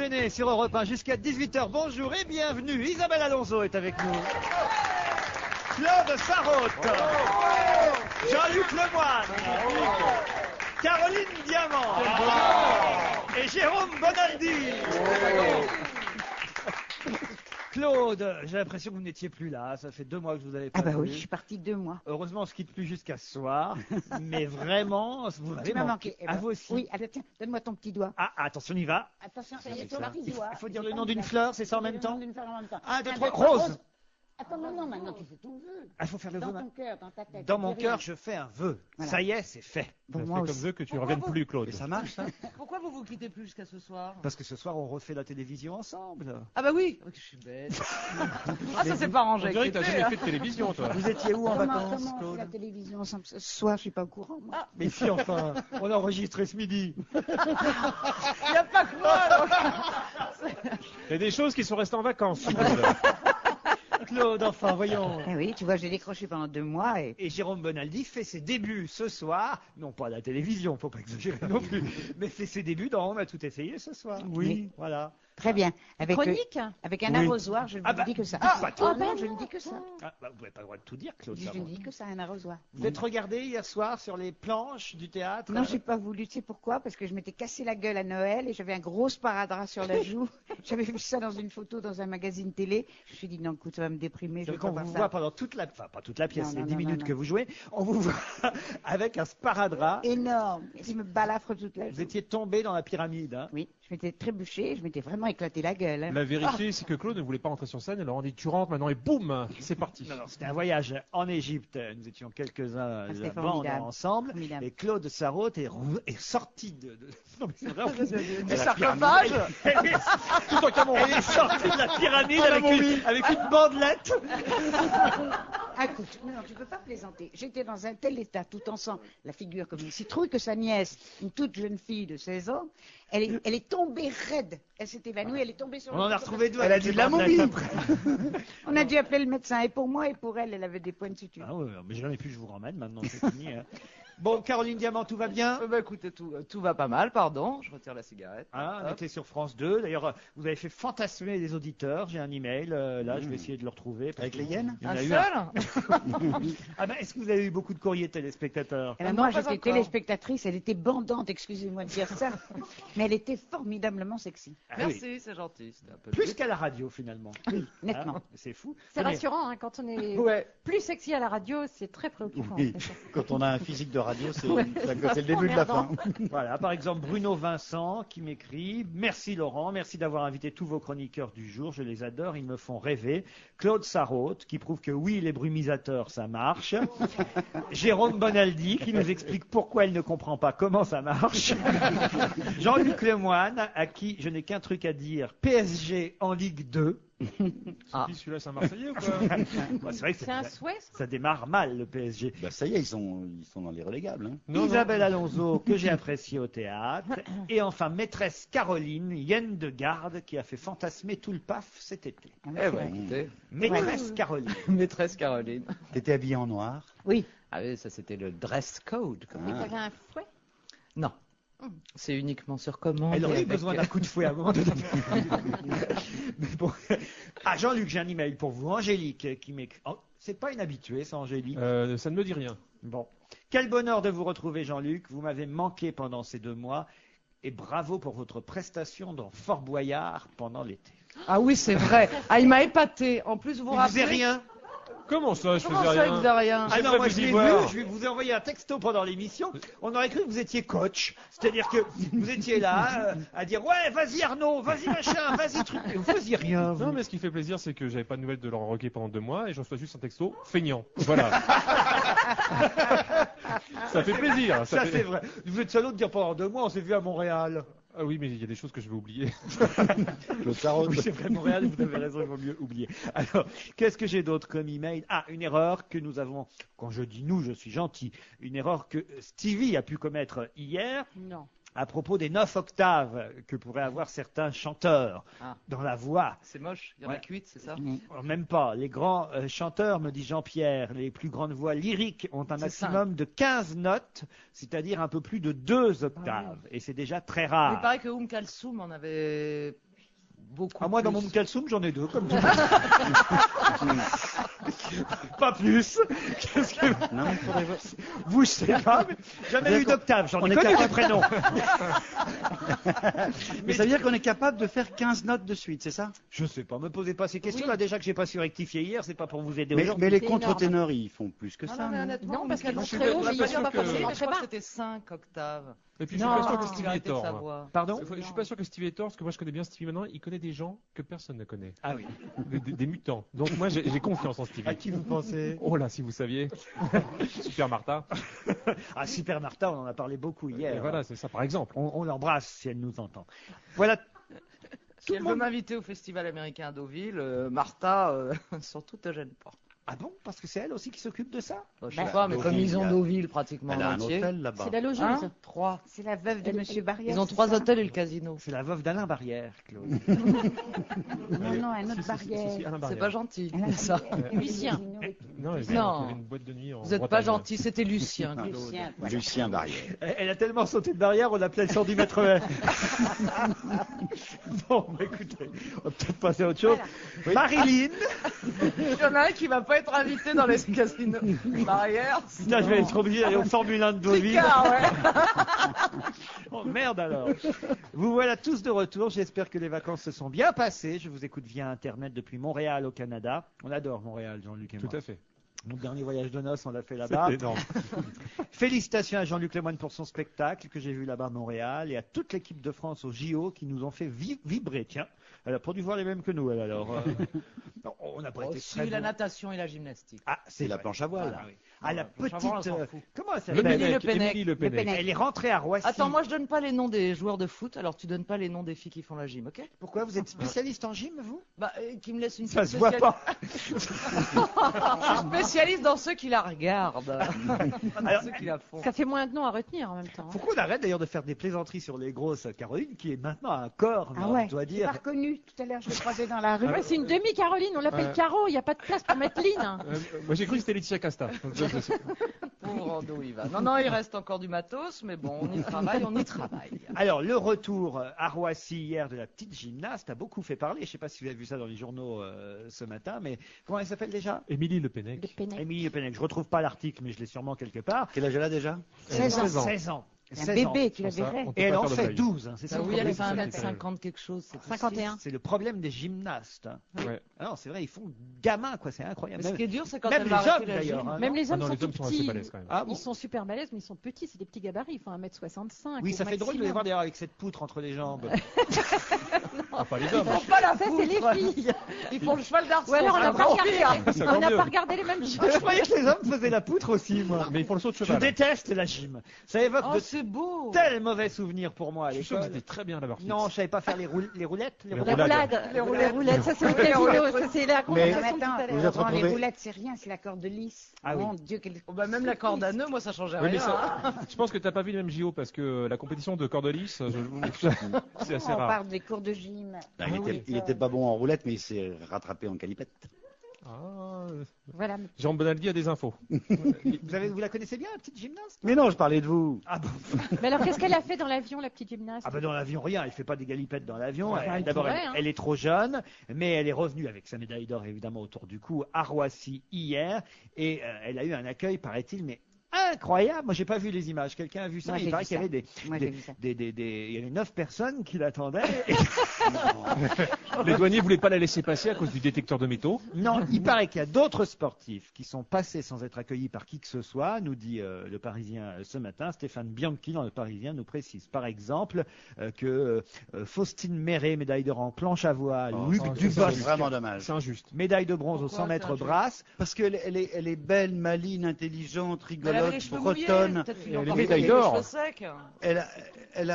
déjeuner sur Europe 1 jusqu'à 18h. Bonjour et bienvenue. Isabelle Alonso est avec nous. Claude Sarraute. Jean-Luc Lemoyne. Caroline Diamant. Et Jérôme Bonaldi. Claude, j'ai l'impression que vous n'étiez plus là. Ça fait 2 mois que je vous avais pas Ah bah vu. oui, je suis partie 2 mois. Heureusement, on se quitte plus jusqu'à ce soir. Mais vraiment, vous m'avez Tu m'as manqué. manqué. Eh À ben, vous aussi. Oui, allez, tiens, donne-moi ton petit doigt. Ah, attention, on y va. Attention, ça y est, ton petit doigt. Il faut dire le nom d'une fleur, c'est ça en Faut dire même le nom temps d'une fleur en même temps. 1, 2, 1, 3, 2, 3, rose. Attends, maintenant, tu fais ton vœu. Ah, il faut faire le Dans vœu. ton cœur, dans ta tête. Dans tu mon dis cœur, rien. je fais un vœu. Voilà. Ça y est, c'est fait. Bon, Fais moi comme aussi. veut que tu reviennes plus, Claude. Et ça marche, ça? Pourquoi vous vous quittez plus jusqu'à ce soir? Parce que ce soir, on refait la télévision ensemble. Ah bah oui, je suis bête. Ah ça c'est pas rangé. On dirait que t'as écoutez, jamais hein. fait de télévision, toi. Vous étiez où en Comment vacances, on fait la Claude? télévision ensemble ce soir, je suis pas au courant, moi. Mais si, enfin, on a enregistré ce midi. Il n'y a pas que moi alors. Il y a des choses qui sont restées en vacances. Claude, enfin, voyons. Eh oui, tu vois, j'ai décroché pendant 2 mois et... Et Jérôme Bonaldi fait ses débuts ce soir, non pas à la télévision, faut pas exagérer non plus, mais fait ses débuts dans On a tout essayé ce soir. Oui. Voilà. Très bien. Avec, Chronique avec un Oui. arrosoir, je ne Ah bah, dis que ça. pas tout. Oh non, je ne dis que ça. Ah, bah, vous n'avez pas le droit de tout dire, Claude. Je ne dis que ça, un arrosoir. Vous êtes regardé hier soir sur les planches du théâtre? Non, j'ai pas voulu. Tu sais pourquoi? Parce que je m'étais cassé la gueule à Noël et j'avais un gros sparadrap sur la joue. J'avais vu ça dans une photo dans un magazine télé. Je me suis dit non, écoute, ça va me déprimer. Je C'est vais qu'on pas voir vous ça. voit pendant toute la, enfin pas toute la pièce, Non, c'est non, 10 non, minutes non, que vous jouez, on vous voit avec un sparadrap. Énorme. Et je me balafre toute la Vous joue. étiez tombé dans la pyramide. Hein. Oui, je m'étais trébuché, je m'étais vraiment éclaté la gueule. Hein. La vérité, c'est que Claude ne voulait pas rentrer sur scène. Alors on dit tu rentres maintenant et boum, c'est parti. Non, non, c'était un voyage en Égypte. Nous étions quelques-uns Ah, c'était là-bas formidable. ensemble. Formidable. Et Claude Sarraute est sorti de... Non, mais c'est vrai, en plus, Du de la sarcophage. pyramide. Elle est sortie de la pyramide avec une bandelette. Ah, écoute, non, tu peux pas plaisanter. J'étais dans un tel état, tout en sang, la figure comme une citrouille, que sa nièce, une toute jeune fille de 16 ans, elle est tombée raide. Elle s'est évanouie, elle est tombée sur On le en a dos. retrouvé 2. Elle a dit de la momie. On a dû appeler le médecin, et pour moi et pour elle, elle avait des points de suture. Ah ouais, mais jamais plus je vous ramène maintenant, c'est fini. Hein. Bon, Caroline Diamant, tout va bien? Bah écoutez, tout va pas mal, pardon. Je retire la cigarette. Ah, on Hop. était sur France 2. D'ailleurs, vous avez fait fantasmer les auditeurs. J'ai un email. Là, je vais essayer de le retrouver. Avec les hyènes? Il y en Un a eu seul. Ah ben, est-ce que vous avez eu beaucoup de courriers de téléspectateurs? Et là, Non, moi, pas j'étais encore. téléspectatrice, elle était bandante, excusez-moi de dire ça, mais elle était formidablement sexy. Ah oui. Merci, c'est gentil. C'était un peu Plus qu'à la radio, finalement. Nettement. Ah, c'est fou. C'est Mais- rassurant, hein, quand on est Ouais. plus sexy à la radio, c'est très préoccupant. Oui. Quand on a un physique de radio, c'est le début de la fin. Voilà, par exemple, Bruno Vincent qui m'écrit « Merci Laurent, merci d'avoir invité tous vos chroniqueurs du jour, je les adore, ils me font rêver. » Claude Sarraute qui prouve que oui, les brumisateurs, ça marche. Jérôme Bonaldi qui nous explique pourquoi il ne comprend pas comment ça marche. Jean-Luc Lemoyne à qui je n'ai qu'un truc à dire, PSG en Ligue 2. Ah. Qui, celui-là, c'est un Marseillais ou quoi? Bon, c'est vrai que C'est un souhait, ça. ça démarre mal le PSG. Bah ça y est, ils sont dans les relégables. Hein. Non, non. Isabelle Alonso, que j'ai appréciée au théâtre. Et enfin, maîtresse Caroline, hyène de garde, qui a fait fantasmer tout le PAF cet été. Eh ben écoutez, Maîtresse Caroline. maîtresse Caroline. T'étais habillé en noir. Oui, Ah oui, ça c'était le dress code. Comme Et on dit. t'avais un fouet. Non. C'est uniquement sur commande. Elle aurait eu et avec- besoin d'un coup de fouet à un moment donné. Mais bon. Ah, Jean-Luc, j'ai un email pour vous. Angélique qui m'écrit. Oh, c'est pas une habituée, ça, Angélique. Ça ne me dit rien. Bon. Quel bonheur de vous retrouver, Jean-Luc. Vous m'avez manqué pendant ces 2 mois. Et bravo pour votre prestation dans Fort Boyard pendant l'été. Ah oui, c'est vrai. Ah, il m'a épaté. En plus, vous vous Il faisait rappelez. rien. Comment ça, je Comment faisais ça, il rien? faisait rien? Ah non, J'aimerais moi vous je y l'ai voir. vu, je vous ai envoyé un texto pendant l'émission, on aurait cru que vous étiez coach, c'est-à-dire que vous étiez là à dire ouais vas-y Arnaud, vas-y machin, vas-y truc, et vous faisiez rien. Vous. Non, mais ce qui fait plaisir, c'est que j'avais pas de nouvelles de Laurent Roquet pendant 2 mois et je reçois juste un texto feignant. Voilà. Ça fait plaisir. Ça fait- c'est vrai, vous êtes salaud de dire pendant 2 mois, on s'est vu à Montréal. Ah oui, mais il y a des choses que je vais oublier. Le Sarraute. Oui c'est vrai, Montréal, vous avez raison, il vaut mieux oublier. Alors, qu'est-ce que j'ai d'autre comme email? Ah, une erreur que nous avons, quand je dis nous, je suis gentil, une erreur que Stevie a pu commettre hier. Non. À propos des 9 octaves que pourraient avoir certains chanteurs Ah. dans la voix. C'est moche. Il y en a Ouais. 8, c'est ça? Alors, même pas. Les grands chanteurs, me dit Jean-Pierre, les plus grandes voix lyriques ont un C'est maximum de 15 notes, c'est-à-dire un peu plus de 2 octaves. Et c'est déjà très Il rare. paraît que Kalsoum en avait beaucoup. Ah, moi, dans plus. mon calsoum, j'en ai deux, comme tu dis. Pas plus. Qu'est-ce que... Non, il faudrait voir. Vous, je sais pas, mais jamais eu d'octave. J'en ai connu le prénom. Mais ça veut dire qu'on est capable de faire 15 notes de suite, c'est ça? Je sais pas, me posez pas ces questions. Là, déjà que j'ai pas su rectifier hier, c'est pas pour vous aider Mais, aujourd'hui. mais les C'est contre-ténors, ils font plus que Non, ça. non, mais non honnêtement, Non, parce qu'ils on vont est très haut, pas mais sûr ils sont pas que- forcément je très crois bas. que c'était 5 octaves. Et puis je Non. suis pas sûr que J'ai Stevie ait arrêté de tort. moi. savoir. Pardon? Je suis pas sûr que Stevie ait tort, parce que moi je connais bien Stevie maintenant, il connaît des gens que personne ne connaît. Ah oui. Des mutants. Donc moi j'ai confiance en Stevie. À qui vous pensez? Oh là, si vous saviez. Super Martha. Ah, Super Martha, on en a parlé beaucoup hier. Et voilà, c'est ça par exemple. On l'embrasse si elle nous entend. Voilà. Si elle veut m'inviter au festival américain à Deauville, Martha, surtout te gêne pas. Ah bon? Parce que c'est elle aussi qui s'occupe de ça? Je sais Bah, pas, mais Deauville, comme ils ont il y a- Deauville pratiquement Elle a un entier. hôtel là-bas. C'est la logeuse. Hein 3. C'est la veuve de Monsieur Barrière. Ils ont c'est 3 ça hôtels et le casino. C'est la veuve d'Alain Barrière, Claude. Non, non, un autre Si, Barrière. Alain C'est Barrière. pas gentil, Alain ça. Barrière. Lucien. Non, il y Non. avait une boîte de nuit en Vous êtes pas Bretagne. gentil, c'était Lucien, Claude. Lucien, voilà. Lucien Barrière. Elle a tellement sauté de barrière, on l'appelait le 110 mètres haies. Bon, bah, écoutez, on va peut-être passer à autre chose. Marilyn, Il y en a un qui va pas être invité dans les casinos. Barrière. putain, je vais être obligé d'aller au Formule 1 de Deauville. Tricard, ouais. Oh, merde alors. Vous voilà tous de retour. J'espère que les vacances se sont bien passées. Je vous écoute via Internet depuis Montréal au Canada. On adore Montréal, Jean-Luc et moi. Tout à fait. Mon dernier voyage de noces, on l'a fait là-bas. C'est énorme. Félicitations à Jean-Luc Lemoyne pour son spectacle que j'ai vu là-bas à Montréal et à toute l'équipe de France au JO qui nous ont fait vibrer. Tiens, elle a produit voir les mêmes que nous, elle alors. Non, on n'a pas été Aussi très la bons. natation et la gymnastique. Ah, C'est la vrai. planche à voile. Voilà, oui. Ah, la planche à voile, on petite. s'en fout. Comment elle Le s'appelle Émilie Le Pennec. Pennec. Émilie Le Pennec. Elle est rentrée à Roissy. Attends, moi je donne pas les noms des joueurs de foot, alors tu donnes pas les noms des filles qui font la gym, ok? Pourquoi vous êtes spécialiste en gym, vous? Bah, qui me laisse une Ça petite se voit pas. Je suis spécialiste dans ceux qui la regardent. Pas dans Alors, ceux qui la font. Ça fait moins de noms à retenir en même temps. Faut qu'on arrête d'ailleurs de faire des plaisanteries sur les grosses Caroline, qui est maintenant un corps, Ah ouais, je dois j'ai dire. pas reconnu. Tout à l'heure, je l'ai croisé dans la rue. Ouais, c'est une demi-Caroline, on l'appelle Ouais. Caro, il n'y a pas de place pour mettre Lynn. Moi j'ai cru que c'était Laetitia Casta. Pauvre Rando, il va. Non, non, il reste encore du matos, mais bon, on y travaille, on y travaille. Alors, le retour à Roissy hier de la petite gymnaste a beaucoup fait parler. Je ne sais pas si vous avez vu ça dans les journaux ce matin, mais comment elle s'appelle déjà? Émilie Le Pennec. Le Pennec. Émilie Le Pennec. Je ne retrouve pas l'article, mais je l'ai sûrement quelque part. Quel âge elle a déjà? 16 ans. 16 ans. C'est un 16 ans. bébé, tu la Pour ça, verrais. on peut Et elle pas en faire de fait blague. 12. Hein, c'est ça Ah le oui, elle problème. fait c'est ça, 1m50 quelque chose. c'est 51. C'est le problème des gymnastes. Ouais. Ah non, c'est vrai, ils font gamin, quoi. C'est incroyable. Mais ce qui est dur, c'est quand même elle les va arrêter hommes, la d'ailleurs, gym. hein. Même les Ah hommes non, sont les tout hommes sont assez petits. balèzes quand même. Ah bon? Ils sont super balèzes, mais ils sont petits, c'est des petits gabarits, ils font 1m65. Oui, au ça fait drôle de les maximum. voir d'ailleurs avec cette poutre entre les jambes. Ah, pas les hommes. Ils font pas la Ça, c'est les poutre. filles. Ils font le cheval d'arçon. Ou alors, on c'est n'a pas, encore regardé, pire. C'est on encore n'a mieux. pas regardé les mêmes Je choses. croyais que les hommes faisaient la poutre aussi, moi. Mais ils font le saut de Je cheval. déteste la gym. Ça évoque Oh, de c'est beau. tels mauvais souvenirs pour moi à Je suis sûr que l'école. c'était très bien à la barre Non, je savais pas faire les roulettes. Les Les roulades. roulades, les roulettes, ça c'est le Les casino, roulettes. ça c'est la Mais conversation tout attends, à vous l'heure. êtes Avant, les retrouvés- roulettes, c'est rien, c'est la corde lisse. Ah oui. Mon Dieu, quelle... Oh, bah, même la corde à nœud, moi, ça changeait Oui, mais rien. ça- hein. Je pense que t'as pas vu le même JO parce que la compétition de corde lisse, c'est assez on rare. parle des cours de gym. Ben, oui. il était pas bon en roulette, mais il s'est rattrapé en calipette. Ah, Voilà. Jean Bonaldi a des infos. Vous la connaissez bien, la petite gymnaste? Mais non, je parlais de vous. Ah bon. Mais alors qu'est-ce qu'elle a fait dans l'avion, la petite gymnaste? Ah bah dans l'avion, rien. Elle fait pas des galipettes dans l'avion. Ouais, elle D'abord, pourrait, hein. elle est trop jeune, mais elle est revenue avec sa médaille d'or évidemment autour du cou à Roissy hier, et elle a eu un accueil, paraît-il, mais incroyable. Moi, j'ai pas vu les images. Quelqu'un a vu ça? Moi, Il j'ai paraît vu qu'il y ça. avait des, Moi, des- j'ai vu ça. il y avait 9 personnes qui l'attendaient. Et- Les douaniers voulaient pas la laisser passer à cause du détecteur de métaux. Non, il paraît qu'il y a d'autres sportifs qui sont passés sans être accueillis par qui que ce soit, nous dit le Parisien ce matin. Stéphane Bianchi dans le Parisien nous précise par exemple que Faustine Méret, médaille d'or en planche à voile, Oh, Luc ça, C'est Dubosc, vraiment dommage. C'est injuste. médaille de bronze au Pourquoi 100 c'est mètres injuste brasse. Parce qu'elle elle est belle, maligne, intelligente, Elle avait les rigolote, cheveux mouillés, bretonne. peut-être qu'ils Et ont les pas médailles les d'or. cheveux secs. Elle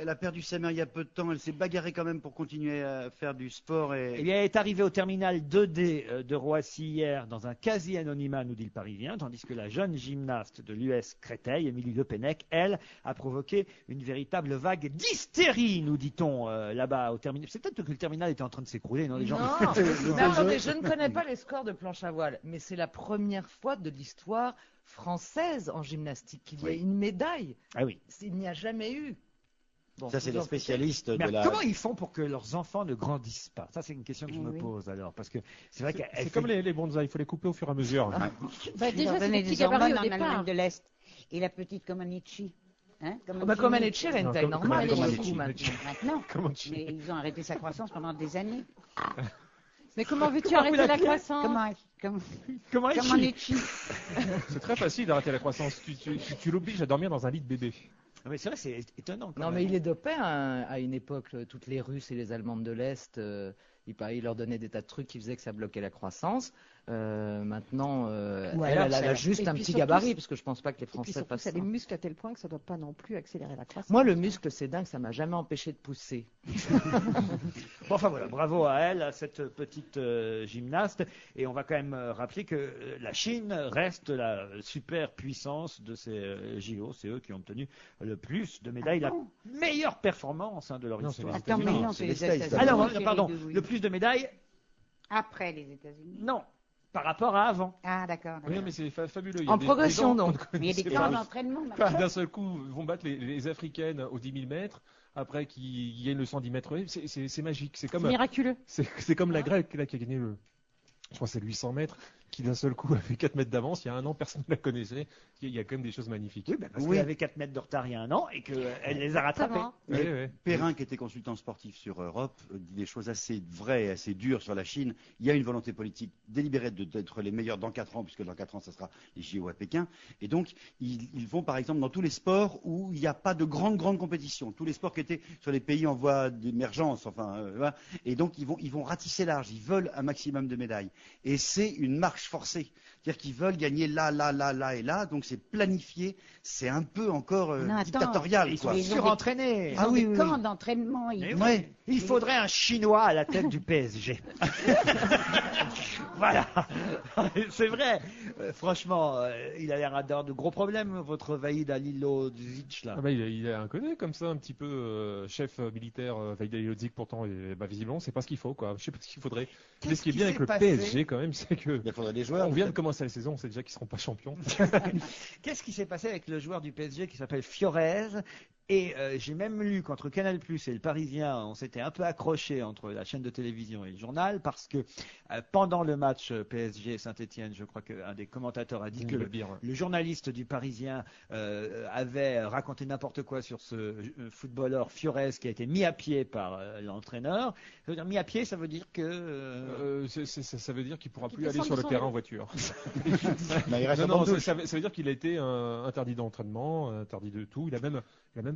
a perdu sa mère il y a peu de temps. Elle s'est bagarrée quand même pour continuer à faire du sport. Eh bien, elle est arrivée au terminal 2D de Roissy hier dans un quasi-anonymat, nous dit le Parisien, tandis que la jeune gymnaste de l'US Créteil, Émilie Le Pennec, elle, a provoqué une véritable vague d'hystérie, nous dit-on, là-bas au terminal. C'est peut-être que le terminal était en train de s'écrouler, non, les gens. Non, mais attendez, je ne connais pas les scores de planche à voile, mais c'est la première fois de l'histoire française en gymnastique qu'il y a Oui. une médaille. Ah oui. Il n'y a jamais eu. Bon, Ça, c'est les toujours- spécialistes de Mais la. comment ils font pour que leurs enfants ne grandissent pas? Ça, c'est une question que je Eh me oui. pose alors. Parce que c'est vrai qu'elle C'est fait- comme les bonsaïs, il faut les couper au fur et à mesure. Bah, Il leur déjà, c'est donnait des petits des hormones gabarits au en Allemagne départ. de l'Est. Et la petite Comaneci. Hein, Comaneci, elle a une Non, taille normale pour le Comaneci. coup maintenant. Maintenant. Comaneci. Mais ils ont arrêté sa croissance pendant des années. Mais comment veux-tu Comment vous arrêter la l'appelez croissance? Comment elle chie Comaneci. C'est très facile d'arrêter la croissance. Tu l'obliges à dormir dans un lit de bébé. Ah, mais c'est vrai, c'est étonnant. quand Non, même. mais il est dopé hein, à une époque. Toutes les Russes et les Allemandes de l'Est, il leur donnait des tas de trucs qui faisaient que ça bloquait la croissance. Maintenant, Ou elle alors, a ça- juste et un puis petit surtout, gabarit, parce que je pense pas que les Et puis Français surtout, passent ça a ça. des muscles à tel point que ça doit pas non plus accélérer la croissance. Moi, le muscle, c'est dingue, ça m'a jamais empêché de pousser. Bon, enfin voilà, bravo à elle, à cette petite gymnaste. Et on va quand même rappeler que la Chine reste la super puissance de ces JO. C'est eux qui ont obtenu le plus de médailles, la meilleure performance de leur Non, c'est histoire. les Attends, mais États-Unis. non, c'est C'est les les States. États-Unis. Alors, Chérie pardon, de Louis. le plus de médailles, Après les États-Unis. non, par rapport à avant. Ah, d'accord. Oui, d'accord. mais c'est fabuleux. Il y a En des progression, gens qu'on donc. ne Mais il y a des connaissait camps pas. d'entraînement. Qui, maintenant. d'un seul coup, vont battre les Africaines aux 10 000 mètres, après qui gagnent le 110 mètres. C'est magique. C'est C'est comme, miraculeux. c'est comme la Grecque là, qui a gagné je crois que c'est le 800 mètres, qui d'un seul coup a fait 4 mètres d'avance. Il y a un an, personne ne la connaissait. Il y a quand même des choses magnifiques. Oui, parce Oui. qu'elle avait 4 mètres de retard il y a un an et qu'elle les a rattrapés. Exactement. Ouais, ouais. Perrin, qui était consultant sportif sur Europe, dit des choses assez vraies et assez dures sur la Chine. Il y a une volonté politique délibérée d'être les meilleurs dans 4 ans, puisque dans 4 ans, ça sera les JO à Pékin. Et donc, ils vont, par exemple, dans tous les sports où il n'y a pas de grande compétition. Tous les sports qui étaient sur les pays en voie d'émergence, enfin, voilà. Et donc, ils vont ratisser large. Ils veulent un maximum de médailles. Et c'est une marche forcée. C'est-à-dire qu'ils veulent gagner là et là. Donc, c'est planifié. C'est un peu encore Non, attends. dictatorial, Ils sont quoi. Ils ont surentraînés. Ils Ah ont oui, des oui, camps oui. d'entraînement. Mais Ils- oui, Ouais. il faudrait un Chinois à la tête du PSG. Voilà, c'est vrai. Franchement, il a l'air d'avoir de gros problèmes, votre Vaïd Alilodzic là. Ah bah, il a un connu comme ça, un petit peu chef militaire, Vaïd Alilodzic, pourtant, et, bah, visiblement, c'est pas ce qu'il faut, quoi. Je sais pas ce qu'il faudrait. Mais ce qui est bien avec le PSG, quand même, c'est que Il faudrait des joueurs. on vient de commencer la saison, on sait déjà qu'ils seront pas champions. Qu'est-ce qui s'est passé avec le joueur du PSG qui s'appelle Fiorez? Et j'ai même lu qu'entre Canal+ et le Parisien, on s'était un peu accroché entre la chaîne de télévision et le journal parce que pendant le match PSG Saint-Étienne, je crois qu'un des commentateurs a dit que le journaliste du Parisien avait raconté n'importe quoi sur ce footballeur Fiorez qui a été mis à pied par l'entraîneur. Ça veut dire mis à pied, ça veut dire que Ça veut dire qu'il pourra Qu'il plus aller descend sur de le son terrain lit. en voiture. Non, il reste Non, en non, douche. ça veut dire qu'il a été interdit d'entraînement, interdit de tout. Il a même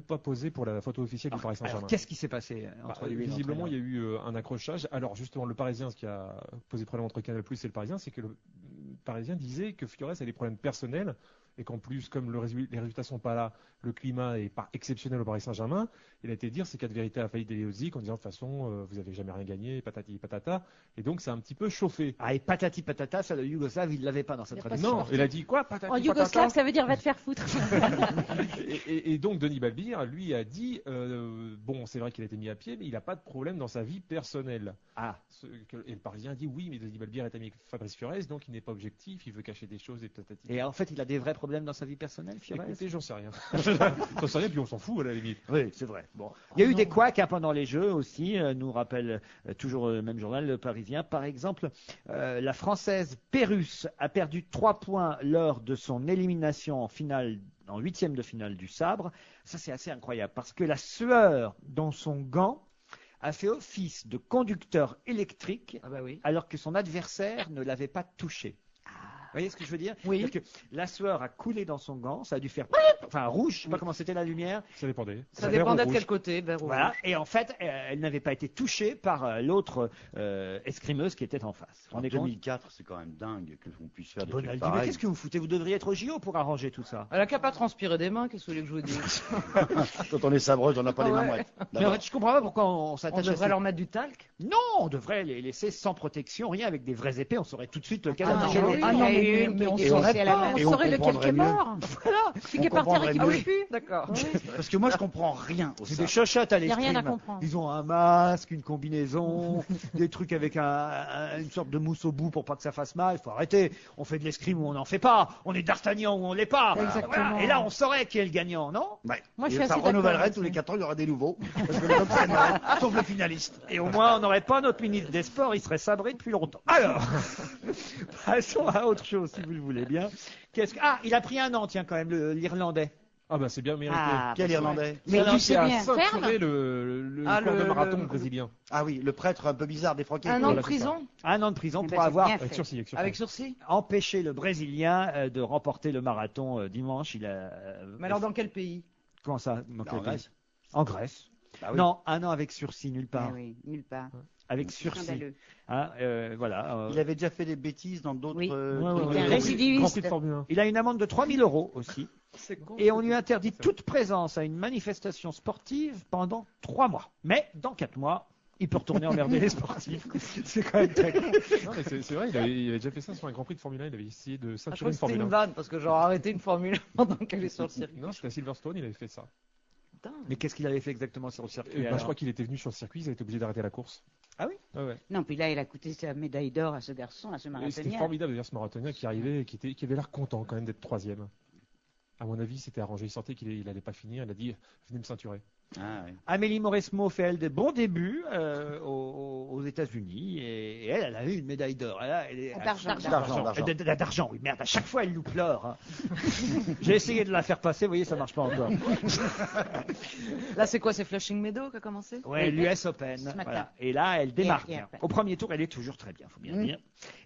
pas posé pour la photo officielle du Paris alors, Saint-Germain. qu'est-ce qui s'est passé entre lui et Visiblement, il l'entraîneur y a eu un accrochage. Alors justement, le Parisien, ce qui a posé problème entre Canal+ et le Parisien, c'est que le Parisien disait que Fiorez a des problèmes personnels et qu'en plus, comme les résultats sont pas là, le climat est pas exceptionnel au Paris Saint-Germain. Il a été dire ces 4 vérités à Vaïd Alilodzic en disant de toute façon, vous avez jamais rien gagné, patati patata. Et donc, c'est un petit peu chauffé. Ah, et patati patata, ça, le Yougoslave, il l'avait pas dans sa Il y a pas tradition. Non, il a dit quoi, patati En patata. yougoslave, ça veut dire va te faire foutre. Et donc Denis Balbir, lui, a dit bon, c'est vrai qu'il a été mis à pied, mais il n'a pas de problème dans sa vie personnelle. Ah, Et le Parisien dit oui, mais Denis Balbir est ami avec Fabrice Fiorez, donc il n'est pas objectif, il veut cacher des choses et patati. et en fait, il a des vrais problèmes dans sa vie personnelle, Fiorez? Écoutez, j'en sais rien. J'en sais rien, puis on s'en fout à la limite. Oui, c'est vrai. Bon. Il y a eu des couacs pendant les Jeux aussi, nous rappelle toujours le même journal, le Parisien. Par exemple, la Française Pérusse a perdu 3 points lors de son élimination en finale, en 8e de finale du sabre. Ça, c'est assez incroyable parce que la sueur dans son gant a fait office de conducteur électrique Ah bah oui. alors que son adversaire ne l'avait pas touché. Vous voyez ce que je veux dire? Oui. C'est-à-dire que la sueur a coulé dans son gant, ça a dû faire enfin rouge, je sais pas comment c'était la lumière. Ça dépendait. Ça Vert ou dépendait de rouge. quel côté, vert ou Voilà. rouge. Et en fait, elle n'avait pas été touchée par l'autre escrimeuse qui était en face. Vous vous En rendez compte? 2004, c'est quand même dingue qu'on puisse faire des Bonne trucs idée. Mais pareils. qu'est-ce que vous foutez? Vous devriez être au JO pour arranger tout ça. Elle a qu'à pas transpirer des mains, qu'est-ce que vous voulez que je vous dise? Quand on est sabreuse, on n'a pas Ah les mains ouais. moites. Mais en fait, je comprends pas pourquoi on On s'attache à devrait ça. leur mettre du talc? Non, on devrait les laisser sans protection, rien avec des vraies épées. On saurait tout de suite lequel Ah, a non, touché mais l'autre. oui, Ah il y non, a eu mais une on qui était saurait laissée à la pas, main. On Et on saurait lequel qui est comprendrait mieux. mort. Voilà. Celui qui est parti comprendrait récupérer mieux. plus. D'accord. Parce que moi, je comprends rien au C'est sabre. des chochottes à Il y a rien l'escrime. à comprendre. Ils ont un masque, une combinaison, des trucs avec une sorte de mousse au bout pour pas que ça fasse mal. Il faut arrêter. On fait de l'escrime où on n'en fait pas. On est d'Artagnan où on l'est pas. Exactement. Voilà. Et là, on saurait qui est le gagnant, non? Ouais. Moi, je Et suis ça assez renouvellerait d'accord tous les là-dessus. 4 ans, il y aura des nouveaux. Parce que les autres prennent, sauf le finaliste. Et au moins, on n'aurait pas notre ministre des Sports. Il serait sabré depuis longtemps. Alors, passons à autre chose, si vous le voulez bien. Ah, il a pris un an, tiens, quand même, l'Irlandais. Ah bah c'est bien mérité. Ah, Quel bah, Irlandais? Mais C'est tu sais qui a bien. ceinturé le Ah, corps de le- marathon le- brésilien. Ah oui, le prêtre un peu bizarre défroqué. Un an de Voilà, c'est prison Un an de prison Eh ben, pour c'est avoir bien Avec fait. sursis, avec sursis. avec sursis. empêché le Brésilien de remporter le marathon dimanche. Il a. Mais alors dans quel pays? Comment ça? En Grèce. En Grèce. Bah oui. Non, un an avec sursis, nulle part. Ah oui, nulle part. Avec sursis. Scandaleux. Hein, voilà. Il avait déjà fait des bêtises dans d'autres. Oui. ouais, Il est un ouais. récidiviste. Grand Prix de Formule 1. Il a une amende de 3 000 € aussi. C'est con. Et on lui interdit toute présence à une manifestation sportive pendant 3 mois. Mais dans 4 mois, il peut retourner emmerder les sportifs. C'est quand même très con. Non, mais c'est vrai, il avait déjà fait ça sur un Grand Prix de Formule 1. Il avait essayé de Ah, je ceinturer crois une que c'était Formule une 1. vanne parce que j'aurais arrêté une Formule 1 pendant qu'elle est sur le circuit. Non, c'était à Silverstone, il avait fait ça. Putain. Mais qu'est-ce qu'il avait fait exactement sur le circuit Bah, alors je crois qu'il était venu sur le circuit, il a été obligé d'arrêter la course. Ah oui? Ouais. Non, puis là, il a coûté sa médaille d'or à ce garçon, à ce Et c'était marathonien. formidable de voir ce marathonien qui arrivait et qui avait l'air content quand même d'être 3e. À mon avis, c'était arrangé. Il sentait qu'il n'allait pas finir. Il a dit venez me ceinturer. Ah, oui. Amélie Mauresmo fait, elle, des bons débuts aux États-Unis. Et elle a eu une médaille d'or. Elle est- D'argent. D'argent, oui, merde. À chaque fois, elle nous pleure. Hein. J'ai essayé de la faire passer, vous voyez, ça marche pas encore. Là, c'est quoi? C'est Flushing Meadows qui a commencé? Ouais, l'US Open. matin. Voilà. Et là, elle démarque. Et après. Au premier tour, elle est toujours très bien, faut bien le dire.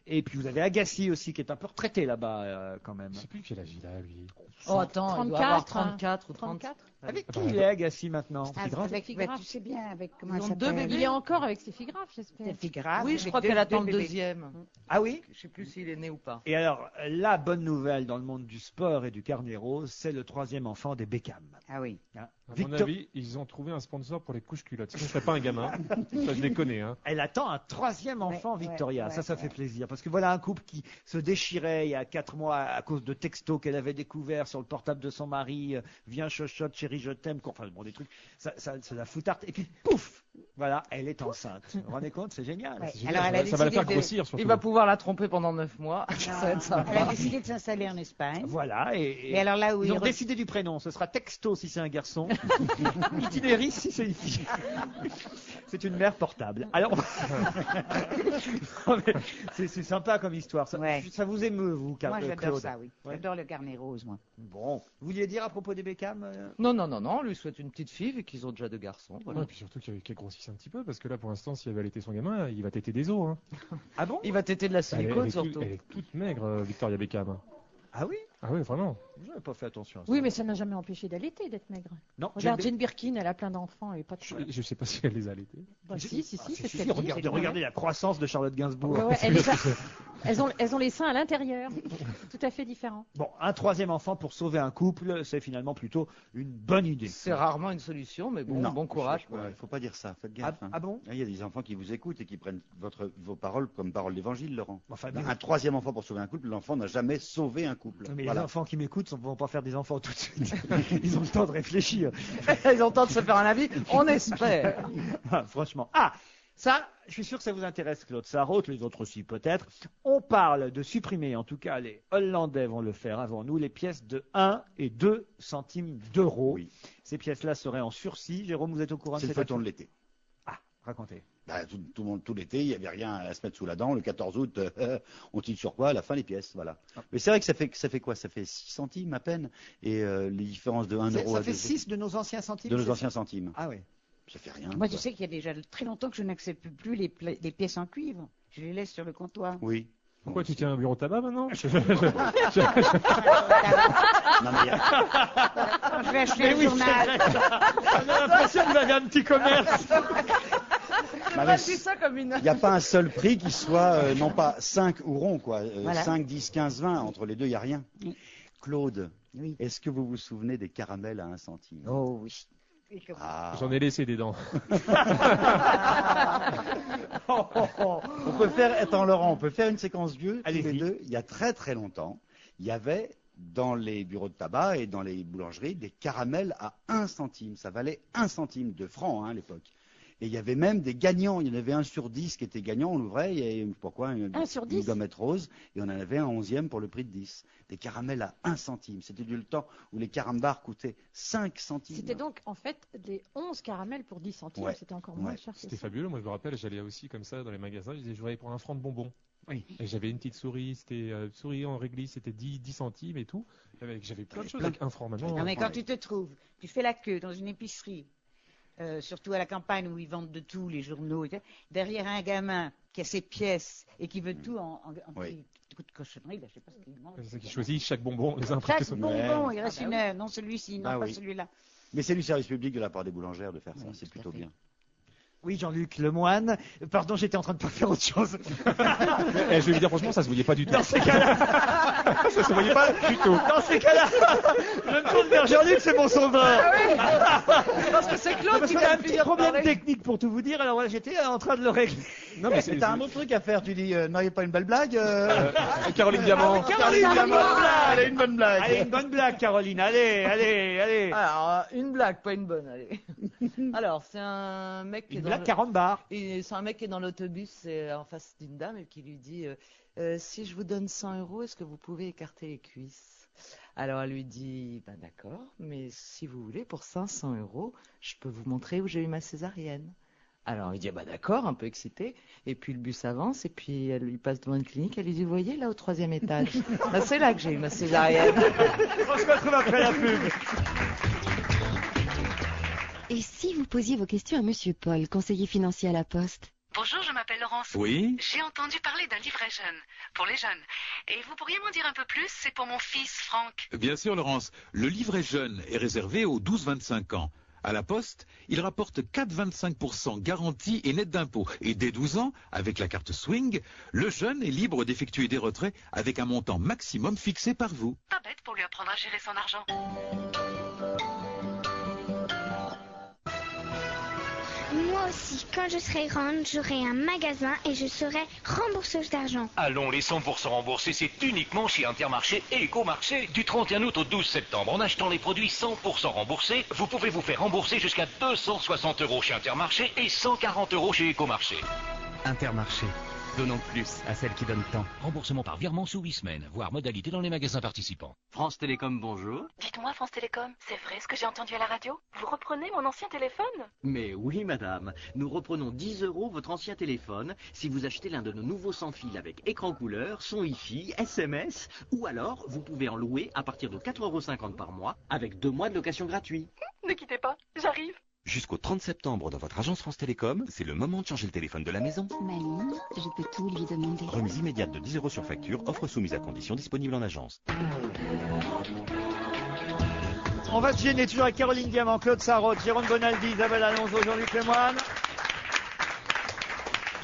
Et puis, vous avez Agassi aussi, qui est un peu retraité là-bas, quand même. Je sais plus quel âge il a, lui. Oh, attends, il doit avoir 34, 34 ou 30. 34. Avec qui il est, Agassi, maintenant? Ah, avec, bah, tu sais bien, avec comment Ils elle ont deux s'appelle bébés. Il est encore avec ses filles graves, j'espère. Des filles graves. Oui, je avec crois deux- qu'elle attend deux le bébés. deuxième. Ah oui? Je sais plus s'il est né ou pas. Et alors, la bonne nouvelle dans le monde du sport et du carnet rose, c'est le 3e enfant des Beckham. Ah oui. Hein. À mon Victor- avis, ils ont trouvé un sponsor pour les couches culottes. Sinon, je serais pas un gamin. Ça, je les connais. Hein. Elle attend un 3e enfant, Ouais, Victoria. ouais, Ça ouais. fait plaisir. Parce que voilà un couple qui se déchirait il y a 4 mois à cause de textos qu'elle avait découverts sur le portable de son mari. Viens, chochotte, chérie, je t'aime. Enfin, bon, des trucs. Ça la foutarde. Et puis, pouf! Voilà, elle est enceinte. Vous vous rendez compte? C'est génial. Ouais. C'est génial, Alors, elle a ça va la décidé faire de- grossir, surtout. Il va pouvoir la tromper pendant 9 mois. Ça va être sympa. Elle a décidé de s'installer en Espagne. Voilà. Et alors là où ils ont il re- décidé du prénom. Ce sera Texto si c'est un garçon. Itinéris si c'est une fille. C'est une mère portable. Alors, Non, mais c'est sympa comme histoire. Ça, Ouais. ça vous émeut, vous, Moi, j'adore Claude? ça, oui. Ouais. J'adore le carnet rose, moi. Bon, vous vouliez dire à propos des Beckham Non, on lui souhaite une petite fille vu qu'ils ont déjà 2 garçons. Voilà. Ouais, et puis surtout qu'il grossisse un petit peu, parce que là, pour l'instant, s'il avait allaité son gamin, il va téter des os. Hein. Ah bon? Il va téter de la Elle, silicone est surtout. elle est toute maigre, Victoria Beckham. Ah oui? Ah oui, vraiment. Je n'avais pas fait attention à ça. Oui, mais ça n'a jamais empêché d'allaiter, d'être maigre. Non, Regarde, j'ai- Jane Birkin, elle a plein d'enfants, elle est pas de Je sais pas si elle les a allaités. Bah, j'ai- si, Ah, c'est ce si, qu'elle dit. regardez la croissance de Charlotte Gainsbourg. Ouais, ouais, elles ont les seins à l'intérieur. Tout à fait différent. Bon, un 3e enfant pour sauver un couple, c'est finalement plutôt une bonne idée. C'est rarement une solution, mais bon, Non, bon courage. Il quoi. ne faut pas dire ça. Faites Ah, gaffe. hein. ah bon? Il y a des enfants qui vous écoutent et qui prennent vos paroles comme paroles d'évangile, Laurent. Enfin, Un 3e enfant pour sauver un couple, l'enfant n'a jamais sauvé un couple. mais Voilà. les enfants qui m'écoutent ne vont pas faire des enfants tout de suite. Ils ont le temps de réfléchir. Ils ont le temps de se faire un avis, on espère. Ah, franchement. Ah, ça, je suis sûr que ça vous intéresse, Claude Sarraute, les autres aussi peut-être. On parle de supprimer, en tout cas les Hollandais vont le faire avant nous, les pièces de 1 et 2 centimes d'euros. Oui. Ces pièces-là seraient en sursis. Jérôme, vous êtes au courant de C'est le cette feuilleton de l'été. Ah, racontez. Bah, tout le monde, tout l'été, il n'y avait rien à se mettre sous la dent. Le 14 août, on tire sur quoi? À la fin, les pièces. Voilà. Mais c'est vrai que ça fait quoi? Ça fait 6 centimes à peine. Et les différences de 1 euro Ça à fait 2 6 de nos anciens centimes. de nos c'est- anciens centimes. Ah oui. Ça fait rien. Moi, quoi. tu sais qu'il y a déjà très longtemps que je n'accepte plus les pièces en cuivre. Je les laisse sur le comptoir. Oui. Pourquoi tu tiens un bureau de tabac maintenant? Non, mais il y a- Quand je vais acheter Mais un oui, c'est journal, vrai. On a l'impression que vous avez un petit commerce. bah, Pas dit ça comme une. il n'y a pas un seul prix qui soit, non pas 5 ou rond, quoi. Voilà. 5, 10, 15, 20. Entre les deux, il n'y a rien. Oui. Claude, oui. est-ce que vous vous souvenez des caramels à 1 centime? Oh oui. Ah. J'en ai laissé des dents. On peut faire, attends Laurent, on peut faire une séquence vieux tous les Allez-y. deux. Il y a très très longtemps, il y avait dans les bureaux de tabac et dans les boulangeries des caramels à 1 centime. Ça valait 1 centime de francs à l'époque. Et il y avait même des gagnants. Il y en avait 1 sur 10 qui était gagnant. On l'ouvrait, et pourquoi une gommette rose, et on en avait un 11e pour le prix de 10. Des caramels à 1 centime. C'était du temps où les carambars coûtaient 5 centimes. C'était donc en fait des 11 caramels pour 10 centimes. Ouais. C'était encore moins cher que C'était ça. fabuleux. Moi, je me rappelle, j'allais aussi comme ça dans les magasins. Je disais, je voulais pour 1 franc de bonbons. Oui. Et j'avais une petite souris, c'était souris en réglisse, c'était 10 centimes et tout. J'avais plein de choses avec 1 franc maintenant. Non, mais quand tu te trouves, tu fais la queue dans une épicerie, surtout à la campagne où ils vendent de tout, les journaux, derrière un gamin qui a ses pièces et qui veut tout en petit coup de cochonnerie, là, je sais pas ce qu'il mange. C'est ça qui choisit chaque bonbon les uns après Chaque les autres. bonbon, il reste une heure, non celui-ci, non pas celui-là. Mais c'est du service public de la part des boulangères de faire ça. Oui, C'est tout à plutôt fait. bien. Oui, Jean-Luc Lemoine. Pardon, j'étais en train de pas faire autre chose. Je vais vous dire franchement, ça se voyait pas du tout. Dans ces cas-là, Ça se voyait pas du tout. dans ces cas-là, je me tourne vers Jean-Luc, c'est mon sauveur. Parce que c'est Claude Parce qui qu'il y a va un petit problème technique pour tout vous dire, alors voilà, j'étais en train de le régler. Non, mais c'est T'as un autre truc à faire. Tu dis, n'auriez pas une belle blague Caroline Diamant. Caroline, elle a une bonne blague. Allez, une bonne blague, Caroline. Allez. Alors, une blague, pas une bonne, allez. Alors, c'est un mec qui est Une dans blague carambar. et c'est un mec qui est dans l'autobus en face d'une dame et qui lui dit si je vous donne 100 €, est-ce que vous pouvez écarter les cuisses? Alors elle lui dit ben d'accord, mais si vous voulez, pour 500 €, je peux vous montrer où j'ai eu ma césarienne. Alors il dit bah d'accord, un peu excité, et puis le bus avance, et puis elle lui passe devant une clinique, elle lui dit vous voyez là au 3e étage, ben, c'est là que j'ai eu ma césarienne. On se retrouve après la pub. Et si vous posiez vos questions à Monsieur Paul, conseiller financier à la Poste? Bonjour, je m'appelle Laurence. Oui. J'ai entendu parler d'un livret jeune, pour les jeunes. Et vous pourriez m'en dire un peu plus? C'est pour mon fils, Franck. Bien sûr, Laurence. Le livret jeune est réservé aux 12-25 ans. À la Poste, il rapporte 4,25% garantie et net d'impôt. Et dès 12 ans, avec la carte Swing, le jeune est libre d'effectuer des retraits avec un montant maximum fixé par vous. Pas bête pour lui apprendre à gérer son argent. Moi aussi, quand je serai grande, j'aurai un magasin et je serai rembourseuse d'argent. Allons, les 100% remboursés, c'est uniquement chez Intermarché et Ecomarché. Du 31 août au 12 septembre, en achetant les produits 100% remboursés, vous pouvez vous faire rembourser jusqu'à 260 € chez Intermarché et 140 € chez Ecomarché. Intermarché. Donnons plus à celles qui donnent tant. Remboursement par virement sous 8 semaines, voire modalité dans les magasins participants. France Télécom, bonjour. Dites-moi, France Télécom, c'est vrai ce que j'ai entendu à la radio? Vous reprenez mon ancien téléphone? Mais oui, madame. Nous reprenons 10 € votre ancien téléphone si vous achetez l'un de nos nouveaux sans fil avec écran couleur, son Wi-Fi, SMS, ou alors vous pouvez en louer à partir de 4,50 € par mois avec 2 mois de location gratuit. Ne quittez pas, j'arrive. Jusqu'au 30 septembre dans votre agence France Télécom, c'est le moment de changer le téléphone de la maison. Mamie, je peux tout lui demander. Remise immédiate de 10 € sur facture, offre soumise à conditions disponible en agence. On va se gêner toujours avec Caroline Diamant, Claude Sarraute, Jérôme Bonaldi, Isabelle Alonso, Jean-Luc Lemoine.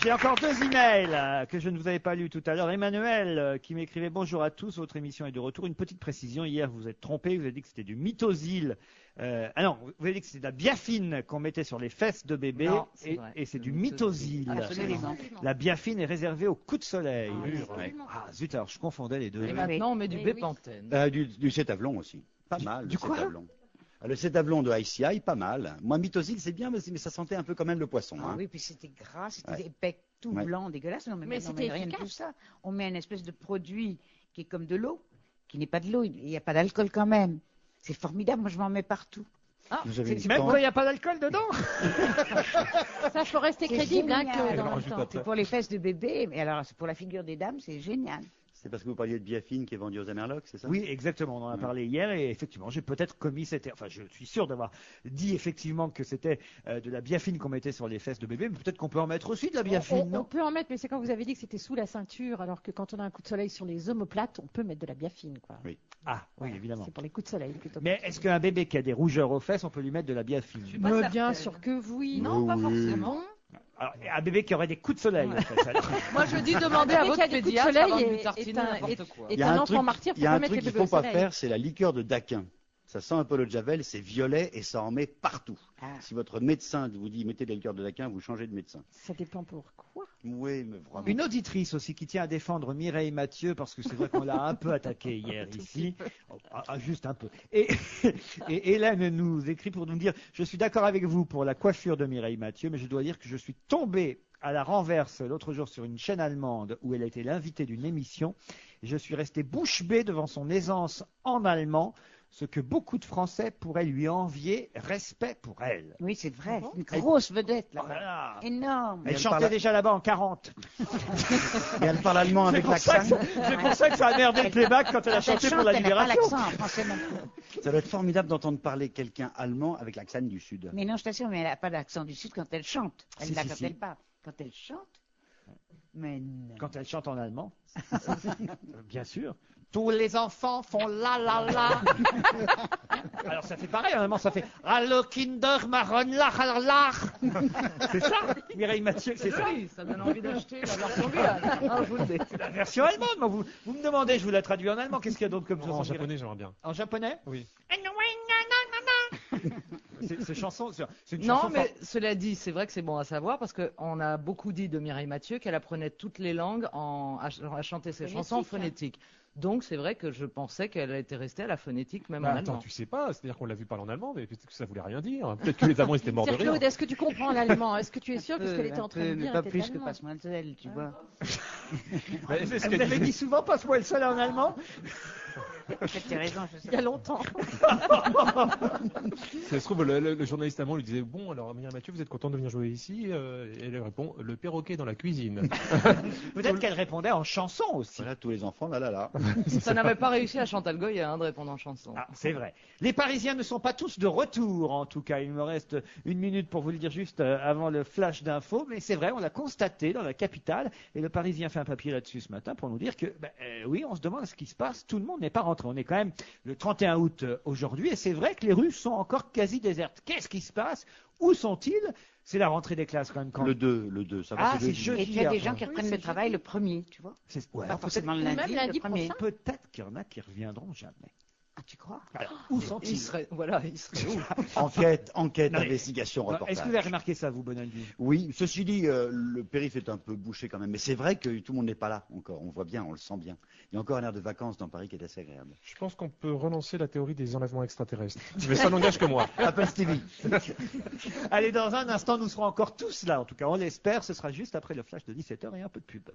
J'ai encore 2 emails que je ne vous avais pas lus tout à l'heure. Emmanuel qui m'écrivait bonjour à tous, votre émission est de retour. Une petite précision, hier vous vous êtes trompé, vous avez dit que c'était du Mitosil. Non, vous avez dit que c'était de la biafine qu'on mettait sur les fesses de bébé. Non, c'est vrai. et c'est du Mitosil. Absolument. La biafine est réservée au coup de soleil. Ouais. Ah zut, alors je confondais les deux. Et maintenant on met du bépantène. Du cétavlon aussi. Pas mal. du quoi cétavlon. Le cétavlon de ICI, pas mal. Moi, Mitosil, c'est bien, mais ça sentait un peu quand même le poisson. Ah hein. oui, puis c'était gras, c'était Ouais. épais, tout Ouais. blanc, dégueulasse. Non, mais Mais maintenant, on c'était met rien de efficace. tout ça. On met une espèce de produit qui est comme de l'eau, qui n'est pas de l'eau. Il n'y a pas d'alcool quand même. C'est formidable, moi je m'en mets partout. Ah, J'avais une Même tante- quand il n'y a pas d'alcool dedans. ça, faut rester C'est crédible hein, génial. que dans Alors, le juste temps. après. C'est pour les fesses de bébé, mais alors c'est pour la figure des dames, c'est génial. C'est parce que vous parliez de biafine qui est vendue aux Amerlocs, c'est ça? Oui, exactement. On en a parlé hier et effectivement, j'ai peut-être commis cette. Enfin, je suis sûr d'avoir dit effectivement que c'était de la biafine qu'on mettait sur les fesses de bébé, mais peut-être qu'on peut en mettre aussi de la biafine, On non? peut en mettre, mais c'est quand vous avez dit que c'était sous la ceinture, alors que quand on a un coup de soleil sur les omoplates, on peut mettre de la biafine, quoi. Oui. Ah, oui, évidemment. C'est pour les coups de soleil plutôt. Mais est-ce qu'un bébé qui a des rougeurs aux fesses, on peut lui mettre de la biafine? pas Bien certaine. sûr que oui. Non, pas forcément. Alors, un bébé qui aurait des coups de soleil. En fait, alors. Moi je dis demandez à Bébé qui votre a des coups de pédiatre soleil avant de lui est tartiner un- n'importe quoi. Et Il y a un un enfant truc- martyr, il faut y a pas un mettre truc les qu'il bébés faut au pas soleil. faire, c'est la liqueur de daquin. Ça sent un peu le Javel, c'est violet et ça en met partout. Ah. Si votre médecin vous dit mettez des liqueurs de daquin, vous changez de médecin. Ça dépend pourquoi. Oui, mais vraiment. Une auditrice aussi qui tient à défendre Mireille Mathieu, parce que c'est vrai qu'on l'a un peu attaquée hier ici. Juste un peu. Et Hélène nous écrit pour nous dire « Je suis d'accord avec vous pour la coiffure de Mireille Mathieu, mais je dois dire que je suis tombé à la renverse l'autre jour sur une chaîne allemande où elle était l'invitée d'une émission. Je suis resté bouche bée devant son aisance en allemand, ce que beaucoup de Français pourraient lui envier, respect pour elle. » Oui, c'est vrai. Une grosse vedette, là. Voilà. Énorme. Elle chantait déjà là-bas en 40. Et elle parle allemand avec l'accent. C'est pour ça que ça a merdé le playback quand elle a chanté pour la Libération. Elle n'a pas l'accent en français non plus. Ça doit être formidable d'entendre parler quelqu'un allemand avec l'accent du Sud. Mais non, je t'assure, mais elle n'a pas l'accent du Sud quand elle chante. Elle Si, l'a si, quand si. elle parle. Quand elle chante. Mais non. Quand elle chante en allemand. Bien sûr. Tous les enfants font la la la. Alors ça fait pareil en allemand, ça fait Hallo Kinder Maron lach lach. C'est ça, Mireille Mathieu, c'est ça. Oui, ça donne envie d'acheter la version bilingue. Ah, je vous le dis. C'est la version allemande. Moi, vous me demandez, je vous la traduis en allemand. Qu'est-ce qu'il y a d'autre comme chanson En japonais, j'aimerais bien. En japonais? Oui. C'est chanson, c'est une Non, chanson mais cela dit, c'est vrai que c'est bon à savoir parce qu'on a beaucoup dit de Mireille Mathieu qu'elle apprenait toutes les langues à chanter ses chansons en phonétique. Donc c'est vrai que je pensais qu'elle était restée à la phonétique même en Attends, allemand. tu sais pas, c'est-à-dire qu'on l'a vu parler en allemand, mais peut-être que ça voulait rien dire. Peut-être que les Allemands étaient morts de rire. Claude, est-ce que tu comprends l'allemand? Est-ce que tu es sûr que ce qu'elle était en train de Mais dire pas était plus que allemand? Passementel, tu vois. C'est ce Vous qu'elle avez disait. dit souvent, passe-moi le seul en allemand. Tu as raison, je sais. Il y a longtemps. Ça se trouve, le journaliste allemand lui disait bon, alors Mireille Mathieu, vous êtes content de venir jouer ici? Et elle répond le perroquet dans la cuisine. Peut-être qu'elle répondait en chanson aussi. Voilà, tous les enfants, là, là, là. Ça n'avait pas réussi à Chantal Goya de répondre en chanson. Ah, c'est vrai. Les Parisiens ne sont pas tous de retour, en tout cas. Il me reste une minute pour vous le dire juste avant le flash d'info. Mais c'est vrai, on l'a constaté dans la capitale. Et le Parisien fait un papier là-dessus ce matin pour nous dire que, oui, on se demande ce qui se passe. Tout le monde n'est pas rentré. On est quand même le 31 août aujourd'hui. Et c'est vrai que les rues sont encore quasi désertes. Qu'est-ce qui se passe? Où sont-ils? C'est la rentrée des classes quand même. Le 2, ça va. Ah, c'est jeudi. Et tu as des gens après. qui reprennent le travail le premier, tu vois. Ouais, Pas forcément le Même lundi, lundi le premier. peut-être qu'il y en a qui reviendront jamais. Ah, tu crois? Alors, où sont-ils? Il serait où? Enquête, Non, mais- investigation, reportage. Est-ce que vous avez remarqué ça, vous, Bonaldi? Oui, ceci dit, le périph' est un peu bouché quand même. Mais c'est vrai que tout le monde n'est pas là encore. On voit bien, on le sent bien. Il y a encore un air de vacances dans Paris qui est assez agréable. Je pense qu'on peut relancer la théorie des enlèvements extraterrestres. Mais ça n'engage que moi. Appelle Stevie. Allez, dans un instant, nous serons encore tous là. En tout cas, on l'espère. Ce sera juste après le flash de 17h et un peu de pub.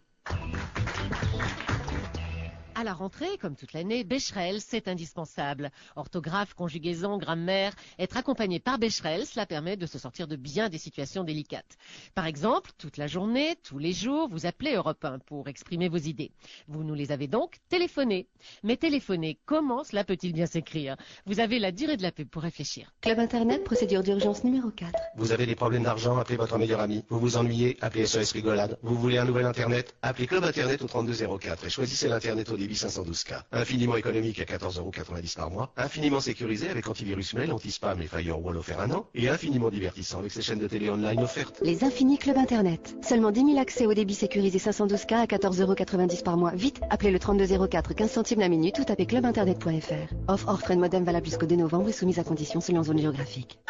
À la rentrée, comme toute l'année, Becherel, c'est indispensable. Orthographe, conjugaison, grammaire, être accompagné par Becherel, cela permet de se sortir de bien des situations délicates. Par exemple, toute la journée, tous les jours, vous appelez Europe 1 pour exprimer vos idées. Vous nous les avez donc téléphonées. Mais téléphoner, comment cela peut-il bien s'écrire? Vous avez la durée de la pub pour réfléchir. Club Internet, procédure d'urgence numéro 4. Vous avez des problèmes d'argent, appelez votre meilleur ami. Vous vous ennuyez, appelez SOS Rigolade. Vous voulez un nouvel Internet? Appelez Club Internet au 3204 et choisissez l'Internet au débit 512K. Infiniment économique à 14,90 € par mois. Infiniment sécurisé avec antivirus mail, anti-spam et firewall offert un an. Et infiniment divertissant avec ses chaînes de télé online offertes. Les Infinis Club Internet. Seulement 10 000 accès au débit sécurisé 512K à 14,90 € par mois. Vite, appelez le 3204, 15 centimes la minute ou tapez clubinternet.fr. Offre hors frais de modem valable jusqu'au 2 novembre et soumise à conditions selon zone géographique.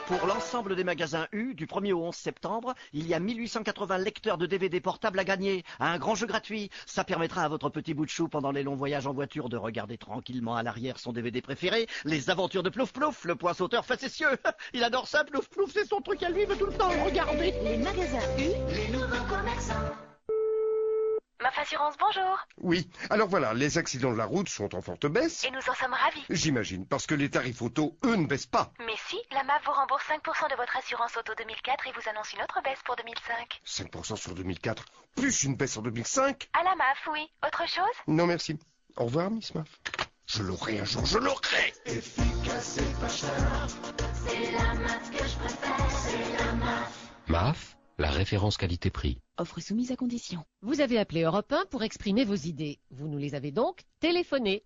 Pour l'ensemble des magasins U, du 1er au 11 septembre, il y a 1880 lecteurs de DVD portables à gagner. Un grand jeu gratuit. Ça permettra à votre petit bout de chou pendant les longs voyages en voiture de regarder tranquillement à l'arrière son DVD préféré, Les Aventures de Plouf Plouf, le point sauteur facétieux. Il adore ça, Plouf Plouf, c'est son truc à lui, il veut tout le temps le regarder. Les magasins U, les nouveaux commerçants. MAF Assurance, bonjour. Oui, alors voilà, les accidents de la route sont en forte baisse. Et nous en sommes ravis. J'imagine, parce que les tarifs auto, eux, ne baissent pas. Mais si, la MAF vous rembourse 5% de votre assurance auto 2004 et vous annonce une autre baisse pour 2005. 5% sur 2004, plus une baisse en 2005. À la MAF, oui. Autre chose? Non, merci. Au revoir, Miss Maf. Je l'aurai un jour, je l'aurai. Efficace et pas cher. C'est la MAF que je préfère, c'est la MAF. MAF, la référence qualité-prix. Offre soumise à condition. Vous avez appelé Europe 1 pour exprimer vos idées. Vous nous les avez donc téléphonées.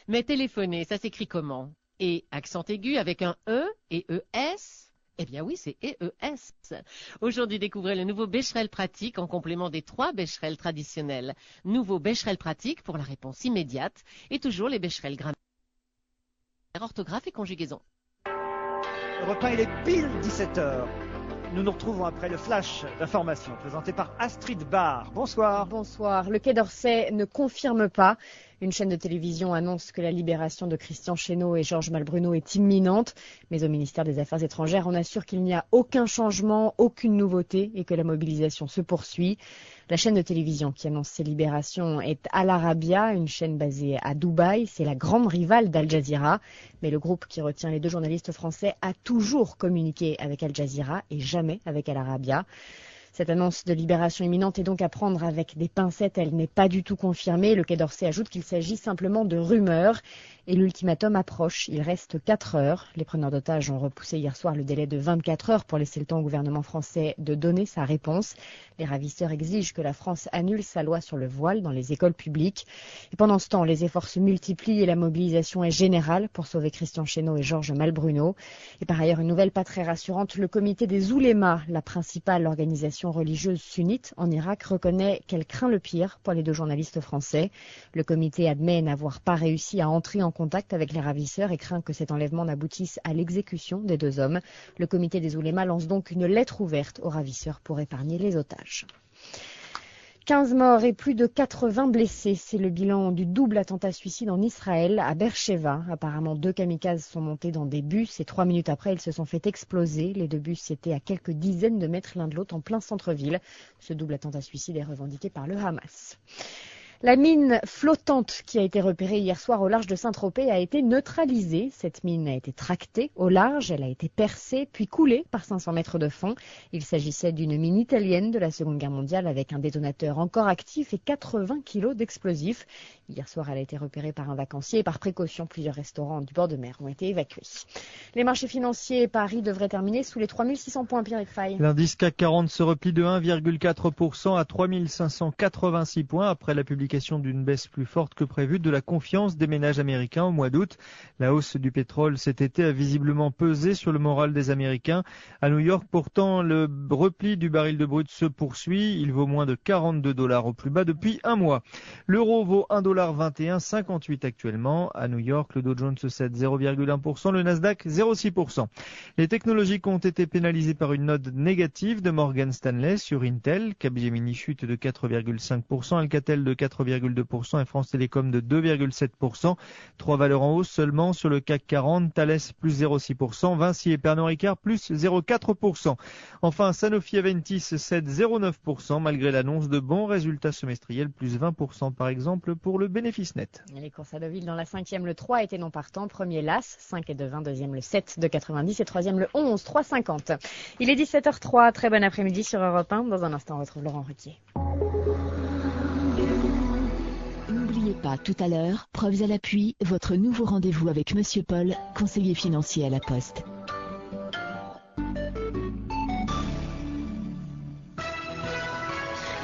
Mais téléphoner, ça s'écrit comment? Et accent aigu avec un E et ES? Eh bien oui, c'est EES. Aujourd'hui, découvrez le nouveau Becherel pratique en complément des 3 Becherel traditionnels. Nouveau Becherel pratique pour la réponse immédiate et toujours les Becherel grammaire. Orthographe et conjugaison. Europe 1, il est pile 17h. Nous nous retrouvons après le flash d'information présenté par Astrid Barr. Bonsoir. Bonsoir. Le Quai d'Orsay ne confirme pas. Une chaîne de télévision annonce que la libération de Christian Chesneau et Georges Malbruno est imminente. Mais au ministère des Affaires étrangères, on assure qu'il n'y a aucun changement, aucune nouveauté et que la mobilisation se poursuit. La chaîne de télévision qui annonce ces libérations est Al Arabiya, une chaîne basée à Dubaï. C'est la grande rivale d'Al Jazeera. Mais le groupe qui retient les deux journalistes français a toujours communiqué avec Al Jazeera et jamais avec Al Arabiya. Cette annonce de libération imminente est donc à prendre avec des pincettes. Elle n'est pas du tout confirmée. Le Quai d'Orsay ajoute qu'il s'agit simplement de rumeurs. Et l'ultimatum approche. Il reste 4 heures. Les preneurs d'otages ont repoussé hier soir le délai de 24 heures pour laisser le temps au gouvernement français de donner sa réponse. Les ravisseurs exigent que la France annule sa loi sur le voile dans les écoles publiques. Et pendant ce temps, les efforts se multiplient et la mobilisation est générale pour sauver Christian Chesneau et Georges Malbruno. Et par ailleurs, une nouvelle pas très rassurante, le comité des oulémas, la principale organisation religieuse sunnite en Irak, reconnaît qu'elle craint le pire pour les deux journalistes français. Le comité admet n'avoir pas réussi à entrer en contact avec les ravisseurs et craint que cet enlèvement n'aboutisse à l'exécution des deux hommes. Le comité des oulémas lance donc une lettre ouverte aux ravisseurs pour épargner les otages. 15 morts et plus de 80 blessés, c'est le bilan du double attentat suicide en Israël, à Beersheva. Apparemment, 2 kamikazes sont montés dans des bus et 3 minutes après, ils se sont fait exploser. Les 2 bus étaient à quelques dizaines de mètres l'un de l'autre en plein centre-ville. Ce double attentat suicide est revendiqué par le Hamas. La mine flottante qui a été repérée hier soir au large de Saint-Tropez a été neutralisée. Cette mine a été tractée au large, elle a été percée puis coulée par 500 mètres de fond. Il s'agissait d'une mine italienne de la Seconde Guerre mondiale avec un détonateur encore actif et 80 kilos d'explosifs. Hier soir, elle a été repérée par un vacancier et par précaution, plusieurs restaurants du bord de mer ont été évacués. Les marchés financiers, Paris devrait terminer sous les 3600 points, Pierre Fay. L'indice CAC 40 se replie de 1,4% à 3586 points après la publication d'une baisse plus forte que prévue de la confiance des ménages américains au mois d'août. La hausse du pétrole cet été a visiblement pesé sur le moral des Américains. À New York, pourtant, le repli du baril de brut se poursuit. Il vaut moins de 42 $ au plus bas depuis un mois. L'euro vaut 1,2158 actuellement. À New York, le Dow Jones cède 0,1%, le Nasdaq 0,6%. Les technologiques ont été pénalisées par une note négative de Morgan Stanley sur Intel. Capgemini chute de 4,5%, Alcatel de 4,2% et France Télécom de 2,7%. 3 valeurs en hausse seulement sur le CAC 40, Thales plus 0,6%, Vinci et Pernod Ricard plus 0,4%. Enfin, Sanofi Aventis cède 0,9% malgré l'annonce de bons résultats semestriels, plus 20% par exemple pour le bénéfice net. Les courses à Deauville dans la 5e, le 3 était non partant. Premier l'As, 5 et de 20, deuxième le 7 de 90 et troisième le 11, 3,50. Il est 17h03, très bon après-midi sur Europe 1. Dans un instant, on retrouve Laurent Ruquier. N'oubliez pas, tout à l'heure, preuves à l'appui, votre nouveau rendez-vous avec Monsieur Paul, conseiller financier à la Poste.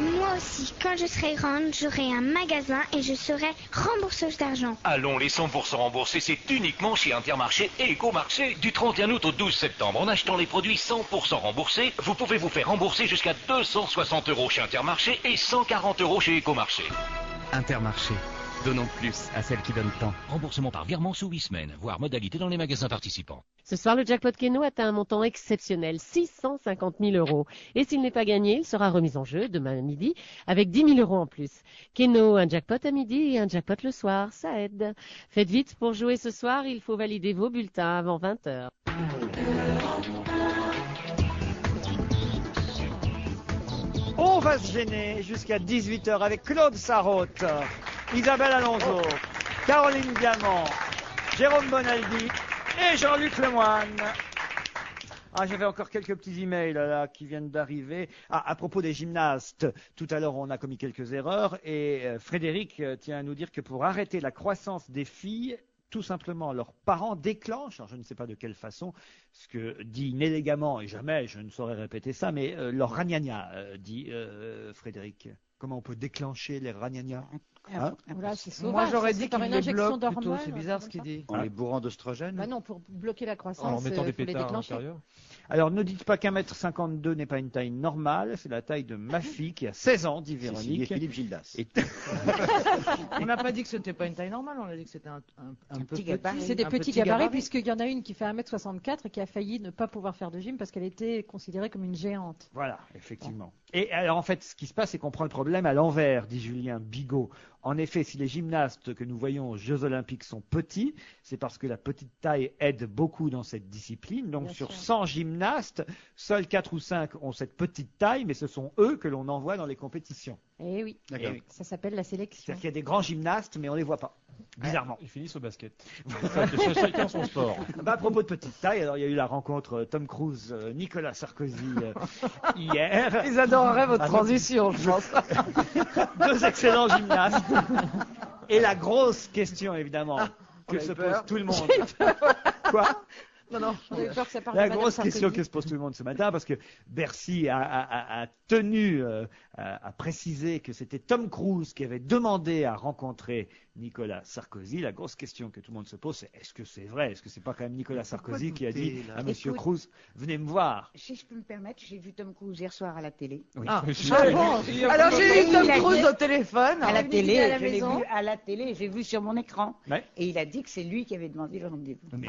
Moi aussi, quand je serai grande, j'aurai un magasin et je serai rembourseuse d'argent. Allons, les 100% remboursés, c'est uniquement chez Intermarché et Ecomarché. Du 31 août au 12 septembre, en achetant les produits 100% remboursés, vous pouvez vous faire rembourser jusqu'à 260 € chez Intermarché et 140 € chez Ecomarché. Intermarché. Donnons plus à celles qui donnent tant. Remboursement par virement sous 8 semaines, voire modalité dans les magasins participants. Ce soir, le jackpot Keno atteint un montant exceptionnel, 650 000 €. Et s'il n'est pas gagné, il sera remis en jeu demain à midi avec 10 000 € en plus. Keno, un jackpot à midi et un jackpot le soir, ça aide. Faites vite pour jouer ce soir, il faut valider vos bulletins avant 20h. On va se gêner jusqu'à 18h avec Claude Sarraute, Isabelle Alonso, Caroline Diamant, Jérôme Bonaldi et Jean-Luc Lemoine. Ah, j'avais encore quelques petits emails là qui viennent d'arriver. Ah, à propos des gymnastes, tout à l'heure on a commis quelques erreurs et Frédéric tient à nous dire que pour arrêter la croissance des filles, tout simplement, leurs parents déclenchent, alors je ne sais pas de quelle façon, ce que dit inélégamment, et jamais je ne saurais répéter ça, mais leur ragnagna, dit Frédéric. Comment on peut déclencher les ragnagnas ? Voilà, c'est Moi, sauvage, j'aurais ça dit serait par qu'il une les injection bloque plutôt. d'hormones. C'est bizarre ce qu'il dit. En les bourrant d'oestrogène. Bah non, pour bloquer la croissance, En mettant des faut les pétards à déclencher. l'intérieur. Alors ne dites pas qu'1m52 n'est pas une taille normale, c'est la taille de ma fille qui a 16 ans, dit Cécile et Véronique. Philippe Gildas. On n'a pas dit que c'était pas une taille normale, on a dit que c'était un peu petit gabarit. C'est des un petits gabarits, puisqu'il y en a une qui fait 1m64 et qui a failli ne pas pouvoir faire de gym parce qu'elle était considérée comme une géante. Voilà, effectivement. Et alors en fait, ce qui se passe, c'est qu'on prend le problème à l'envers, dit Julien Bigot. En effet, si les gymnastes que nous voyons aux Jeux Olympiques sont petits, c'est parce que la petite taille aide beaucoup dans cette discipline. Donc Bien sur sûr. 100 gymnastes, seuls 4 ou 5 ont cette petite taille, mais ce sont eux que l'on envoie dans les compétitions. Eh oui, D'accord. ça s'appelle la sélection. C'est-à-dire qu'il y a des grands gymnastes, mais on ne les voit pas. Bizarrement. Ils finissent au basket. Chacun son sport. Bah, à propos de petite taille, alors il y a eu la rencontre Tom Cruise, Nicolas Sarkozy hier. Ils adoreraient votre transition, je pense. Deux excellents gymnastes. Et la grosse question, évidemment, que a eu se peur. pose tout le monde. Quoi? Non, j'avais peur que ça parle La de Madame grosse question Sarkozy. que se pose tout le monde ce matin, parce que Bercy a tenu à préciser que c'était Tom Cruise qui avait demandé à rencontrer Nicolas Sarkozy. La grosse question que tout le monde se pose, c'est est-ce que c'est vrai? Est-ce que c'est pas quand même Nicolas Sarkozy qui a dit douter, là à Monsieur Écoute, Cruise, venez me voir? Si je peux me permettre, j'ai vu Tom Cruise hier soir à la télé. Oui. Ah, Oui. bon. Alors j'ai eu Tom Cruise au téléphone. À la Vous télé, l'avez dit à la je l'ai maison vu à la télé, j'ai vu sur mon écran. Ouais. Et il a dit que c'est lui qui avait demandé le rendez-vous. Mais-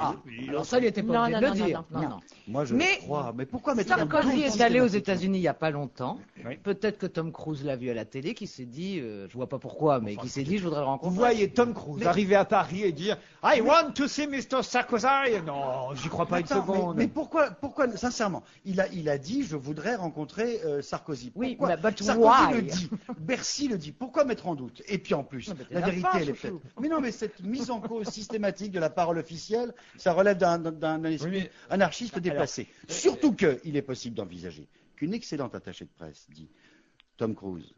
Alors ça, il était pas Non, obligé non, de non, le dire. non, Non. Moi, je Mais le crois. Mais pourquoi mettre un Sarkozy doute est allé aux systématique États-Unis il n'y a pas longtemps. Oui. Peut-être que Tom Cruise l'a vu à la télé, qui s'est dit, je vois pas pourquoi, mais qui s'est dit, je voudrais Vous rencontrer. voyez Tom Cruise arriver à Paris et dire I want to see Mr. Sarkozy. Non, j'y crois pas une Attends, seconde. mais pourquoi, sincèrement, il a dit je voudrais rencontrer Sarkozy. Oui, Pourquoi mais but Sarkozy why le dit, Bercy le dit. Pourquoi mettre en doute? Et puis en plus, Non, mais t'es la là vérité, pas, elle est chouchou. faite. Mais non, mais cette mise en cause systématique de la parole officielle, ça relève d'un esprit anarchiste déplacé. Surtout qu'il est possible d'envisager qu'une excellente attachée de presse dit Tom Cruise,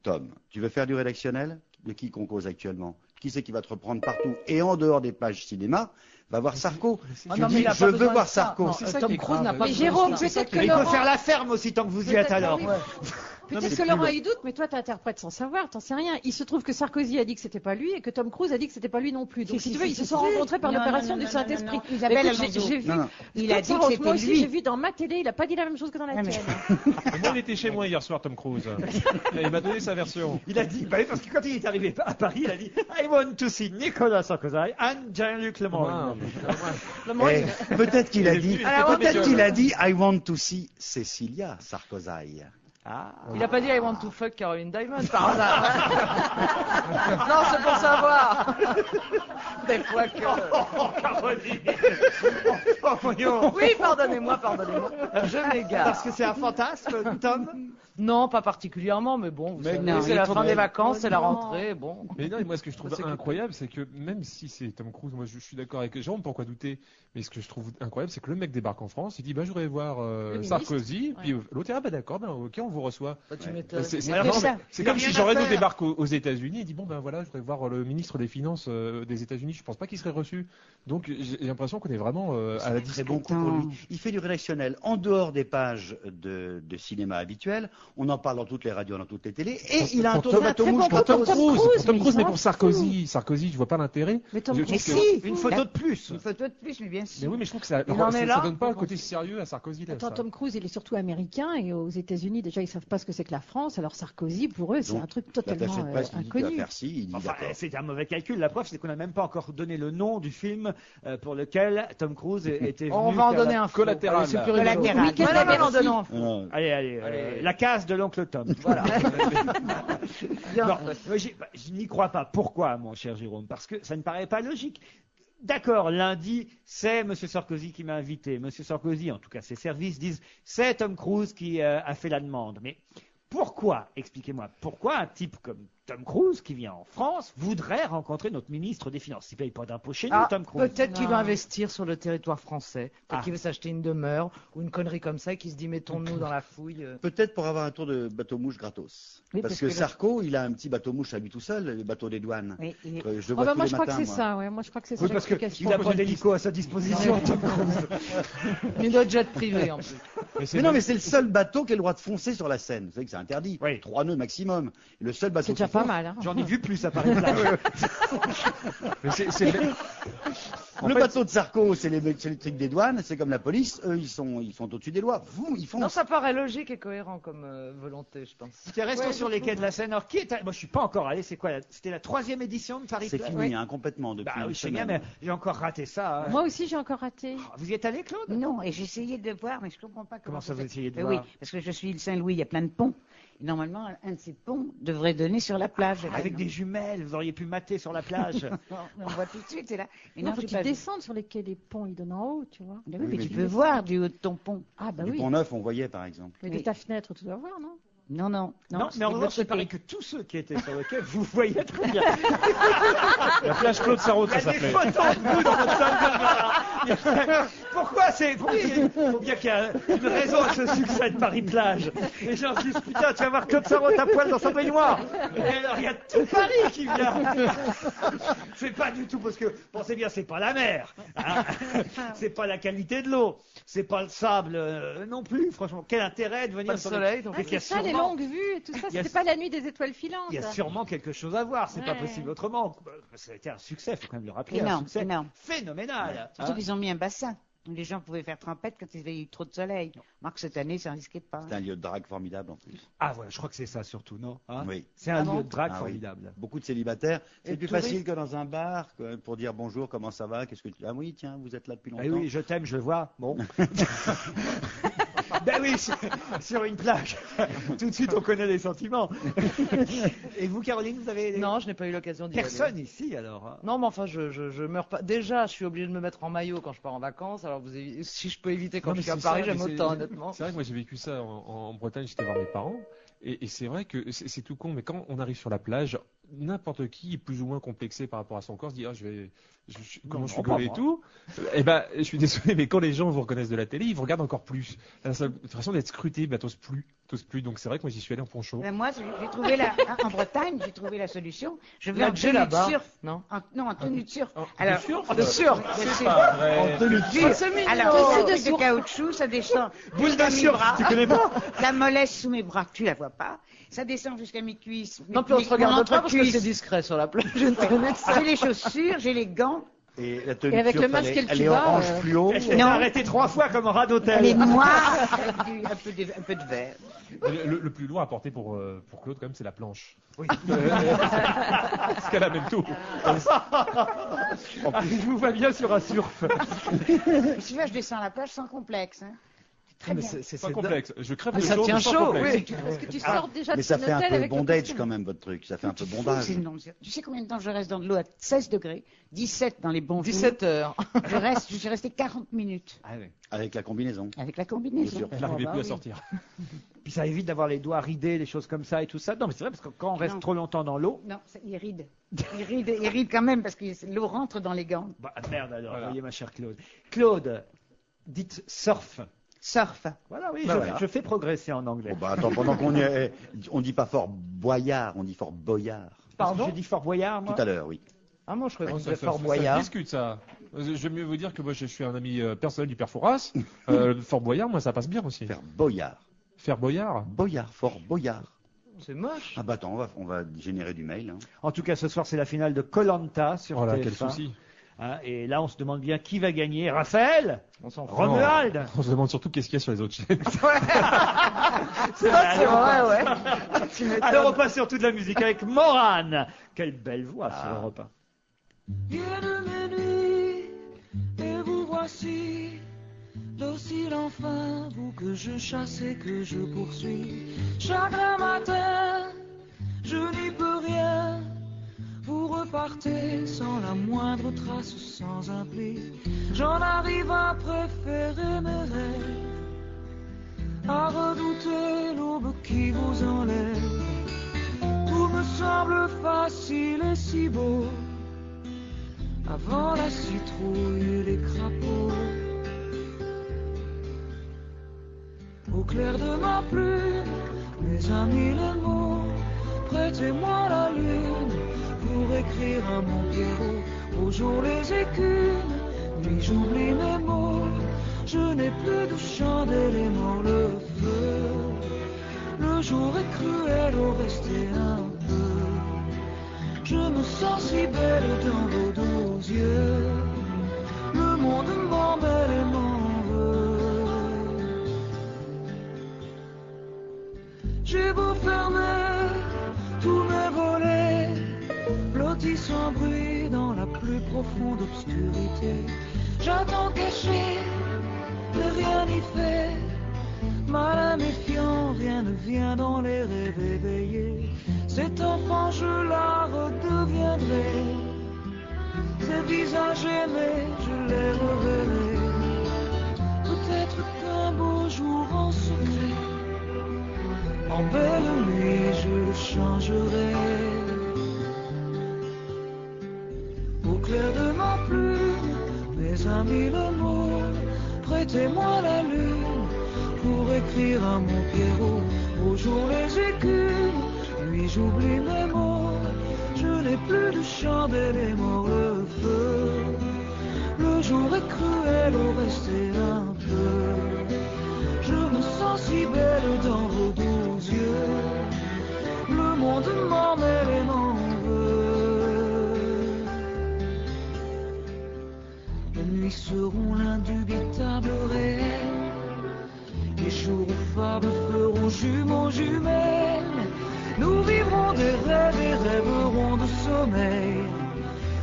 Tom, tu veux faire du rédactionnel? De qui qu'on cause actuellement? Qui c'est qui va te reprendre partout et en dehors des pages cinéma? Va voir Sarko. Ah Tu non, mais dis il a je pas veux besoin voir de ça. Sarko. Non, C'est ça Tom qui est Cruise grave. n'a pas Mais besoin de Jérôme, ça. peut-être que Mais il faut Laurent... faire la ferme aussi tant que vous y êtes alors. Peut-être que Laurent y doute, mais toi, tu interprètes sans savoir, t'en sais rien. Il se trouve que Sarkozy a dit que c'était pas lui et que Tom Cruise a dit que c'était pas lui non plus. Donc, si tu veux, ils se sont rencontrés par l'opération du Saint-Esprit. Isabelle Écoute, Alonso. j'ai vu. Non, non. Il a dit que Moi c'était aussi, lui. j'ai vu dans ma télé, il a pas dit la même chose que dans la tienne. Et moi, il était chez moi hier soir, Tom Cruise. Et il m'a donné sa version. Il a dit, bah oui, parce que quand il est arrivé à Paris, il a dit I want to see Nicolas Sarkozy and Jean-Luc Lemoyne. Eh, peut-être qu'il a dit, peut-être qu'il a dit I want to see Cecilia Sarkozy. Ah. Il a pas dit I want to fuck Caroline Diamond par hasard. Non, c'est pour savoir. Des fois que. Caroline. Oh, voyons. Oui, pardonnez-moi. Je m'égare. Parce que c'est un fantasme, Tom? Non, pas particulièrement, mais bon, vous savez, non, c'est il la est fin trop des belle. vacances, c'est la rentrée, bon. Mais non, et moi, ce que je trouve C'est incroyable, c'est que même si c'est Tom Cruise, moi, je suis d'accord avec Jérôme, pourquoi douter? Mais ce que je trouve incroyable, c'est que le mec débarque en France, il dit, bah, je voudrais voir Sarkozy, ministre. puis l'autre, ah, bah, d'accord, ben, ok, on vous reçoit. Bah, tu m'étonnes. C'est Alors, non, ça, mais c'est il a comme rien si à Jean Reno faire. débarque aux États-Unis et dit, bon, ben voilà, je voudrais voir le ministre des Finances des États-Unis, je pense pas qu'il serait reçu. Donc, j'ai l'impression qu'on est vraiment à la Très bon coup pour lui. Il fait du rédactionnel en dehors des pages de cinéma habituelles. On en parle dans toutes les radios, dans toutes les télés. Et il a un tour de bateau mouche Pour Tom Cruise, mais mais il pour s'en Sarkozy, je vois pas l'intérêt. Mais Tom Je Cruise, trouve que- si, Une photo de plus. Une photo de plus, mais bien Mais sûr. oui, mais je trouve que ça, Il en est là. ça donne pas un côté sérieux à Sarkozy. Là, Attends, ça. Tom Cruise, il est surtout américain et aux États-Unis, déjà, ils savent pas ce que c'est que la France. Alors Sarkozy, pour eux, c'est Donc, un truc L'attaché totalement de presse lui dit tu vas inconnu. faire ci, il dit Enfin, d'accord. c'est un mauvais calcul. La preuve, c'est qu'on n'a même pas encore donné le nom du film pour lequel Tom Cruise était venu. On va en faire donner la- un faux. Collatéral, Allez, c'est là. plus rigolo. Collatéral. Oui, quel Non, non, Bercy. non, donnons un faux. Non, Allez, la case de l'oncle Tom. Voilà. Bien Non, fait. moi, je n'y crois pas. Pourquoi, mon cher Jérôme? Parce que ça ne paraît pas logique. D'accord, lundi, c'est M. Sarkozy qui m'a invité. M. Sarkozy, en tout cas ses services, disent c'est Tom Cruise qui a fait la demande. Mais pourquoi, expliquez-moi, pourquoi un type comme Tom Cruise, qui vient en France, voudrait rencontrer notre ministre des Finances? Il ne paye pas d'impôts chez nous, Ah, Tom Cruise. peut-être qu'il Non. veut investir sur le territoire français. Peut-être Ah. qu'il veut s'acheter une demeure ou une connerie comme ça et qu'il se dit mettons-nous dans la fouille. Peut-être pour avoir un tour de bateau mouche gratos. Oui, parce parce que que là- Sarko, il a un petit bateau mouche à lui tout seul, le bateau des douanes. Oui, il est- Je le Oh, vois bah, tous moi, les je crois que matins, c'est moi. ça, ouais. Moi, je crois que c'est Oui, ça parce l'explication. qu'il n'a pas d'hélico à sa disposition, Tom Cruise. Une autre jet privé en plus. Mais non, mais c'est le seul bateau qui a le droit de foncer sur la Seine. Vous savez que c'est interdit. 3 nœuds maximum. Le seul bateau C'est déjà qui pas mal. Hein. J'en ai vu plus à Paris-Plage. Mais Le bateau de Sarko, c'est les trucs des douanes, c'est comme la police, eux ils sont au-dessus des lois. Vous, ils font. Non, ça paraît logique et cohérent comme volonté, je pense. Tiens, restons sur les quais de la Seine. Alors, qui est Moi, je suis pas encore allé. C'est quoi C'était la 3e édition de Paris-Plage. C'est fini, hein, complètement depuis. Bah oui, une je sais bien, semaine. mais j'ai encore raté ça. Hein. Moi aussi, j'ai encore raté. Vous y êtes allé, Claude? Non, et j'ai essayé de voir, mais je comprends pas Comment ça, vous essayez de Mais voir? Oui, parce que je suis île Saint-Louis, il y a plein de ponts. Et normalement, un de ces ponts devrait donner sur la plage. Avec des jumelles, vous auriez pu mater sur la plage. On voit tout de suite, c'est là. Mais Non, non, faut j'ai qu'ils pas vu. descendent sur les quais des ponts, ils donnent en haut, tu vois. Mais Oui, oui, mais mais tu du- peux voir du haut de ton pont. Ah bah Du oui. Pont Neuf, on voyait par exemple. Mais de ta fenêtre, tu dois voir, non? Non, non, Non, c'est mais en de revanche, l'autre il paraît côté. que tous ceux qui étaient sur le quai, vous voyez très bien. La plage Claude Sarraute, ça Il y a des s'appelait. photos de vous dans votre salle de bain. Pourquoi il faut bien qu'il y ait une raison à ce succès de Paris-Plage. Les gens se disent, putain, tu vas voir Claude Sarraute à poil dans sa baignoire. Et alors, il y a tout Paris qui vient. C'est pas du tout parce que, pensez bien, c'est pas la mer. Hein. C'est pas la qualité de l'eau. C'est pas le sable non plus. Franchement, quel intérêt de venir Pas le sur soleil, donc. Mais Ah, qu'il y c'est a ça, les sûrement- longues vues et tout ça. Il y a- C'était pas la nuit des étoiles filantes. Il y a sûrement quelque chose à voir, c'est pas Ouais. possible autrement. Ça a été un succès, il faut quand même le rappeler, un Énorme, succès énorme. phénoménal. Surtout Hein. qu'ils ont mis un bassin. Les gens pouvaient faire trempette quand il y avait eu trop de soleil. Marc, cette année, ça risquait pas. C'est un lieu de drague formidable en plus. Ah voilà, je crois que c'est ça surtout, non? Hein Oui. C'est un Ah lieu bon de drague Ah oui. formidable. Beaucoup de célibataires. Et C'est plus touristes. facile que dans un bar quoi, pour dire bonjour, comment ça va, qu'est-ce que tu. Ah oui, tiens, vous êtes là depuis longtemps. Eh oui, je t'aime, je le vois. Bon. Ben oui, sur une plage. Tout de suite, on connaît les sentiments. Et vous, Caroline, vous avez. Non, je n'ai pas eu l'occasion d'y aller. Personne ici alors. Hein. Non, mais enfin, je meurs pas. Déjà, je suis obligé de me mettre en maillot quand je pars en vacances. Alors, si je peux éviter quand Non, je mais suis à c'est Paris, ça, j'aime mais autant, honnêtement. C'est vrai que moi j'ai vécu ça en Bretagne, j'étais voir mes parents, et c'est vrai que c'est tout con, mais quand on arrive sur la plage, n'importe qui est plus ou moins complexé par rapport à son corps, se dit comment je suis pas gaulé et moi. tout. Eh ben, je suis désolé, mais quand les gens vous reconnaissent de la télé, ils vous regardent encore plus. La seule façon d'être scruté, bah t'oses plus. Donc c'est vrai que moi j'y suis allé en poncho. Ben, moi, j'ai trouvé en Bretagne, j'ai trouvé la solution. Je vais La en G tenue de là-bas. surf. Non. Non, en tenue de surf. Alors, sûr de surf. C'est pas vrai. En tenue de surf. Alors, Tissu de de caoutchouc, ça descend. Boule jusqu'à de mes surf, bras. tu connais pas? La mollesse sous mes bras, tu la vois pas. Ça descend jusqu'à mes cuisses. Non, puis on se regarde pas parce que c'est discret sur la plage. Je ne te connais J'ai les chaussures, j'ai les gants. Et la tenue Et avec de le surf, masque elle et est- le elle est tuba, orange fluo. Elle s'est Non. arrêtée 3 fois comme en rat Elle est d'hôtel. noire avec un peu de vert. Le plus lourd à porter pour Claude, quand même, c'est la planche. Oui. Parce qu'elle amène tout. Je vous vois bien sur un surf. Celui-là, je descends à la plage sans complexe. Hein. Très Mais bien. c'est Pas complexe. Je crève Mais de ça chaud, tient mais sans chaud, complexe. oui. Parce que tu sors déjà de Mais ça ton fait un hôtel peu avec le bondage costume. quand même, votre truc. Ça fait un peu Fou, bondage. c'est non. Tu sais combien de temps je reste dans de l'eau à 16 degrés, 17 dans les bons jours. 17 heures. Je suis resté 40 minutes Ah oui. Avec la combinaison. avec la Bien combinaison. sûr. Elle n'arrivait bah plus à oui. sortir. Puis ça évite d'avoir les doigts ridés, les choses comme ça et tout ça. Non, mais c'est vrai parce que quand on reste Non. trop longtemps dans l'eau. Non, il ride. Il ride quand même parce que l'eau rentre dans les gants. Bah merde alors, Voilà. voyez ma chère Claude. Claude, dites surf. Surf. Voilà, oui, Bah je, voilà. je fais progresser en anglais. Bon, bah, attends, pendant qu'on y est, on dit pas fort boyard, on dit fort boyard. Pardon, j'ai dit Fort Boyard, moi. Tout à l'heure, oui. Ah, moi, je croyais qu'on Ça disait Fort se Boyard. discute, ça. Je vais mieux vous dire que moi, je suis un ami personnel du père Fouras. Fort Boyard, moi, ça passe bien aussi. Faire boyard. Faire Boyard. Boyard, fort boyard. C'est moche. Ah bah attends, on va générer du mail. Hein. En tout cas, ce soir, c'est la finale de Koh-Lanta sur Voilà, TF1. quel souci. Hein, et là, on se demande bien qui va gagner. Raphaël, On s'en fout. Romuald. On se demande surtout qu'est-ce qu'il y a sur les autres chaînes. C'est C'est vrai, ouais. Tu m'étonnes. Alors, on passe sur toute la musique avec Morane. Quelle belle voix sur Europe 1. Viennent mes nuits, et vous voici, docile enfin, vous que je chasse et que je poursuis. Chaque matin, je n'y peux rien, vous repartez sans la moindre trace, sans un pli. J'en arrive à préférer mes rêves, à redouter l'aube qui vous enlève. Tout me semble facile et si beau, avant la citrouille et les crapauds. Au clair de ma plume, mes amis les mots, prêtez-moi la lune pour écrire à mon Pierrot. Au jour les écumes, nuit j'oublie mes mots, je n'ai plus de chandelle et mort le feu. Le jour est cruel, au rester un peu. Je me sens si belle dans vos doux yeux. Le monde m'en mêle et m'en veut. J'ai beau fermer tous mes volets, blotti sans bruit dans la plus profonde obscurité. J'attends caché, mais rien n'y fait. Malin méfiant, rien ne vient dans les rêves éveillés. Cet enfant, je la redeviendrai. Ces visages aimés, je les reverrai. Peut-être qu'un beau jour en secret, en belle nuit, je le changerai. Au clair de ma plume, mes amis le mot, prêtez-moi la lune pour écrire à mon Pierrot. Au jour les écumes, nuit j'oublie mes mots. Je n'ai plus de chandelle et mort le feu. Le jour est cruel, au rester un peu. Je me sens si belle dans vos doux yeux. Le monde m'en mêle et m'en veut. Les nuits seront l'indubitable réel. Les jours où fables feront jumeaux jumelles. Nous vivrons des rêves et rêverons de sommeil.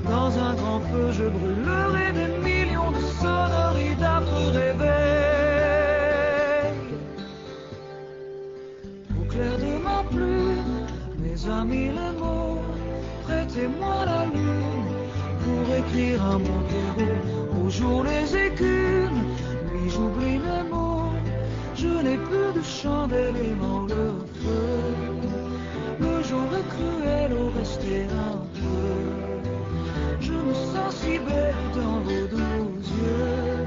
Dans un grand feu je brûlerai des millions de sonneries d'affreux réveils. Au clair de ma plume, mes amis les mots, prêtez-moi la lune pour écrire à mon Pierrot. Au jour les écumes, nuit j'oublie mes mots. Je n'ai plus de chandelle et mort le feu. Le jour est cruel, au rester un peu. Je me sens si belle dans vos doux yeux.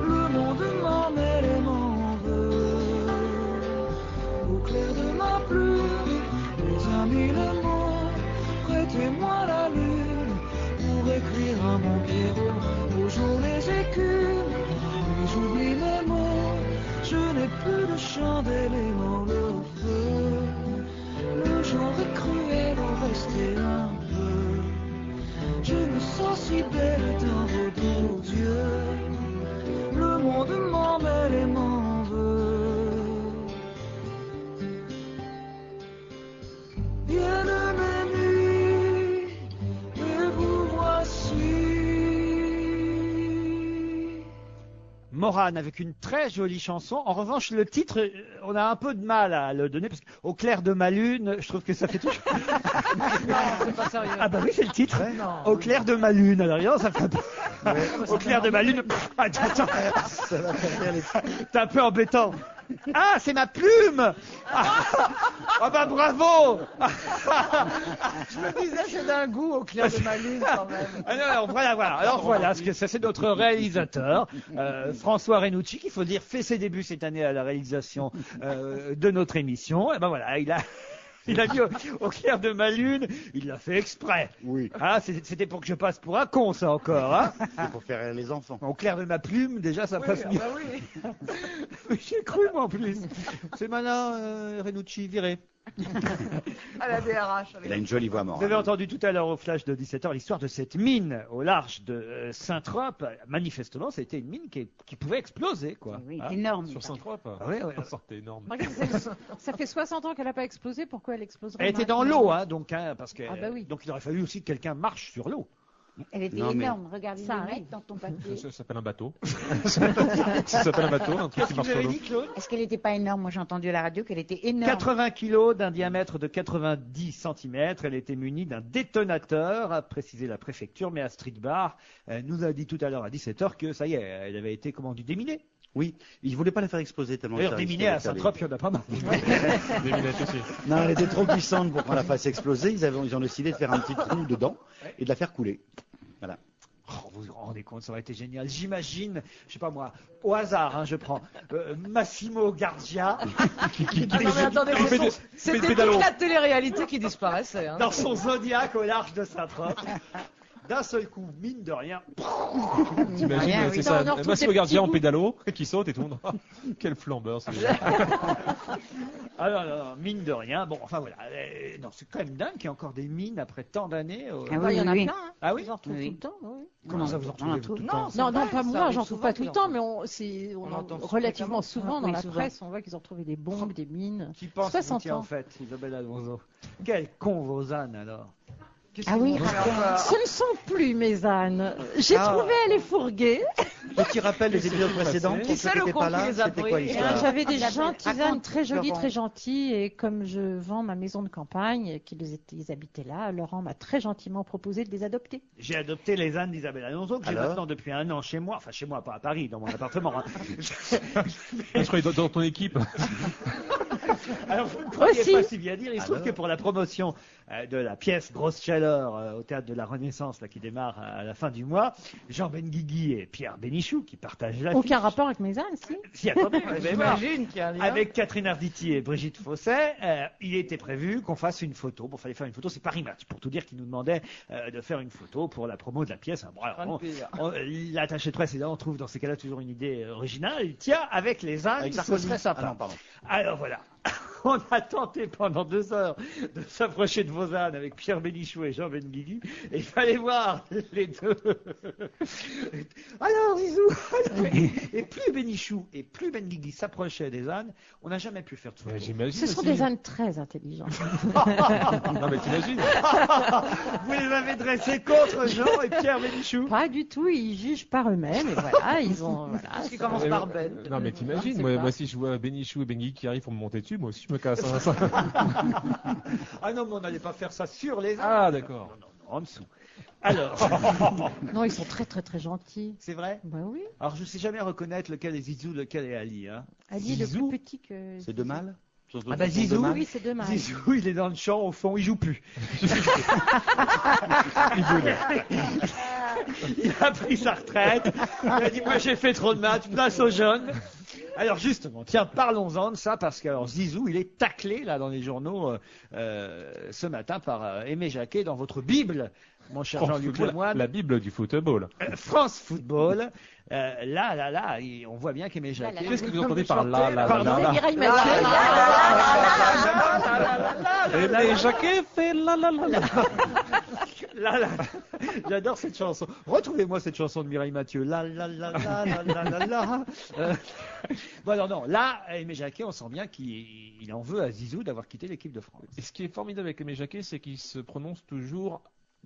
Le monde m'en mêle et m'en veut. Au clair de ma plume, mes amis les mots, prêtez-moi la lune pour écrire à mon Pierrot. Au jour les écumes, nuit j'oublie mes mots. Je n'ai plus de chandelle et mort le feu. Le jour est cruel, au rester un peu. Je me sens si belle dans vos doux yeux. Le monde m'en mêle et m'en veut. Viennent mes nuits et vous voici. Morane avec une très jolie chanson. En revanche, le titre, on a un peu de mal à le donner parce qu'au clair de ma lune, je trouve que ça fait toujours. Non, c'est pas sérieux. Ah bah oui, c'est le titre. Ouais, non. Au clair de ma lune. Alors évidemment, ça fait un peu. Au clair de ma lune. Attends. C'est un peu embêtant. Ah, c'est ma plume. Ah bah bravo. Je me disais, c'est d'un goût au clair de ma lune quand même. Alors voilà. Alors voilà, ce que ça c'est notre réalisateur, François Renucci, qu'il faut dire fait ses débuts cette année à la réalisation de notre émission. Et ben voilà, il a mis au clair de ma lune, il l'a fait exprès. Oui. Ah, c'était pour que je passe pour un con, ça encore. Hein. C'est pour faire rire les enfants. Au clair de ma plume, déjà, ça passe mieux. Bah oui. Mais j'ai cru, moi, en plus. C'est maintenant, Renucci, viré. À la DRH. Il a une jolie voix, Vous Morane. avez entendu tout à l'heure au flash de 17h l'histoire de cette mine au large de Saint-Trope. Manifestement, c'était une mine qui pouvait exploser, quoi. Oui, Hein. énorme. Sur Saint-Trope. Ah oui. C'était énorme. Regarde, ça fait 60 ans qu'elle n'a pas explosé, pourquoi elle exploserait Elle était dans maintenant l'eau, hein, donc, parce que, Ah bah oui. donc il aurait fallu aussi que quelqu'un marche sur l'eau. Elle était Non, mais- énorme. Regarde, il Ça le arrive. met dans ton papier. Ça s'appelle un bateau. Ça s'appelle un bateau, un truc Qu'est-ce qui que marche vous sur avez l'eau. dit, Claude? Est-ce qu'elle n'était pas énorme? Moi, j'ai entendu à la radio qu'elle était énorme. 80 kilos d'un diamètre de 90 cm. Elle était munie d'un détonateur, a précisé la préfecture, mais Astrid Barr nous a dit tout à l'heure à 17h que ça y est, elle avait été, comment on dit, déminée. Oui, il voulait pas la faire exploser tellement. D'ailleurs, ça risquait déminée à de faire des- Saint-Trope, il y en a pas mal. Des minettes aussi. Non, elle était trop puissante pour qu'on la fasse exploser. Ils ont décidé de faire un petit trou dedans et de la faire couler. Voilà. Oh, vous vous rendez compte, ça aurait été génial. J'imagine, je sais pas moi, au hasard, hein, je prends Massimo Gardia Ah non, mais attendez, c'était toute la télé-réalité qui disparaissait. Hein. dans son Zodiac au large de Saint-Trope. d'un seul coup, mine de rien. T'imagines, Rien, c'est oui. ça, Non, on retrouve Massimo des Gardien en petits pédalo, qui saute et tout. Quel flambeur, celui-là. Alors, non, mine de rien. Bon, enfin voilà. Non, c'est quand même dingue qu'il y ait encore des mines après tant d'années. Ah Bah, il y en a oui. plein. Hein. Ah oui. Ils en retrouvent Oui. tout le temps. Oui. Comment ça vous en retrouvez tout le temps? Non, pas ça moi, arrive j'en trouve souvent pas tout le qu'ils temps, en mais on entend relativement fréquemment. souvent dans Oui, la souvent. presse, on voit qu'ils ont retrouvé des bombes, des mines. Qui pense 60 en ans. fait, Isabelle Alonso? Quel con vos ânes alors? Ah oui, Ce ne sont plus mes ânes. J'ai trouvé à les fourguer. Petit rappel des épisodes précédents. Qui Pour c'est ceux qui le n'étaient con pas qui là, les a c'était pris quoi Et l'histoire? J'avais des Isabelle, gentils ânes raconte, très jolis, Laurent. très gentils, et comme je vends ma maison de campagne, ils habitaient là, Laurent m'a très gentiment proposé de les adopter. J'ai adopté les ânes d'Isabelle Alonso, que j'ai Alors maintenant depuis 1 an chez moi. Enfin, chez moi, pas à Paris, dans mon appartement. Hein. Je crois dans ton équipe. Alors, vous ne pourriez Aussi. pas si bien dire. Il se trouve que pour la promotion de la pièce Grosse Chaleur au Théâtre de la Renaissance, là, qui démarre à la fin du mois, Jean Benguigui et Pierre Bénichou, qui partagent la Aucun rapport avec mes ânes, si. Si, attendez, vous allez voir. J'imagine qu'il y a un lien. Avec Catherine Arditi et Brigitte Fosset, il était prévu qu'on fasse une photo. Bon, fallait faire une photo, c'est Paris Match, pour tout dire qu'ils nous demandaient de faire une photo pour la promo de la pièce. Bon, alors, l'attaché de presse, on trouve dans ces cas-là toujours une idée originale. Tiens, avec les ânes, Avec ce Sarkozy. serait sympa. Ah non, pardon. Alors voilà. On a tenté pendant 2 heures de s'approcher de vos ânes avec Pierre Bénichou et Jean Benguigui, et il fallait voir les deux. Alors, Zizou, et plus Bénichou et plus Benguigui s'approchaient des ânes, on n'a jamais pu faire de photo. J'imagine. Ce sont aussi. des ânes très intelligents. Non, mais t'imagines. Vous les avez dressés contre Jean et Pierre Bénichou? Pas du tout, ils jugent par eux-mêmes, et voilà, ils ont. Voilà, Parce qu'il commence par Ben. Non, mais t'imagines, sais moi, pas. moi, si je vois Bénichou et Benguigui qui arrivent pour me monter dessus, moi aussi je me casse. Hein. Ah non, mais on n'allait pas faire ça sur les ânes. Ah, d'accord. Non, en dessous. Alors, Non, ils sont très très très gentils. c'est vrai? Ben oui. Alors, je ne sais jamais reconnaître lequel est Zizou, lequel est Ali. Hein. Ali, le Zizou plus petit que. C'est deux mâles? Ah bah Zizou, Oui, c'est deux mâles. Zizou, il est dans le champ au fond, il joue plus. Il a pris sa retraite. Il a dit moi j'ai fait trop de matchs, place aux jeunes. Alors justement, tiens, parlons-en de ça parce que alors, Zizou, il est taclé là dans les journaux ce matin par Aimé Jacquet dans votre Bible, mon cher France Jean-Luc Football, Lemoyne. la Bible du football. France Football. Là, on voit bien qu'Aimé Jacquet. Qu'est-ce que vous entendez par là, Pardon. Mireille Mathieu. Et Jacquet fait la. Là, j'adore cette chanson. Retrouvez-moi cette chanson de Mireille Mathieu. La. Bon, alors non, là, Aimé Jacquet, on sent bien qu'il en veut à Zizou d'avoir quitté l'équipe de France. Et ce qui est formidable avec Aimé Jacquet, c'est qu'il se prononce toujours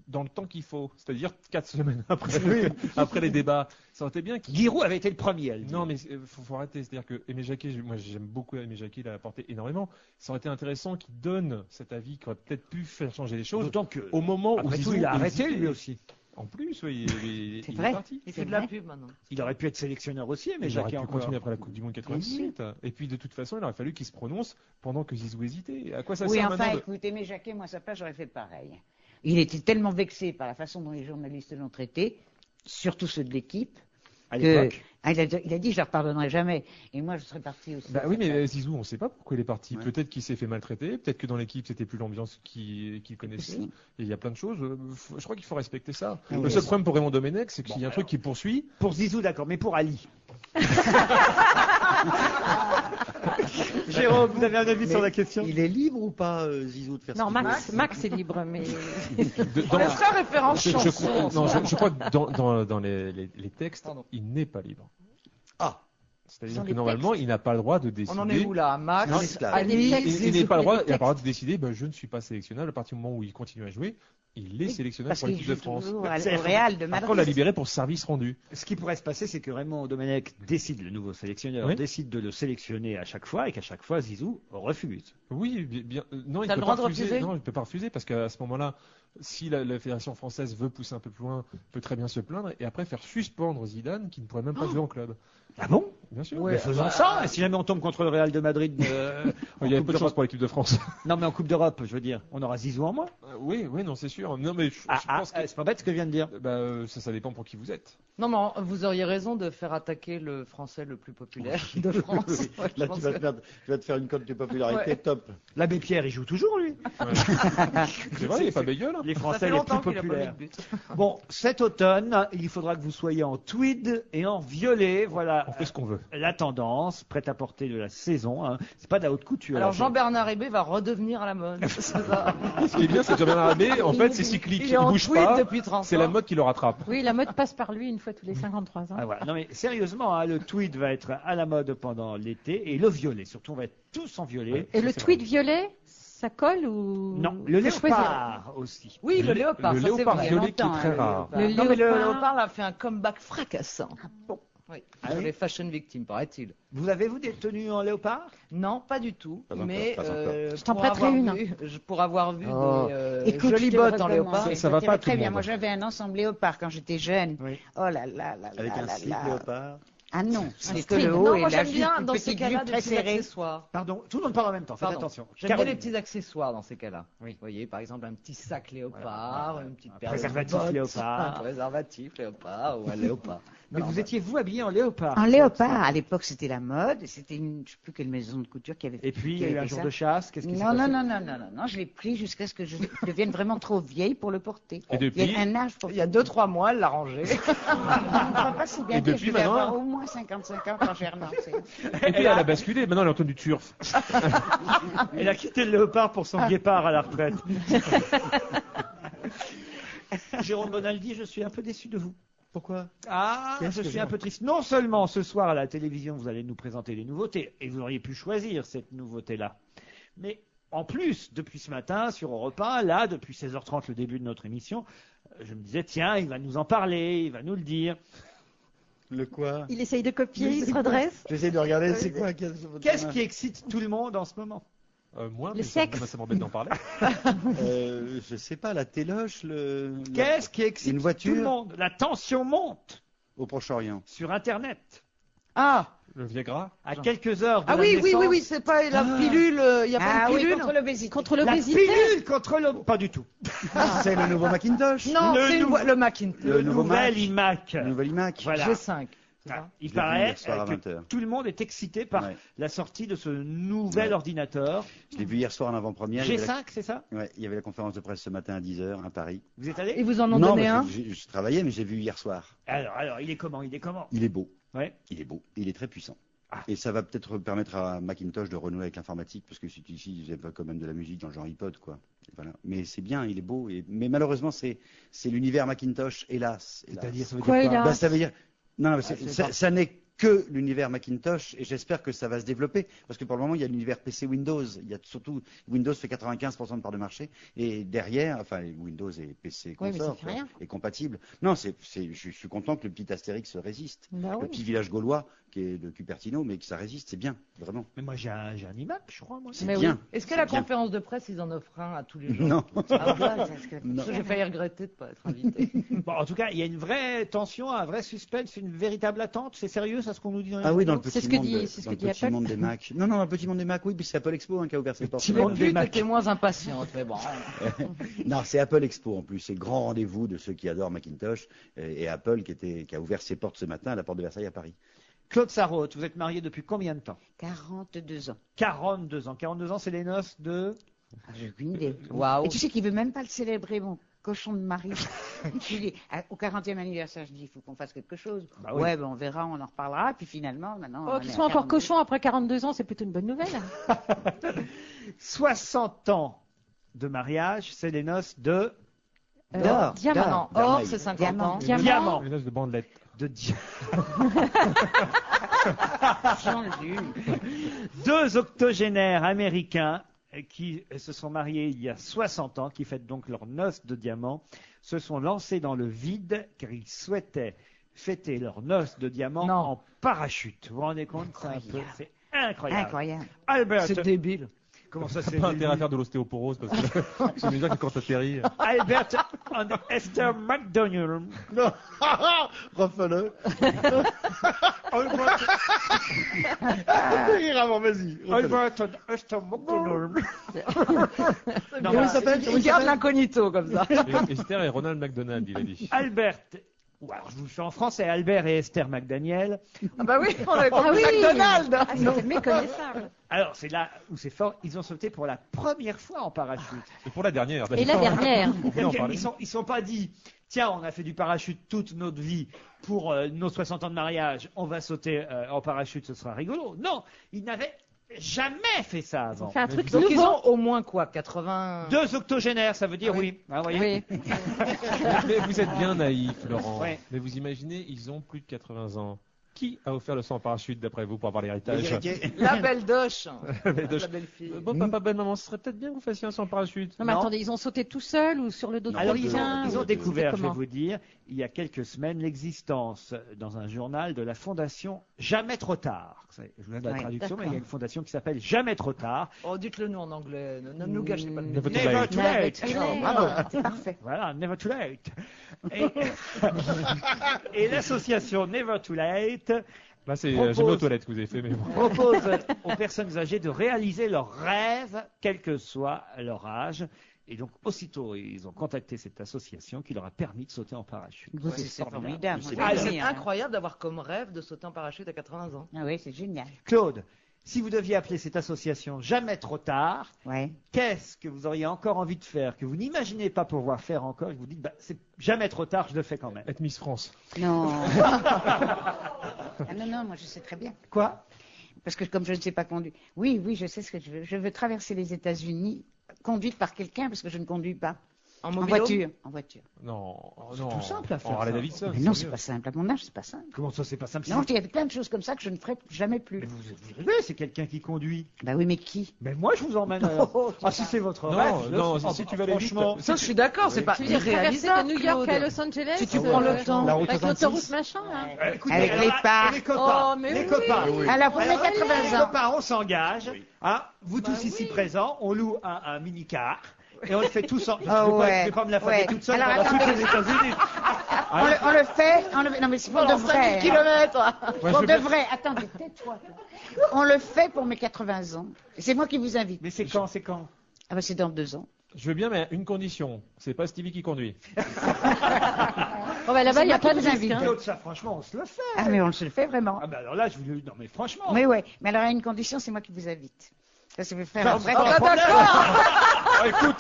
dans le temps qu'il faut, c'est-à-dire 4 semaines après les débats. Ça aurait été bien qu'il... Giroud avait été le premier à le dire. Non, mais faut arrêter. C'est-à-dire que Aimé Jacquet, moi j'aime beaucoup Aimé Jacquet, il a apporté énormément. Ça aurait été intéressant qu'il donne cet avis qui aurait peut-être pu faire changer les choses. D'autant que, au moment où après tout, Zizou il a arrêté hésitait. lui aussi. En plus, oui, il est vrai. parti. Il fait de la pub maintenant. Il aurait pu être sélectionneur aussi, mais Il aurait Jacquet pu encore. continuer après la Coupe du Monde 98. Et puis de toute façon, il aurait fallu qu'il se prononce pendant que Zizou hésitait. À quoi ça Oui, sert enfin, maintenant de... écoutez, mais Jacquet, moi, à sa place, j'aurais fait pareil. Il était tellement vexé par la façon dont les journalistes l'ont traité, surtout ceux de l'équipe, À que l'époque. il a dit je leur pardonnerai jamais. Et moi, je serais parti aussi. Bah oui, mais Zizou, on ne sait pas pourquoi il est parti. Peut-être qu'il s'est fait maltraiter, peut-être que dans l'équipe, c'était plus l'ambiance qu'il connaissait. Possible. Et il y a plein de choses. Je crois qu'il faut respecter ça. Oui. Le seul problème pour Raymond Domenech, c'est qu'il y a un truc qui poursuit. Pour Zizou, d'accord, mais pour Ali. Jérôme, vous avez un avis sur la question? Il est libre ou pas, Zizou, de faire Non, ce qu'il Max est libre, mais. Dans- On fera référence chanson. je crois que dans les textes, il n'est pas libre. Ah. C'est-à-dire Dans que les normalement, il n'a pas le droit de décider. On en est où là? Max, Non, c'est clair. Ali, Il n'est pas le droit, il n'a textes. pas le droit de décider, je ne suis pas sélectionnable. À partir du moment où il continue à jouer, il est sélectionnable Parce pour qu'il l'équipe de joue France. toujours C'est- au Real de Après, Madrid. on l'a libéré pour service rendu. Ce qui pourrait se passer, c'est que Raymond Domenech décide, le nouveau sélectionneur, Oui. décide de le sélectionner à chaque fois et qu'à chaque fois, Zizou refuse. Oui, bien, non, il T'as peut le pas droit de refuser. refuser Non, il peut pas refuser parce qu'à ce moment-là, si la fédération française veut pousser un peu plus loin, peut très bien se plaindre et après faire suspendre Zidane qui ne pourrait même pas jouer en club. Ah bon? Bien sûr. Mais faisons ça. Et si jamais on tombe contre le Real de Madrid, il y a peu de chance pour l'équipe de France. Non, mais en Coupe d'Europe, je veux dire, on aura Zizou en moins. Oui, non, c'est sûr. Non, mais je pense que c'est pas bête ce que je viens de dire. Ça dépend pour qui vous êtes. Non, mais vous auriez raison de faire attaquer le Français le plus populaire de France. Ouais, là, tu vas te faire une cote de popularité top. L'abbé Pierre, il joue toujours, lui. C'est vrai, il est pas bégueule. Les Français les plus populaires. Bon, cet automne, il faudra que vous soyez en tweed et en violet. Voilà. On fait ce qu'on veut. La tendance, prêt-à-porter de la saison. Hein. C'est pas de la haute couture. Alors Jean-Bernard Hébé va redevenir à la mode. Ce qui est bien, c'est que Jean-Bernard Hébé, en fait, c'est cyclique. Il bouge pas. C'est la mode qui le rattrape. Oui, la mode passe par lui une fois tous les 53 ans. Ah, voilà. Non mais sérieusement, hein, le tweed va être à la mode pendant l'été et le violet. Surtout, on va être tous en violet. Et le tweed violet, ça colle ou non, le léopard aussi. Oui, le léopard. Le léopard violet qui est très rare. Le léopard a fait un comeback fracassant. Bon. Oui, pour les fashion victimes, paraît-il. Vous avez-vous des tenues en léopard? Non, pas du tout. Mais je t'en prêterai une. Pour avoir vu des Écoute, jolies bottes en léopard. Ça va pas très bien. Moi, j'avais un ensemble léopard quand j'étais jeune. Oui. Oh là là là. Avec un slip léopard. Ah non, c'est que le haut et la jupe, dans ces cas-là, des petits accessoires. Pardon, tout le monde parle en même temps, faites attention. J'aime bien les petits accessoires dans ces cas-là. Oui. Vous voyez, par exemple, un petit sac léopard, une petite paire de préservatif léopard. Un préservatif léopard ou un léopard. Mais vous étiez, vous, habillé en léopard? En léopard, à l'époque, c'était la mode. C'était une, je ne sais plus quelle maison de couture qui avait fait. Et puis, il y a eu un jour de chasse, qu'est-ce qui s'est passé? Non, je l'ai pris jusqu'à ce que je devienne vraiment trop vieille pour le porter. Et depuis, il y a un âge pour... Il y a 2-3 mois, elle l'a rangé. Je ne crois pas si bien et dire, depuis, je devais maintenant... avoir au moins 55 ans quand j'ai renoncé. Et puis, elle a basculé, maintenant elle est en tenue de surf. Elle a quitté le léopard pour son guépard à la retraite. Jérôme Bonaldi, je suis un peu déçu de vous. Pourquoi? Je suis un peu triste. Non seulement ce soir à la télévision, vous allez nous présenter les nouveautés, et vous auriez pu choisir cette nouveauté-là, mais en plus, depuis ce matin, sur Europe 1, là, depuis 16h30, le début de notre émission, je me disais, tiens, il va nous en parler, il va nous le dire. Le quoi? Il essaye de copier, il se redresse. J'essaie de regarder, c'est quoi? Qu'est-ce qui excite tout le monde en ce moment? Moi, le sexe. Ça m'embête d'en parler. Je sais pas, la téloche, Qu'est-ce qui excite une voiture? tout le monde? La tension monte. Au Proche-Orient. Sur Internet. Le Viagra. À quelques heures de la oui, naissance. oui, c'est pas la pilule. Il y a pas une pilule contre l'obésité. Contre La l'obésité. pilule contre le... Pas du tout. C'est le nouveau Macintosh. Non, c'est le Macintosh. Le nouveau nouvel Mac. iMac. Le nouvel iMac. Voilà. G5. Il Je l'ai vu paraît hier soir à que 20h. tout le monde est excité par la sortie de ce nouvel ordinateur. Je l'ai vu hier soir en avant-première. G5, c'est ça? Ouais, il y avait la conférence de presse ce matin à 10h à Paris. Vous êtes allé? Ils vous en ont Non, donné mais un? je travaillais, mais j'ai vu hier soir. Alors, il est comment? Il est comment? Il est beau. Ouais. Il est beau. Il est très puissant. Et ça va peut-être permettre à Macintosh de renouer avec l'informatique, parce que ici, ils avaient quand même de la musique dans le genre iPod, quoi. Voilà. Mais c'est bien, il est beau. Mais malheureusement, c'est l'univers Macintosh, hélas. C'est-à-dire, ça veut Quoi, dire quoi? hélas Ça veut dire... Non, ça n'est que l'univers Macintosh, et j'espère que ça va se développer, parce que pour le moment, il y a l'univers PC Windows. Il y a surtout, Windows fait 95% de part de marché, et derrière, enfin, Windows et PC consort, est compatible. Non, je suis content que le petit Astérix résiste. Bah le petit village gaulois, qui est de Cupertino, mais que ça résiste, c'est bien, vraiment. Mais moi, j'ai un iMac, je crois. Moi. C'est bien. Est-ce qu'à la conférence de presse, ils en offrent un à tous les jours? Non. Non. J'ai failli regretter de ne pas être invité. Bon, en tout cas, il y a une vraie tension, un vrai suspense, une véritable attente. C'est sérieux, ça, ce qu'on nous dit dans les Ah oui, dans le journaux? petit monde des Mac. Non, dans le petit monde des Mac, oui, puis c'est Apple Expo qui a ouvert ses portes. Tu étais moins impatiente, mais bon. Non, c'est Apple Expo en plus. C'est le grand rendez-vous de ceux qui adorent Macintosh et Apple qui a ouvert ses portes ce matin à la porte de Versailles à Paris. Claude Sarraute, vous êtes marié depuis combien de temps? 42 ans. 42 ans. 42 ans, c'est les noces de... J'ai aucune idée. Waouh. Et tu sais qu'il veut même pas le célébrer, mon cochon de mari. Je lui dis, au 40e anniversaire, je dis, il faut qu'on fasse quelque chose. Bah oui. Ouais, on verra, on en reparlera. Puis finalement, maintenant... Oh, qu'ils soient encore cochons après 42 ans, c'est plutôt une bonne nouvelle. 60 ans de mariage, c'est les noces de... Diamant. Or, c'est 50 ans. Diamant. Les noces de bandelettes. Deux octogénaires américains qui se sont mariés il y a 60 ans, qui fêtent donc leur noces de diamant, se sont lancés dans le vide car ils souhaitaient fêter leur noces de diamant en parachute. Vous vous rendez compte? C'est incroyable. Albert, c'est débile. Comment ça, c'est pas intérêt à faire de l'ostéoporose parce que c'est déjà que quand t'atterris. on Esther McDonald. Non, refais-le. Avant, vas-y. Albert on Esther McDonald. Non, Comment mais il s'appelle c'est- Il garde l'incognito comme ça. Esther et Ronald McDonald, il a dit. Albert. Ou alors, je vous le fais en français. Albert et Esther McDaniel. Ah bah oui, on avait Ah compris oui. McDonald's. Ah, c'était méconnaissable. Alors, c'est là où c'est fort. Ils ont sauté pour la première fois en parachute. Et pour la dernière. Et la dernière. On voulait en parler. Ils sont pas dit, tiens, on a fait du parachute toute notre vie pour nos 60 ans de mariage, on va sauter en parachute, ce sera rigolo. Non, ils n'avaient jamais fait ça avant. Fait un truc Donc ils nouveau. ont au moins quoi 80. 2 octogénaires, ça veut dire oui. Ah, vous voyez. Oui. Mais vous êtes bien naïf, Laurent. Ouais. Mais vous imaginez, ils ont plus de 80 ans. Qui a offert le saut en parachute, d'après vous, pour avoir l'héritage? La belle doche. belle doche. La belle fille. Bon, papa, belle maman, ce serait peut-être bien que vous fassiez un saut en parachute. Non mais Non. attendez, ils ont sauté tout seuls ou sur le dos de Alors quelqu'un ils ont ou- découvert, c'était je vais comment vous dire, il y a quelques semaines, l'existence dans un journal de la fondation Jamais trop tard. Je vous donne la Ouais, traduction, mais il y a d'accord. une fondation qui s'appelle Jamais trop tard. Oh, dites-le nous en anglais. Ne nous gâchez pas le Never plaisir. too Never late. too Never late. too late. Bravo, c'est parfait. Voilà, Never Too Late. Et, et l'association Never Too Late Là, c'est Propose- jamais aux toilettes que vous avez fait, mais bon. propose aux personnes âgées de réaliser leurs rêves, quel que soit leur âge. Et donc, aussitôt, ils ont contacté cette association qui leur a permis de sauter en parachute. C'est formidable. C'est Moi, Ah, j'ai c'est aimé, hein. incroyable d'avoir comme rêve de sauter en parachute à 80 ans. Ah oui, c'est génial. Claude, si vous deviez appeler cette association Jamais trop tard, Ouais. qu'est-ce que vous auriez encore envie de faire, que vous n'imaginez pas pouvoir faire encore, et que vous dites, bah, c'est jamais trop tard, je le fais quand même. Être Miss France. Non. Ah non, non, moi je sais très bien. Quoi? Parce que comme je ne sais pas conduire. Oui, oui, je sais ce que je veux. Je veux traverser les États-Unis conduite par quelqu'un parce que je ne conduis pas. En En mobilo voiture. En voiture. Non, C'est non. tout simple à faire, En Harley ça. Davidson. Mais non, c'est c'est mieux. pas simple. À mon âge, c'est pas simple. Comment ça, c'est pas simple? Non, il y a plein de choses comme ça que je ne ferai jamais plus. Mais vous rêvez, c'est quelqu'un qui conduit. Bah oui, mais qui? Mais moi, je vous emmène. Ah, si c'est votre Non, rêve. je non, le- si oh, tu vas aller vite, franchement, Ça, je suis d'accord, c'est pas Tu veux dire traverser de irréalisable. New York à Claude. Los Angeles Si tu prends le temps. La route avec 66. l'autoroute machin là. écoutez, Avec les alors, parcs. Les copains. Oh, mais les oui. copains. Alors pour mes Les 80 ans. copains, on s'engage. Hein, vous tous ici présents, on loue un mini-car. Et on le fait tous en. Ah ouais. Je vais pas me la faire Ouais. toute seule Alors, pendant toutes attendez. les États-Unis. On le fait. Non, mais c'est pour de vrai. kilomètres. Pour de vrai. Attendez, tais-toi. Toi. On le fait pour mes 80 ans. C'est moi qui vous invite. Mais c'est quand? C'est quand? Ah bah c'est dans 2 ans. Je veux bien, mais une condition. C'est pas Stevie qui conduit. Oh bah là-bas, il n'y a C'est moi pas de qui vous risque. invite. hein. Claude, ça, franchement, on se le fait. Ah mais on se le fait vraiment. Ah, ben alors là, je vous le. Non, mais franchement. Mais ouais. Mais alors à une condition, c'est moi qui vous invite. Ça veut faire un vrai. Ah bah d'accord. Ah, écoute,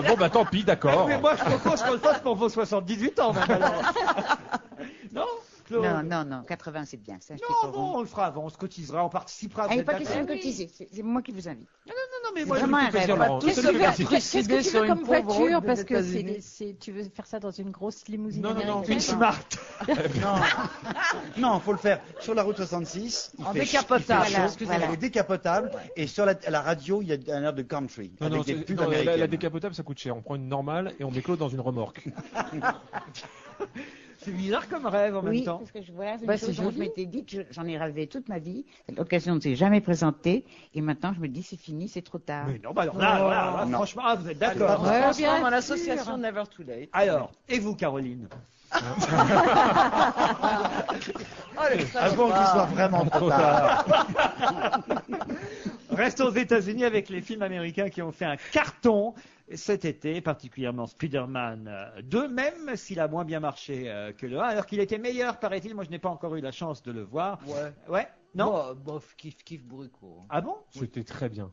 bon, bah tant pis, d'accord. Mais moi, je propose qu'on le fasse pour vos 78 ans, même alors. Non, Claude. Non, 80 c'est bien. Ça, je Non, t'ai bon, on le fera avant, on se cotisera, on participera. Ah, il vous n'est pas êtes question de d'accord? cotiser. C'est moi qui vous invite. Non, mais C'est moi, je vraiment me un fais rêve. plaisir, Laurent. Qu'est-ce Tout que ce faire que- Qu'est-ce que tu sur veux une comme pauvre voiture route Parce des que États-Unis. tu veux faire ça dans une grosse limousine Non, américaine Une Smart. Non, faut le faire sur la route 66. il En fait décapotable, il fait chaud, excusez-moi. Elle est décapotable. Et sur la radio, il y a un air de country. Non, non, avec des c'est- pubs non, la américaines. décapotable, ça coûte cher. On prend une normale et on met Claude dans une remorque. C'est bizarre comme rêve en même Oui, temps. parce que je voilà, c'est Bah, une c'est chose dont je joli. m'étais dit, j'en ai rêvé toute ma vie. L'occasion ne s'est jamais présentée. Et maintenant, je me dis, c'est fini, c'est trop tard. Mais non, bah alors là, Non. franchement, vous êtes d'accord. Ouais, Franchement, bien dans sûr. l'association Never Too Late. Alors, et vous, Caroline? Allez, ça Avant va. qu'il soit vraiment trop tard. Reste aux États-Unis avec les films américains qui ont fait un carton cet été, particulièrement Spider-Man 2, même s'il a moins bien marché que le 1, alors qu'il était meilleur, paraît-il. Moi, je n'ai pas encore eu la chance de le voir. Ouais. Ouais? Non? Bof, kiff, bourrico. Ah bon? C'était très bien.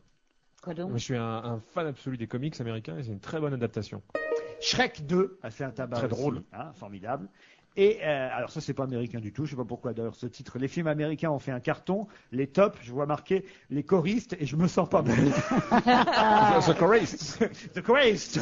Quoi donc Moi, je suis un fan absolu des comics américains et c'est une très bonne adaptation. Shrek 2 a fait un tabac Très aussi, drôle. hein, formidable. Et alors ça c'est pas américain du tout, je sais pas pourquoi d'ailleurs ce titre. Les films américains ont fait un carton, les tops, je vois marqué les choristes et je me sens pas belle. The Chorist. The Chorist.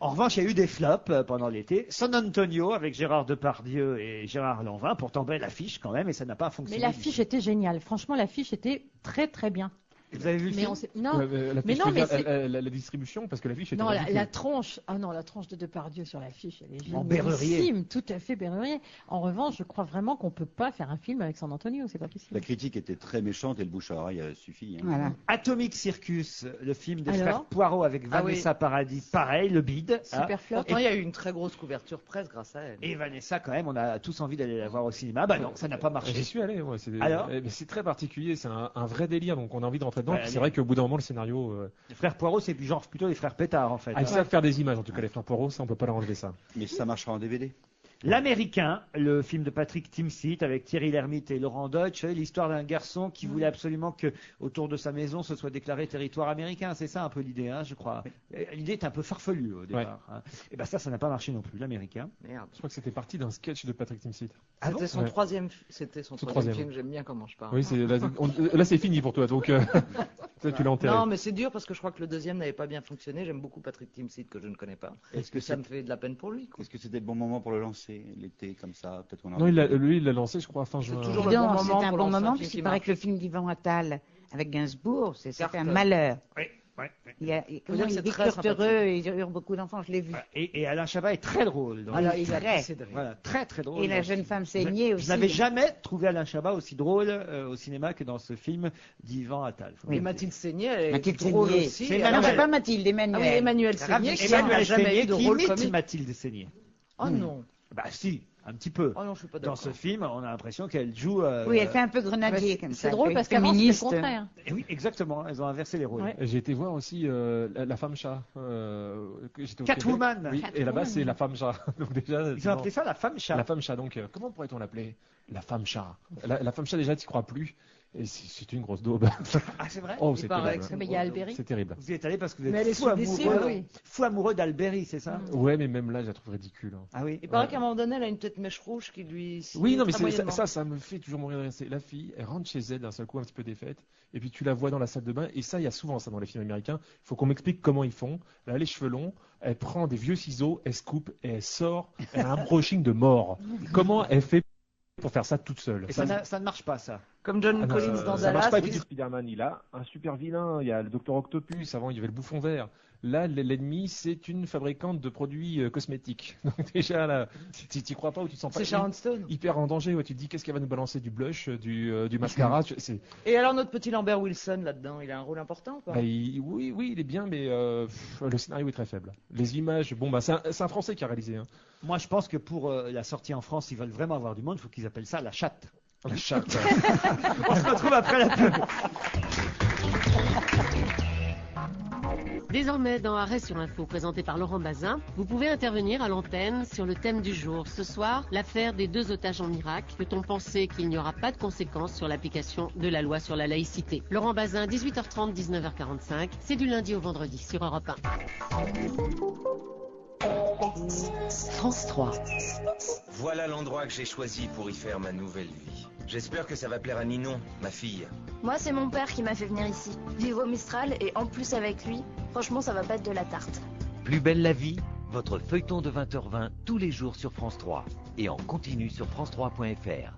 En revanche, il y a eu des flops pendant l'été. San Antonio avec Gérard Depardieu et Gérard Lanvin, pourtant belle affiche quand même et ça n'a pas Mais fonctionné. l'affiche était géniale. Franchement, l'affiche était très très bien. Vous avez vu le Mais film on sait... Non, l'affiche, mais non, je veux mais dire, c'est... la distribution, parce que l'affiche était Non, ridicule. la tranche, la tranche de Depardieu sur l'affiche, elle est En Berrurier. génialissime, tout à fait Berrurier. En revanche, je crois vraiment qu'on peut pas faire un film avec San Antonio, c'est pas possible. La critique était très méchante et le bouche à oreille a suffi. Hein. Voilà. Atomic Circus, le film des Alors frères Poirot avec Ah Vanessa Paradis, pareil, le bide. Super flop. Pourtant, il y a eu une très grosse couverture presse grâce à elle. Et Vanessa, quand même, on a tous envie d'aller la voir au cinéma. Bah non, ça n'a pas marché. J'y suis allé, ouais, Alors mais c'est très particulier, c'est un vrai délire, donc on a envie d'entrer dedans. Ouais, Puis c'est allez. vrai qu'au bout d'un moment, le scénario. Les frères Poirot, c'est du genre plutôt les frères Pétard, en fait. Ils savent faire des images, en tout cas, les frères Poirot, ça on peut pas leur enlever ça. Mais ça marchera en DVD. L'Américain, le film de Patrick Timsit avec Thierry Lhermitte et Laurent Deutsch, l'histoire d'un garçon qui voulait absolument que autour de sa maison ce soit déclaré territoire américain. C'est ça un peu l'idée, hein, je crois. L'idée est un peu farfelue au départ. Hein. Et ben ça n'a pas marché non plus, l'Américain. Merde. Je crois que c'était parti d'un sketch de Patrick Timsit. Ah bon C'était son Ouais. troisième, troisième. film. J'aime bien comment je parle. Oui, là c'est fini pour toi, donc toi, tu l'as enterré. Non, mais c'est dur parce que je crois que le deuxième n'avait pas bien fonctionné. J'aime beaucoup Patrick Timsit que je ne connais pas. Est-ce que Ça me fait de la peine pour lui. Quoi. Est-ce que c'était le bon moment pour le lancer l'été comme ça? Peut-être qu'on a. Non, lui, il l'a lancé, je crois, fin juin. toujours le Non, bon c'est moment un pour bon lancer un moment, film puisqu'il qui paraît marche. que le film d'Yvan Attal avec Gainsbourg, ça fait un Cartonne. malheur. Oui, oui. Il Faut dire que il c'est est très heureux et il hurle beaucoup d'enfants, je l'ai vu. Et Alain Chabat est très drôle. dans Alors, le il film. est c'est drôle. Voilà, très très drôle. Et la jeune femme saignée aussi. Je n'avais jamais trouvé Alain Chabat aussi drôle au cinéma que dans ce film d'Yvan Attal. Faut Et le Mathilde Seigné, elle est Mathilde drôle Seigné. aussi. C'est Non, Emmanuel. c'est pas Mathilde, Emmanuel. Ah oui, Emmanuel C'est Seigné, ravi- qui n'a Emmanuel jamais Seigné eu de qui rôle imite comique. Mathilde Seigné. Oh non. Bah si, un petit peu. Oh non, je suis pas Dans d'accord. ce film, on a l'impression qu'elle joue. Oui, elle fait un peu grenadier comme ça. C'est drôle parce qu'avant c'était le féministe. contraire. Et oui, exactement. Elles ont inversé les rôles. Ouais. J'ai été voir aussi la femme chat. Que j'étais au Catwoman. Québec. Oui, et Catwoman. là-bas c'est la femme chat. Donc déjà, Ils ont appelé ça la femme chat. la femme chat. Donc comment pourrait-on l'appeler? La femme chat. La femme chat déjà, tu crois plus. Et c'est une grosse daube. Ah, c'est vrai. Oh, Il c'est paraît terrible. que Mais il y a Alberi. C'est terrible. Vous y êtes allé parce que vous Mais elle êtes est fou sublicible, amoureux, oui. fou amoureux d'Alberi, c'est ça? Ouais, mais même là, je la trouve ridicule. Hein. Ah oui. Il paraît qu'à un moment donné, elle a une tête mèche rouge qui lui. Oui, non, mais très moyennement. ça me fait toujours mourir de rire. C'est la fille, elle rentre chez elle d'un seul coup un petit peu défaite, et puis tu la vois dans la salle de bain, et ça, il y a souvent ça dans les films américains. Il faut qu'on m'explique comment ils font. Elle a les cheveux longs, elle prend des vieux ciseaux, elle se coupe, et elle sort, elle a un brushing de mort. Comment elle fait pour faire ça toute seule? Et ça ne marche pas, ça. Comme John Collins dans ça marche Dallas. pas. Et puis Spider-Man, il a un super vilain. Il y a le Docteur Octopus. Avant, il y avait le Bouffon Vert. Là, l'ennemi, c'est une fabricante de produits cosmétiques. Donc déjà, là, t'y crois pas ou tu te sens pas C'est Sharon Stone. hyper en danger. Ouais, tu te dis, qu'est-ce qu'elle va nous balancer? Du blush, du mascara. Et alors notre petit Lambert Wilson là-dedans, il a un rôle important ou pas? Bah, oui, il est bien, mais le scénario est très faible. Les images, bon, bah, c'est un Français qui a réalisé. Hein. Moi, je pense que pour la sortie en France, ils veulent vraiment avoir du monde. Il faut qu'ils appellent ça la chatte. La chatte. On se retrouve après la pub. Désormais, dans Arrêt sur Info, présenté par Laurent Bazin, vous pouvez intervenir à l'antenne sur le thème du jour. Ce soir, l'affaire des 2 otages en Irak. Peut-on penser qu'il n'y aura pas de conséquences sur l'application de la loi sur la laïcité? Laurent Bazin, 18h30, 19h45. C'est du lundi au vendredi sur Europe 1. France 3. Voilà l'endroit que j'ai choisi pour y faire ma nouvelle vie. J'espère que ça va plaire à Ninon, ma fille. Moi, c'est mon père qui m'a fait venir ici. Vivre au Mistral et en plus avec lui, franchement, ça va pas être de la tarte. Plus belle la vie, votre feuilleton de 20h20 tous les jours sur France 3 et en continu sur france3.fr.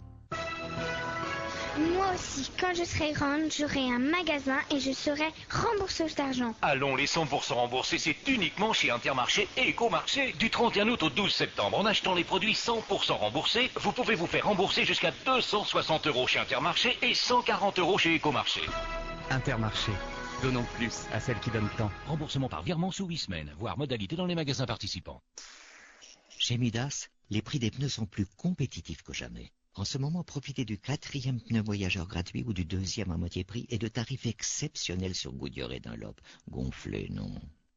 Moi aussi, quand je serai grande, j'aurai un magasin et je serai rembourseuse d'argent. Allons, les 100% remboursés, c'est uniquement chez Intermarché et Écomarché. Du 31 août au 12 septembre, en achetant les produits 100% remboursés, vous pouvez vous faire rembourser jusqu'à 260 € chez Intermarché et 140 € chez Écomarché. Intermarché. Donnons plus à celles qui donnent tant. Remboursement par virement sous 8 semaines, voire modalité dans les magasins participants. Chez Midas, les prix des pneus sont plus compétitifs que jamais. En ce moment, profitez du 4e pneu voyageur gratuit ou du 2e à moitié prix et de tarifs exceptionnels sur Goodyear et Dunlop. Gonflé, non.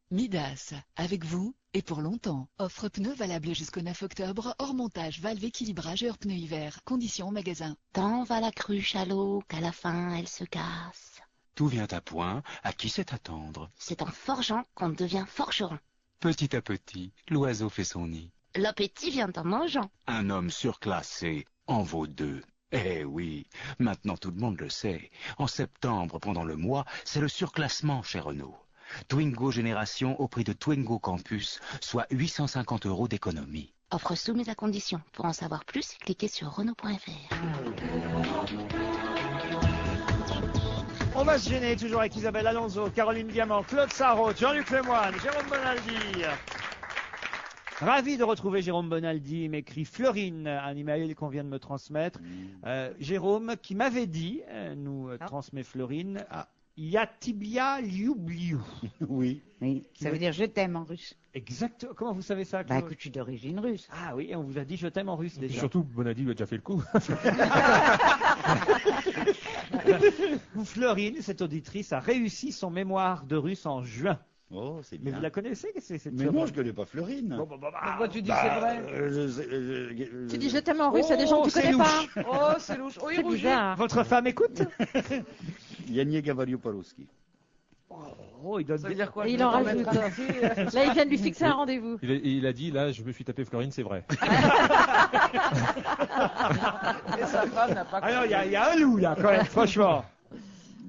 Midas, avec vous et pour longtemps. Offre pneus valable jusqu'au 9 octobre, hors montage, valve, équilibrage et hors pneus hiver. Conditions au magasin. Tant va la cruche à l'eau qu'à la fin elle se casse. Tout vient à point, à qui sait attendre? C'est en forgeant qu'on devient forgeron. Petit à petit, l'oiseau fait son nid. L'appétit vient en mangeant. Un homme surclassé en vaut 2. Eh oui, maintenant tout le monde le sait. En septembre, pendant le mois, c'est le surclassement chez Renault. Twingo Génération au prix de Twingo Campus, soit 850 € d'économie. Offre soumise à condition. Pour en savoir plus, cliquez sur Renault.fr. On va se gêner toujours avec Isabelle Alonso, Caroline Diamant, Claude Sarraute, Jean-Luc Lemoyne, Jérôme Bonaldi. Ravi de retrouver Jérôme Bonaldi, m'écrit Florine, un email qu'on vient de me transmettre. Jérôme qui m'avait dit, transmet Florine, Yatibia Liubliu. Oui. Oui, ça veut dire je t'aime en russe. Exact. Comment vous savez ça, Bah Claude? écoute, je suis d'origine russe. Ah oui, et on vous a dit je t'aime en russe Et déjà. surtout, Bonaldi lui a déjà fait le coup. Florine, cette auditrice, a réussi son mémoire de russe en juin. Oh, c'est Mais bien. vous la connaissez? Mais non, je ne connais pas Florine. Pourquoi tu dis que c'est vrai? Tu dis je t'aime en russe, il y a des gens que tu connais pas. Oh, c'est louche. Oh, il C'est rougit. bizarre. Votre femme écoute? Yannier Gavariou Parouski. Oh, il donne Ça veut dire quoi? Et il en rajoute. Là, il vient de lui fixer un rendez-vous. Il a dit, là, je me suis tapé Florine, c'est vrai. Et sa femme n'a pas compris. Alors, il y a un loup, là, quand même, franchement.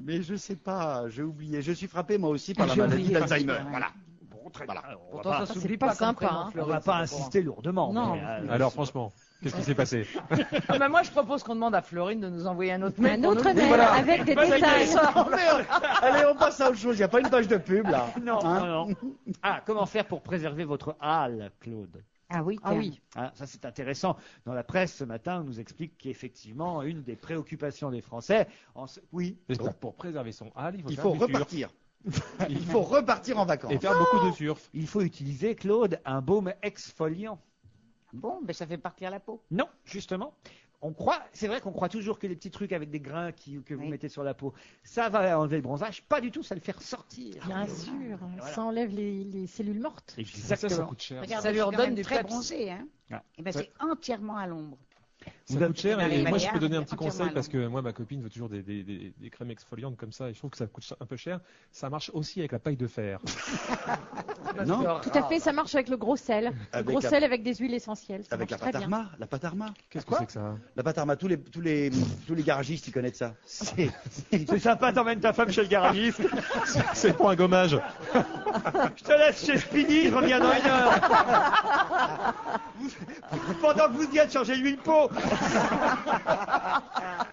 Mais je sais pas, j'ai oublié. Je suis frappé, moi aussi, par la J'ai maladie oublié d'Alzheimer. aussi, ouais. Voilà. Bon, très bien. Alors, on va Pourtant, pas- ça s'oublie c'est pas pas comme sympa, prénom, hein. On Florine, va pas c'est insister lourdement. Non. mais, Alors, franchement, qu'est-ce qui s'est passé? Ah, mais moi, je propose qu'on demande à Florine de nous envoyer un autre mail. Un pour autre nous- mail Voilà. avec des Bah, c'est détails. ça. Allez, on passe à autre chose. Il n'y a pas une page de pub, là. Non, Hein non, non. Ah, comment faire pour préserver votre hâle, Claude? Ah oui, Ah oui. Ah, ça c'est intéressant. Dans la presse ce matin, on nous explique qu'effectivement, une des préoccupations des Français, oui, Pour préserver son hâle, Il faire faut du surf. repartir. Il faut repartir en vacances. Et faire beaucoup de surf. il faut utiliser, Claude, un baume exfoliant. Bon, ben ça fait partir la peau. Non, justement. C'est vrai qu'on croit toujours que les petits trucs avec des grains que vous mettez sur la peau, ça va enlever le bronzage. Pas du tout, ça le fait ressortir. Ah, Bien sûr, Voilà. ça enlève les cellules mortes. Exactement. Ça coûte cher. Regarde, Ça lui je suis quand redonne même du très peps. bronzé, hein. Ah. Et ben c'est entièrement à l'ombre. Ça coûte cher dans les et moi je Baléares, peux donner un petit entièrement conseil à parce que moi ma copine veut toujours des crèmes exfoliantes comme ça et je trouve que ça coûte un peu cher. Ça marche aussi avec la paille de fer. Non. Tout à fait, ça marche avec le gros sel. Le Avec gros la- sel avec des huiles essentielles. Ça Avec la marche pâte très bien. Arma. La pâte Arma. Qu'est-ce que c'est que ça? La pâte Arma, tous les garagistes, ils connaissent ça. C'est sympa, t'emmènes ta femme chez le garagiste. C'est pour un gommage. Je te laisse chez Speedy, je reviens dans une heure. Pendant que vous y êtes, changez l'huile pot.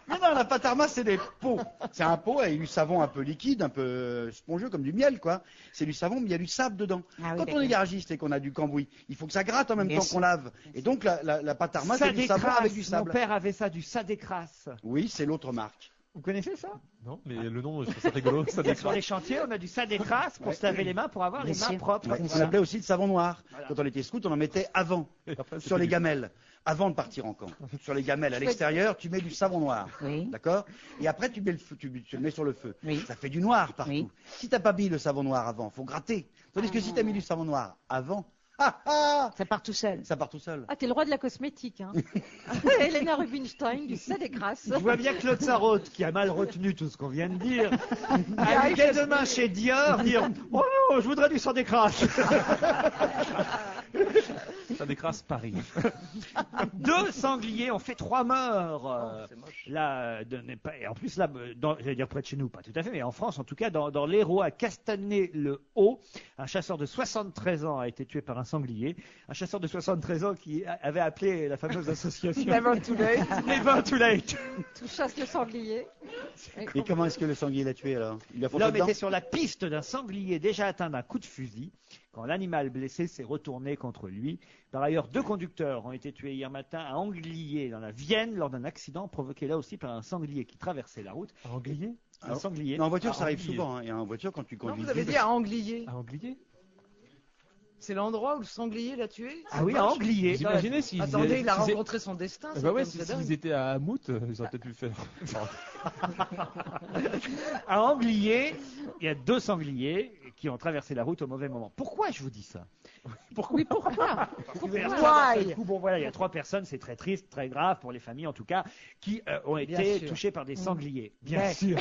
Mais non, la pâte Arma, c'est des pots. C'est un pot avec du savon un peu liquide, un peu spongieux, comme du miel, quoi. C'est du savon, mais il y a du sable dedans. Ah oui, Quand on d'accord. est garagiste et qu'on a du cambouis, il faut que ça gratte en même Bien temps sûr. qu'on lave. Et donc, la pâte Arma, Ça c'est du savon décrasse. avec du Mon sable. père avait ça, du ça décrasse. Oui, c'est l'autre marque. Vous connaissez ça? Non, mais le nom, je trouve ça rigolo. Ça Sur décroche. les chantiers, on a du ça décrasse pour se laver les mains, pour avoir les Bien mains sûr. propres. Ouais, ça Voilà. s'appelait aussi le savon noir. Voilà. Quand on était scout, on en mettait avant, Et après, sur les c'était gamelles, avant de partir en camp. Sur les gamelles, à l'extérieur, tu mets du savon noir. Oui. D'accord? Et après, tu mets le feu, tu le mets sur le feu. Oui. Ça fait du noir partout. Oui. Si t'as pas mis le savon noir avant, faut gratter. Tandis que si t'as mis du savon noir avant, ah, ah, Ça part tout seul. ça part tout seul. Ah, t'es le roi de la cosmétique. Hein. Elena Rubinstein, du ça décrasse. Je vois bien Claude Sarraute, qui a mal retenu tout ce qu'on vient de dire, aller dès demain chez Dior dire « Oh non, je voudrais du sang décrasse !» Ça décrasse Paris. 2 sangliers ont fait 3 morts. Là, et en plus, là, j'allais dire près de chez nous, pas tout à fait, mais en France, en tout cas, dans l'Hérault, à Castanet-le-Haut, un chasseur de 73 ans a été tué par un sanglier. Un chasseur de 73 ans qui avait appelé la fameuse association Never too late. Never Too Late. Tout chasse le sanglier. Et comment est-ce que le sanglier l'a tué alors? Il a foncé L'homme dedans? était sur la piste d'un sanglier déjà atteint d'un coup de fusil quand l'animal blessé s'est retourné contre lui. Par ailleurs, 2 conducteurs ont été tués hier matin à Anglier, dans la Vienne, lors d'un accident provoqué là aussi par un sanglier qui traversait la route. À Anglier? Un sanglier. Non, en voiture, Ah, ça arrive Anglier. souvent. Hein. Et en voiture, quand tu Non, conduis. vous avez vite- dit à Anglier. À Anglier? C'est l'endroit où le sanglier l'a tué? Ah oui, à Anglier. Vous imaginez s'ils Attendez, il a s'ils- rencontré son destin. Eh c'est ben ouais, comme ça s'ils dingue. étaient à Hamout, ils auraient peut-être pu faire. À Anglier, il y a 2 sangliers qui ont traversé la route au mauvais moment. Pourquoi je vous dis ça? Oui, pourquoi? Why? Bon, voilà, il y a 3 personnes, c'est très triste, très grave pour les familles en tout cas, qui ont Bien été sûr. touchées par des sangliers. Bien Ouais. sûr,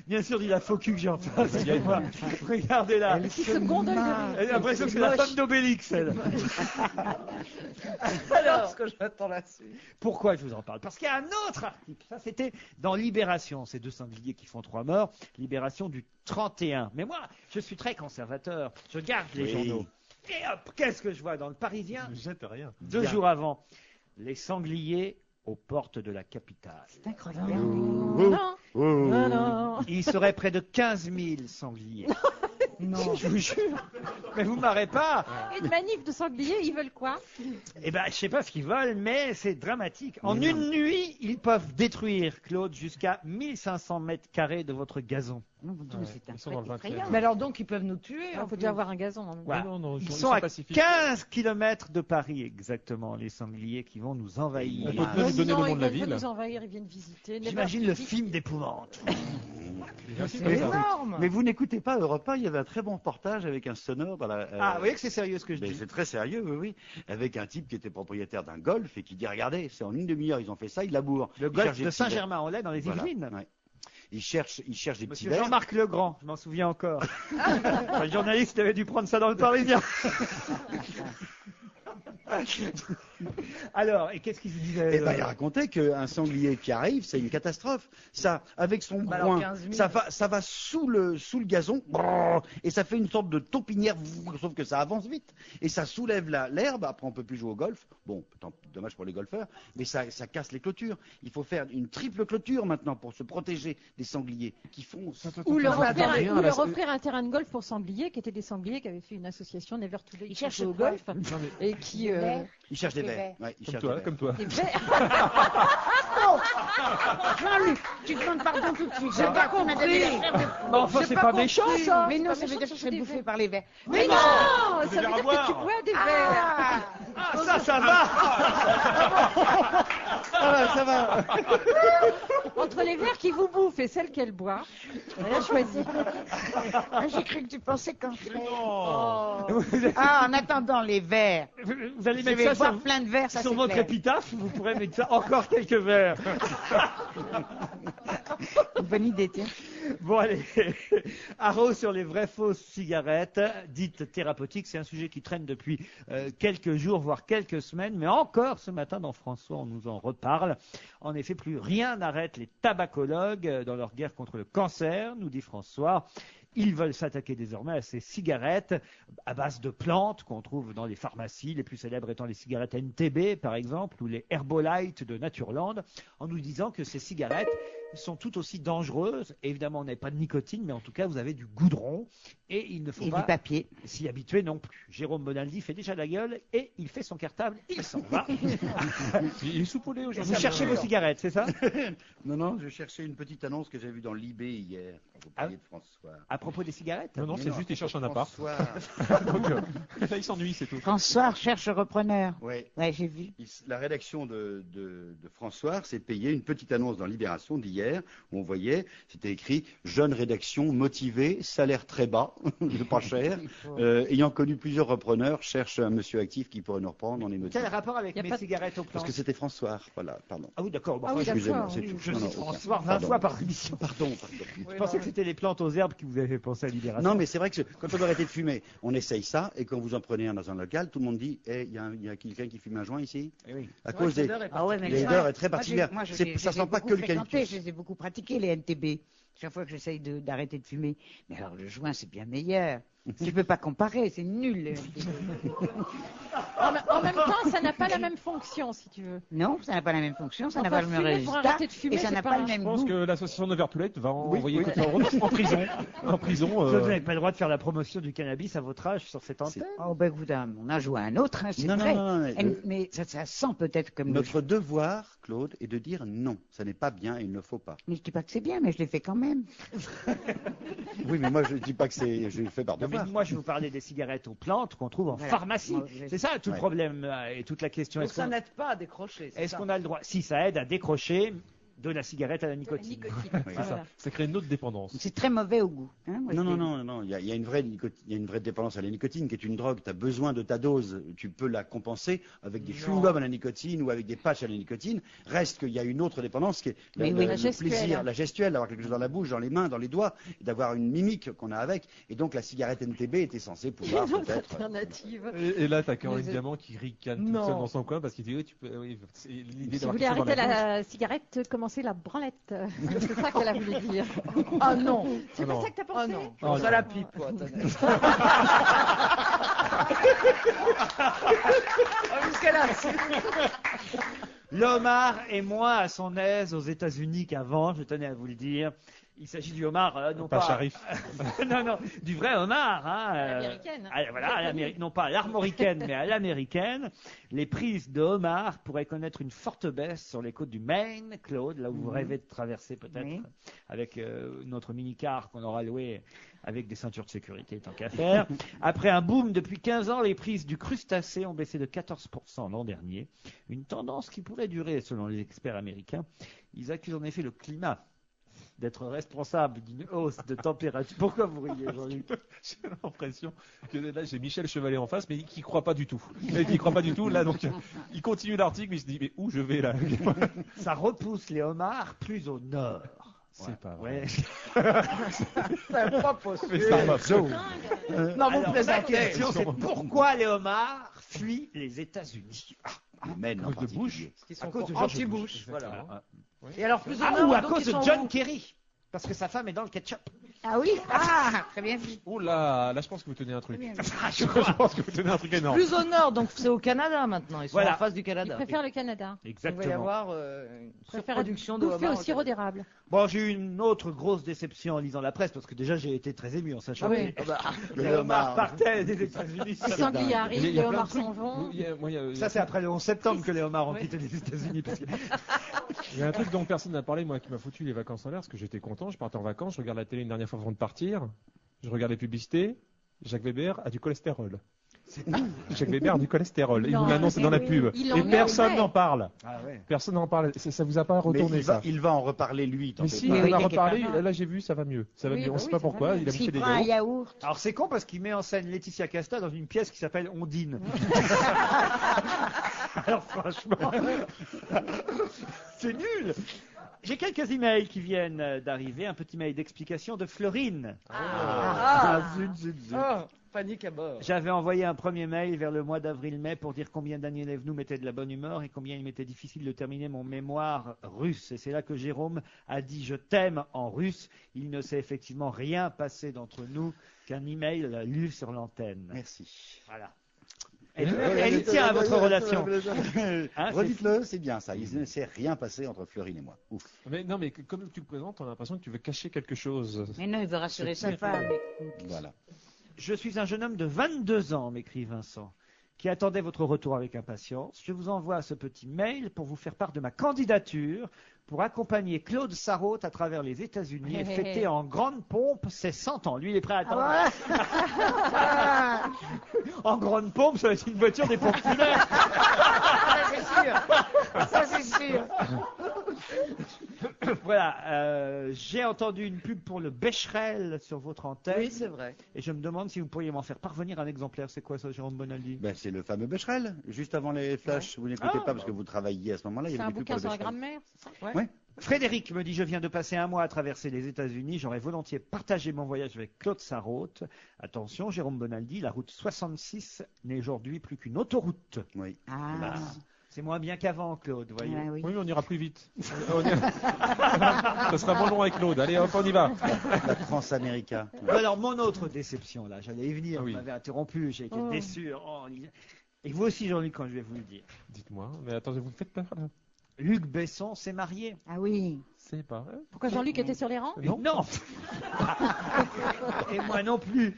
bien sûr, dit la faux cul que j'ai en face. Excusez-moi. Regardez là. Qui se gondole de Elle a lui. l'impression que c'est la moche. femme d'Obélix, elle. Alors, ce que j'attends là-dessus. Pourquoi je vous en parle? Parce qu'il y a un autre article. Ça, c'était dans Libération. Ces 2 sangliers qui font 3 morts. Libération du 31. Mais moi, je suis très conservateur. Je garde les Oui. journaux. Et hop, qu'est-ce que je vois dans le Parisien? Ne jette rien. 2 Bien. jours avant. Les sangliers aux portes de la capitale. C'est incroyable. Non, non, non. non. Il serait près de 15 000 sangliers. Non. Je vous jure. Mais vous ne marrez pas. Une manif de sangliers, ils veulent quoi? Eh ben, je sais pas ce qu'ils veulent, mais c'est dramatique. En une nuit, ils peuvent détruire, Claude, jusqu'à 1500 mètres carrés de votre gazon. C'est un Ils sont dans le truc 20e. effrayant. Mais alors donc, ils peuvent nous tuer. Il en faut plus. déjà avoir un gazon. En même temps. Voilà. Non, Ils ils sont à pacifiques. 15 km de Paris, exactement, les sangliers qui vont nous envahir. On peut peut-être donner Non, le nom de la ils veulent ville. nous envahir, ils viennent visiter. J'imagine le film d'épouvante. C'est Mais- énorme. Mais vous n'écoutez pas Europe 1, il y avait un très bon reportage avec un sonore dans la. Ah, vous voyez que c'est sérieux ce que je Mais dis. c'est très sérieux, oui, oui. Avec un type qui était propriétaire d'un golf et qui dit regardez, c'est en une demi-heure, ils ont fait ça, ils labourent. Le Ils golf cherchent des de petits Saint-Germain-en-Laye dans les vers. Voilà, Yvelines. ouais. Ils cherchent des petits Monsieur vers. Jean-Marc Legrand, je m'en souviens encore. Le journaliste avait dû prendre ça dans le Parisien. Alors, et qu'est-ce qu'il se disait Eh ben, il racontait qu'un sanglier qui arrive, c'est une catastrophe. Ça, avec son Bah alors, groin, 15 000. ça va sous le gazon, brrr, et ça fait une sorte de taupinière, sauf que ça avance vite. Et ça soulève l'herbe, après on peut plus jouer au golf. Bon, dommage pour les golfeurs, mais ça casse les clôtures. Il faut faire une triple clôture maintenant pour se protéger des sangliers qui foncent. Ou leur offrir, attendez, ou hein, leur là, offrir un terrain de golf pour sangliers, qui étaient des sangliers qui avaient fait une association Never to Lake Ils cherchent au quoi golf et qui Ils cherchent des Des vers. vers. Ouais, ils Comme cherchent toi, des vers. comme toi. des vers. Jean-Luc, tu demandes pardon tout de suite. J'ai pas compris. Mais enfin, c'est pas méchant ça. Mais non, pas ça veut méchant, dire que je c'est serais des bouffé vers. par les vers. Mais non, ça veut dire que tu bois des verres. Ah, ça va. Ça va. Entre les verres qui vous bouffent et celles qu'elle boit, elle a choisi. Ah, j'ai cru que tu pensais qu'en fait. Non. Ah, en attendant les verres. Vous allez Je mettre vais ça boire sur, plein de verres, ça sur c'est votre clair. épitaphe, vous pourrez mettre ça encore quelques verres. Une bonne idée, tiens. Bon, allez. Haro sur les vraies fausses cigarettes, dites thérapeutiques. C'est un sujet qui traîne depuis quelques jours, voire quelques semaines. Mais encore ce matin, dans François, on nous en reparle. En effet, plus rien n'arrête les tabacologues dans leur guerre contre le cancer, nous dit François. Ils veulent s'attaquer désormais à ces cigarettes à base de plantes qu'on trouve dans les pharmacies, les plus célèbres étant les cigarettes NTB par exemple, ou les Herbolight de Naturland, en nous disant que ces cigarettes sont tout aussi dangereuses. Évidemment, on n'a pas de nicotine, mais en tout cas, vous avez du goudron et il ne faut Et pas du papier. s'y habituer non plus. Jérôme Bonaldi fait déjà la gueule et il fait son cartable, il s'en va. Il est soupolé aujourd'hui. Vous cherchez vos cigarettes, c'est ça? Non, je cherchais une petite annonce que j'ai vue dans l'IB hier. Vous parliez de François. À propos des cigarettes? Non, Mais c'est juste, il cherche un appart. François. Donc, là, il s'ennuie, c'est tout. François cherche repreneur. Ouais. Ouais, j'ai vu. La rédaction de François s'est payé une petite annonce dans Libération d'hier où on voyait, c'était écrit jeune rédaction motivée, salaire très bas, pas cher, ayant connu plusieurs repreneurs, cherche un monsieur actif qui pourrait nous reprendre, on est motivé. Quel rapport avec Y a mes pas de- cigarettes aux Parce plantes? que c'était François, voilà, pardon. Ah oui, d'accord. Bon, Ah oui, enfin, Excusez-moi, d'accord, c'est oui. tout. je Non, suis non, aucun. François 20 Pardon. fois par émission. Pardon. Je pensais que c'était les plantes aux herbes qui vous avaient pensé à Libération. Non, mais c'est vrai que quand on veut arrêter de fumer, on essaye ça, et quand vous en prenez un dans un local, tout le monde dit il y a quelqu'un qui fume un joint ici Eh oui. À cause des. Ah ouais, mais L'odeur est très moi, particulière. moi, je C'est- les- ça je sent les ai pas beaucoup que fréquentés, l'eucalyptus. Je les ai beaucoup pratiqués, les NTB. Chaque fois que j'essaye d'arrêter de fumer. Mais alors, le joint, c'est bien meilleur. Je ne peux pas comparer, c'est nul. les NTB. En même temps, ça n'a pas la même fonction, si tu veux. Non, ça n'a pas la même fonction, ça n'a Enfin, pas le même fumer pour résultat, arrêter de fumer, et ça c'est n'a pas pas le un- même Je pense goût. que l'association Never to Late va Oui, envoyer oui. quelqu'un en prison. En prison. Vous n'avez pas le droit de faire la promotion du cannabis à votre âge sur cette antenne. Oh, ben, écoute, on a joué à un autre, hein, c'est Non, vrai. non, Mais ça sent peut-être comme le Notre devoir, Claude, est de dire non, ça n'est pas bien et il ne faut pas. Mais je dis pas que c'est bien, mais je l'ai fait quand même. Oui, mais moi je ne dis pas que je le fais par Non, mais devoir. moi, je vais vous parler des cigarettes aux plantes qu'on trouve en Voilà. pharmacie. Moi, je- C'est ça tout le Ouais. problème et toute la question. Donc Est-ce ça qu'on n'aide pas à décrocher. c'est est-ce ça. qu'on a le droit? Si ça aide à décrocher de la cigarette à la nicotine. Nicotine. Oui, C'est Voilà. ça. Ça crée une autre dépendance. C'est très mauvais au goût. Hein, moi, Non, je non, dis. non, non, il y a une vraie dépendance à la nicotine qui est une drogue. Tu as besoin de ta dose, tu peux la compenser avec des chewing-gums à la nicotine ou avec des patchs à la nicotine. Reste qu'il y a une autre dépendance qui est Mais oui, la gestuelle. plaisir, la gestuelle, d'avoir quelque chose dans la bouche, dans les mains, dans les doigts, et d'avoir une mimique qu'on a avec. Et donc la cigarette NTB était censée pouvoir Une autre peut-être. alternative. Et là, t'as Caroline Mais- Diamant qui ricane toute Non. seule dans son coin parce qu'il dit oui, tu peux. Oui, c'est l'idée Si vous d'avoir voulez quelque chose dans arrêter la la cigarette, commencez la branlette. C'est ça qu'elle a voulu dire. Ah non. C'est Ah pas non. ça que t'as Ah pensé? non. Oh, Ça non. la pipe, toi. Jusqu'à là. L'homard est moins à son aise aux États-Unis qu'avant, je tenais à vous le dire. Il s'agit du homard, non Pas pas. Sharif. non, du vrai homard. Américaine. Voilà, non pas à l'armoricaine, mais à l'américaine. Les prises de homard pourraient connaître une forte baisse sur les côtes du Maine, Claude, là où vous rêvez de traverser peut-être avec notre mini-car qu'on aura loué avec des ceintures de sécurité, tant qu'à faire. Après un boom depuis 15 ans, les prises du crustacé ont baissé de 14% l'an dernier. Une tendance qui pourrait durer, selon les experts américains. Ils accusent en effet le climat d'être responsable d'une hausse de température. Pourquoi vous riez, Jean-Luc? J'ai l'impression que là, j'ai Michel Chevalet en face, mais qui croit pas du tout. Il croit pas du tout. Là, donc, il continue l'article, mais il se dit, mais où je vais là? Ça repousse les homards plus au nord. C'est pas vrai. Ouais. C'est pas possible. Mais ça m'a fait. Non, vous Alors, plaisantez. la question, c'est pourquoi les homards fuient les États-unis? Maine en particulier. Parce qu'ils À sont cause de anti-Bush. Voilà. Et alors, plus au Ah, nord, ou à donc, cause ils de sont John où Kerry. Parce que sa femme est dans le ketchup. Ah oui? Ah, très bien vu. Oh là, je pense que vous tenez un truc. Très bien vu. Je pense que vous tenez un truc énorme. Plus au nord, donc c'est au Canada maintenant. Ils sont Voilà. en face du Ils Canada. préfèrent le Canada. Il va y Exactement. avoir une Ils préfèrent surproduction de bouffer homards au sirop d'érable. Bon, j'ai eu une autre grosse déception en lisant la presse, parce que déjà j'ai été très ému en sachant Ah oui. que Le les homards homard. partaient des États-Unis. Les Ça, sangliers Il arrivent, y a les plein de homards trucs. s'en vont. ça, c'est après le 11 septembre que les homards ont quitté les États-Unis. Parce que... Il y a un truc dont personne n'a parlé, moi, qui m'a foutu les vacances en l'air, parce que j'étais content. Je partais en vacances, je regarde la télé une dernière fois avant de partir. Je regarde les publicités. Jacques Weber a du cholestérol. Jacques Weber a du cholestérol. Il Non, nous l'annonce dans la pub. il en Et met personne en n'en parle. Ah ouais. Personne n'en parle. Ça vous a pas Mais retourné, ça? il va en reparler lui. t'en Mais fais si, pas. il oui, en a quelque reparlé. part. Là, j'ai vu, ça va mieux. Ça va Oui, mieux. On bah sait oui, pas ça va pourquoi. mieux. Il a mis S'il des prend un yaourts. yaourt. Alors c'est con parce qu'il met en scène Laetitia Casta dans une pièce qui s'appelle Ondine. Alors franchement, c'est nul. J'ai quelques emails qui viennent d'arriver. Un petit mail d'explication de Florine. Zut, zut, zut. Oh, panique à bord. J'avais envoyé un premier mail vers le mois d'avril-mai pour dire combien Daniel Evenou mettait de la bonne humeur et combien il m'était difficile de terminer mon mémoire russe. Et c'est là que Jérôme a dit « Je t'aime » en russe. Il ne s'est effectivement rien passé d'entre nous qu'un email lu sur l'antenne. Merci. Voilà. Elle tient à votre relation. Hein, Redites-le, c'est bien ça. Il ne s'est rien passé entre Florine et moi. Ouf. Mais non, mais comme tu le présentes, on a l'impression que tu veux cacher quelque chose. Mais non, il veut rassurer sa femme. Voilà. Je suis un jeune homme de 22 ans, m'écrit Vincent, qui attendait votre retour avec impatience. Je vous envoie ce petit mail pour vous faire part de ma candidature pour accompagner Claude Sarraute à travers les États-Unis et fêter en grande pompe ses 100 ans. Lui, il est prêt à attendre. En grande pompe, ça va être une voiture des pompes funèbres. Ça, c'est sûr. Ça, c'est sûr. Voilà, j'ai entendu une pub pour le Becherel sur votre antenne. Oui, c'est vrai. Et je me demande si vous pourriez m'en faire parvenir un exemplaire. C'est quoi ça, Jérôme Bonaldi? Ben, c'est le fameux Becherel. Juste avant les flashs, vous n'écoutez pas parce que vous travailliez à ce moment-là. Il y C'est avait un des pubs bouquin pour sur le la Becherel. grammaire, c'est ça? Ouais. Frédéric me dit, je viens de passer un mois à traverser les États-Unis. J'aurais volontiers partagé mon voyage avec Claude Sarraute. Attention, Jérôme Bonaldi, la route 66 n'est aujourd'hui plus qu'une autoroute. Oui. Ah. C'est moins bien qu'avant, Claude, vous voyez. Ah oui. Oui, mais on ira plus vite. Ça sera moins long avec Claude. Allez, hop, on y va. La Transamérica. Alors, mon autre déception, là, j'allais y venir, Ah oui. vous m'avez interrompu, j'ai été Oh. déçu. Et vous aussi, Jean-Luc, quand je vais vous le dire. Dites-moi, mais attendez, vous me faites peur là. Luc Besson s'est marié. Ah oui. C'est pas vrai. Pourquoi Jean-Luc était sur les rangs? Non. Et moi non plus.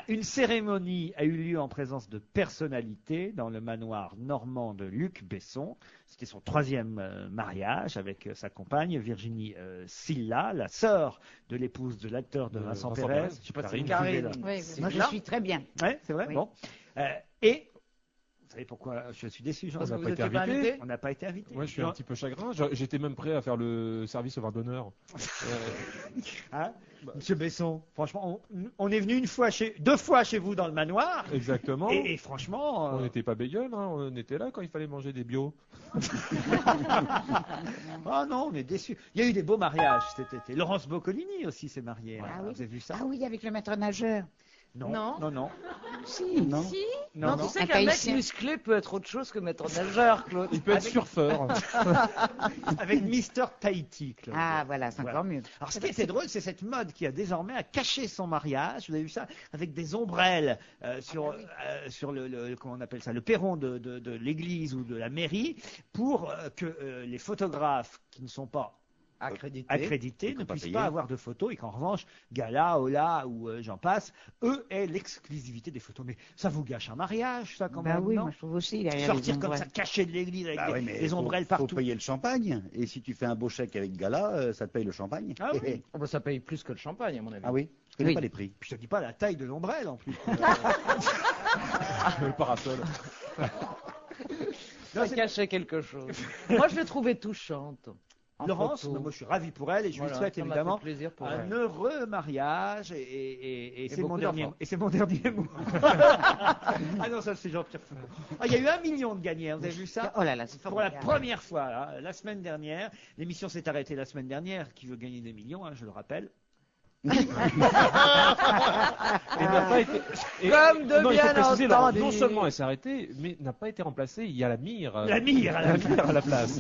Une cérémonie a eu lieu en présence de personnalités dans le manoir normand de Luc Besson. C'était son 3e mariage avec sa compagne Virginie Silla, la sœur de l'épouse de l'acteur de Vincent Vincent Pérez. Pérez. Je sais pas si Karine. vous me suivez, là. Oui, Moi, je suis très bien. Ouais, c'est vrai. Oui. Bon. Et vous savez pourquoi je suis déçu, Jean? On n'a vous pas été étiez pas invité. invité On n'a pas été invité. Moi, je suis un petit peu chagrin. J'étais même prêt à faire le service au vin d'honneur. Hein, Monsieur Besson, franchement, on est venu 2 fois chez vous dans le manoir. Exactement. Et franchement, On n'était pas bégueule, hein. On était là quand il fallait manger des bio. ah non, on est déçus. Il y a eu des beaux mariages cet été. Laurence Boccolini aussi s'est mariée. Ah hein. oui. Vous avez vu ça? Ah oui, avec le maître nageur. Non, Non. non, non. Si. Non. Si Non, Non, non. tu sais Un qu'un mec Tahitien. musclé peut être autre chose que maître nageur, Claude. Il peut être surfeur. Avec Mister Tahiti. Claude. Ah voilà, c'est Voilà. encore mieux. Alors ce qui était drôle, c'est cette mode qui a désormais à cacher son mariage. Vous avez vu ça? Avec des ombrelles sur le comment on appelle ça, le perron de l'église ou de la mairie, pour que les photographes qui ne sont pas accrédités ne pas puissent payer. pas avoir de photos et qu'en revanche, Gala, Ola ou j'en passe, eux aient l'exclusivité des photos. Mais ça vous gâche un mariage, ça, quand Bah même, oui, non moi je trouve aussi. derrière Sortir les comme ça, ombrelles. caché de l'église avec Bah oui, mais des ombrelles faut partout. payer le champagne. Et si tu fais un beau chèque avec Gala, ça te paye le champagne. Ah oui. Oh, bah, ça paye plus que le champagne, à mon avis. Ah oui, je connais pas les prix. Puis je te dis pas la taille de l'ombrelle en plus. Le parasol. Ça cachait quelque chose. Moi, je l'ai trouvée touchante. en Laurence, photo. moi je suis ravi pour elle et je Voilà, lui souhaite ça m'a évidemment fait plaisir pour un elle. heureux mariage et c'est beaucoup mon dernier d'enfants. et c'est mon dernier mot. Ah non, ça c'est Jean-Pierre Foucault. Ah, il y a eu 1 million de gagnants, vous avez vu ça? Oh là là, c'est Pour la formidable. première fois, là, la semaine dernière, l'émission s'est arrêtée la semaine dernière. Qui veut gagner des millions, hein, je le rappelle. Et n'a pas été. Comme de non, il faut bien préciser, Laurent, entendu. non seulement elle s'est arrêtée, mais n'a pas été remplacée. Il y a la mire. La mire à la place.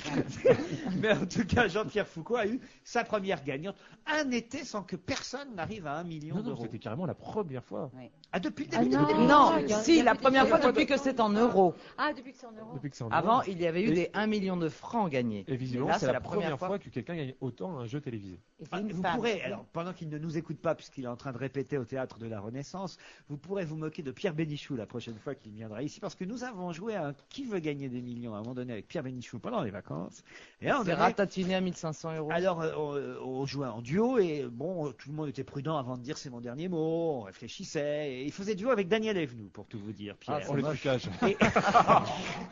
Mais en tout cas, Jean-Pierre Foucault a eu sa première gagnante. Un été sans que personne n'arrive à 1 million Non, non, d'euros. c'était carrément la première fois. Ah, depuis le Ah début. Non, il y a- il y si, a la plus première des- fois depuis que c'est en euros. Ah, depuis que c'est en euros. Depuis que c'est en Avant, euros. il y avait eu Et- des 1 million de francs gagnés. Et visiblement, Mais là, c'est la première fois que quelqu'un gagne autant à un jeu télévisé. Ah, vous pourrez, alors pendant qu'il ne nous écoute pas, puisqu'il est en train de répéter au théâtre de la Renaissance, vous pourrez vous moquer de Pierre Bénichou la prochaine fois qu'il viendra ici, parce que nous avons joué à un Qui veut gagner des millions à un moment donné avec Pierre Bénichou pendant les vacances. Et à un moment C'est donné, ratatiné à 1500 euros. alors on jouait en duo et bon, tout le monde était prudent avant de dire c'est mon dernier mot, on réfléchissait. Et il faisait duo avec Daniel Evenou, pour tout vous dire, Pierre. Pour les trucages.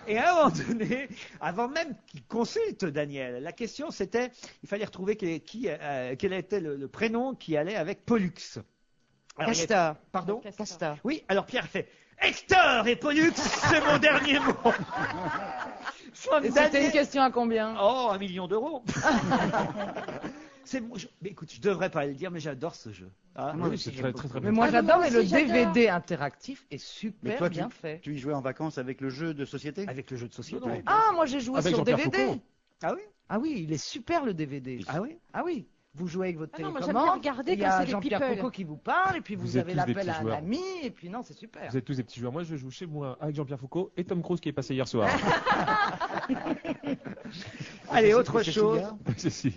Et à un moment donné, avant même qu'il consulte Daniel, la question c'était, il fallait retrouver quel était le prénom qui allait avec Pollux. Alors, il y a- Castor. Pardon Castor. Oui, alors Pierre fait Hector et Pollux, c'est mon dernier mot. Et c'était une question à combien? Oh, 1 million d'euros. Mais écoute, je devrais pas le dire, mais j'adore ce jeu. Ah, Oui, c'est très, très, très Mais bien. moi Ah, j'adore, moi et le aussi, j'adore. DVD interactif est Mais super toi, bien fait. tu y jouais en vacances avec le jeu de société? Avec le jeu de société. Non, non. Ah, moi j'ai joué Avec sur Jean-Pierre DVD. Foucault. Ah oui Ah oui, il est super le DVD. Ah oui Ah oui. Vous jouez avec votre Ah non, moi, télécommande. j'aime bien regarder il y quand a c'est des Jean-Pierre people. Foucault qui vous parle, et puis vous Vous êtes avez tous des l'appel petits à un joueurs. ami, et puis non, c'est super. Vous êtes tous des petits joueurs. Moi, je joue chez moi avec Jean-Pierre Foucault et Tom Cruise qui est passé hier soir. Allez, autre C'est chose. Cigare C'est si.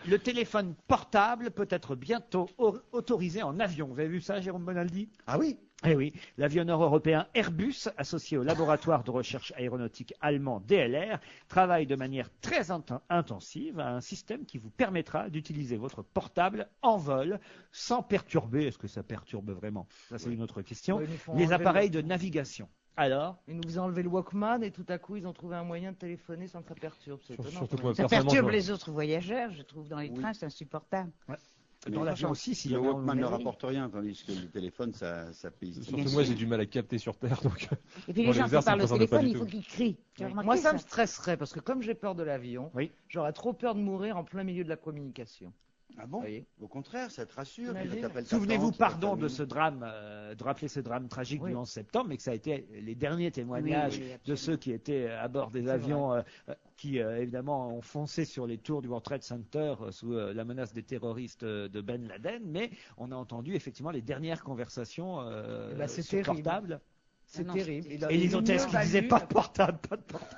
Le téléphone portable peut être bientôt autorisé en avion. Vous avez vu ça, Jérôme Bonaldi? Ah oui? Eh oui, l'avionneur européen Airbus, associé au laboratoire de recherche aéronautique allemand DLR, travaille de manière très intensive à un système qui vous permettra d'utiliser votre portable en vol sans perturber. Est-ce que ça perturbe vraiment? Ça, c'est une autre question. Ouais, ils nous font Les enlever appareils de navigation. Alors? Ils nous ont enlevé le Walkman, et tout à coup ils ont trouvé un moyen de téléphoner sans que ça perturbe. C'est étonnant. Surtout quand moi, même. Ça personnellement, perturbe je- les autres voyageurs, je trouve, dans les trains, c'est insupportable. Dans l'avion aussi, s'il y Le en a, on Walkman le ne met. rapporte rien, tandis que le téléphone, ça paye. Surtout Bien moi, sûr. j'ai du mal à capter sur Terre, donc. Et puis Dans les gens les qui airs, ça me parlent au concerne pas téléphone, du il faut tout. qu'ils crient. Tu as remarqué Moi ça me stresserait, parce que comme j'ai peur de l'avion, Oui. j'aurais trop peur de mourir en plein milieu de la communication. Ah bon? Vous voyez. Au contraire, ça te rassure. Imagine. Quand t'appelles ta Souvenez-vous, tante, ta pardon, de famille. ce drame, de rappeler ce drame tragique Oui. du 11 septembre, mais que ça a été les derniers témoignages Oui, oui, de ceux qui étaient à bord des avions qui, évidemment, ont foncé sur les tours du World Trade Center sous la menace des terroristes de Ben Laden, mais on a entendu effectivement les dernières conversations Eh ben, c'est sur terrible. portable. C'est non, terrible. Et les hôtesses qui disaient pas de portable, pas de portable.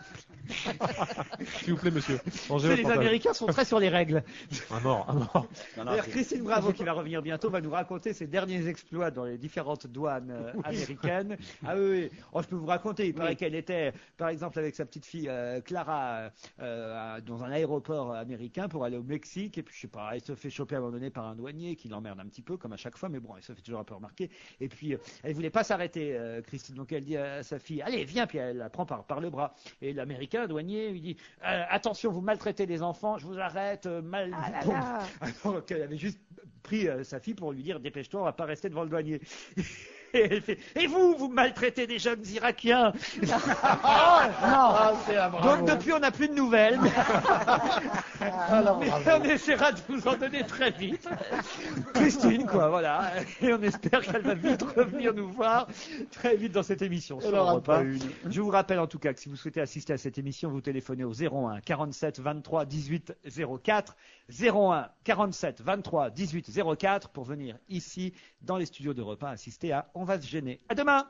S'il vous plaît, monsieur. Rangez Les votre portable. Américains sont très sur les règles. Un mort, un mort. Non, non, D'ailleurs, c'est- Christine Bravo, qui va revenir bientôt, va nous raconter ses derniers exploits dans les différentes douanes américaines. Ah oui, oui. Oh, je peux vous raconter. Il paraît qu'elle était, par exemple, avec sa petite fille Clara, dans un aéroport américain pour aller au Mexique. Et puis, je sais pas, elle se fait choper à un moment donné par un douanier qui l'emmerde un petit peu, comme à chaque fois. Mais bon, elle se fait toujours un peu remarquer. Et puis, elle voulait pas s'arrêter, Christine. Donc, elle dit à sa fille, allez, viens. Puis, elle la prend par le bras. Et l'américain, douanier, lui dit, attention, vous maltraitez les enfants, je vous arrête. Ah là là. Alors qu'elle avait juste pris sa fille pour lui dire dépêche-toi, on va pas rester devant le douanier. Et elle fait et vous maltraitez des jeunes Irakiens. Ah, c'est un bravo. Donc depuis on n'a plus de nouvelles. Mais on essaiera de vous en donner très vite. Christine quoi, voilà. Et on espère qu'elle va vite revenir nous voir très vite dans cette émission. sur Europe 1. Je vous rappelle en tout cas que si vous souhaitez assister à cette émission, vous téléphonez au 01 47 23 18 04 01 47 23 18 04 pour venir ici dans les studios d'Europe 1 assister à On va se gêner. À demain.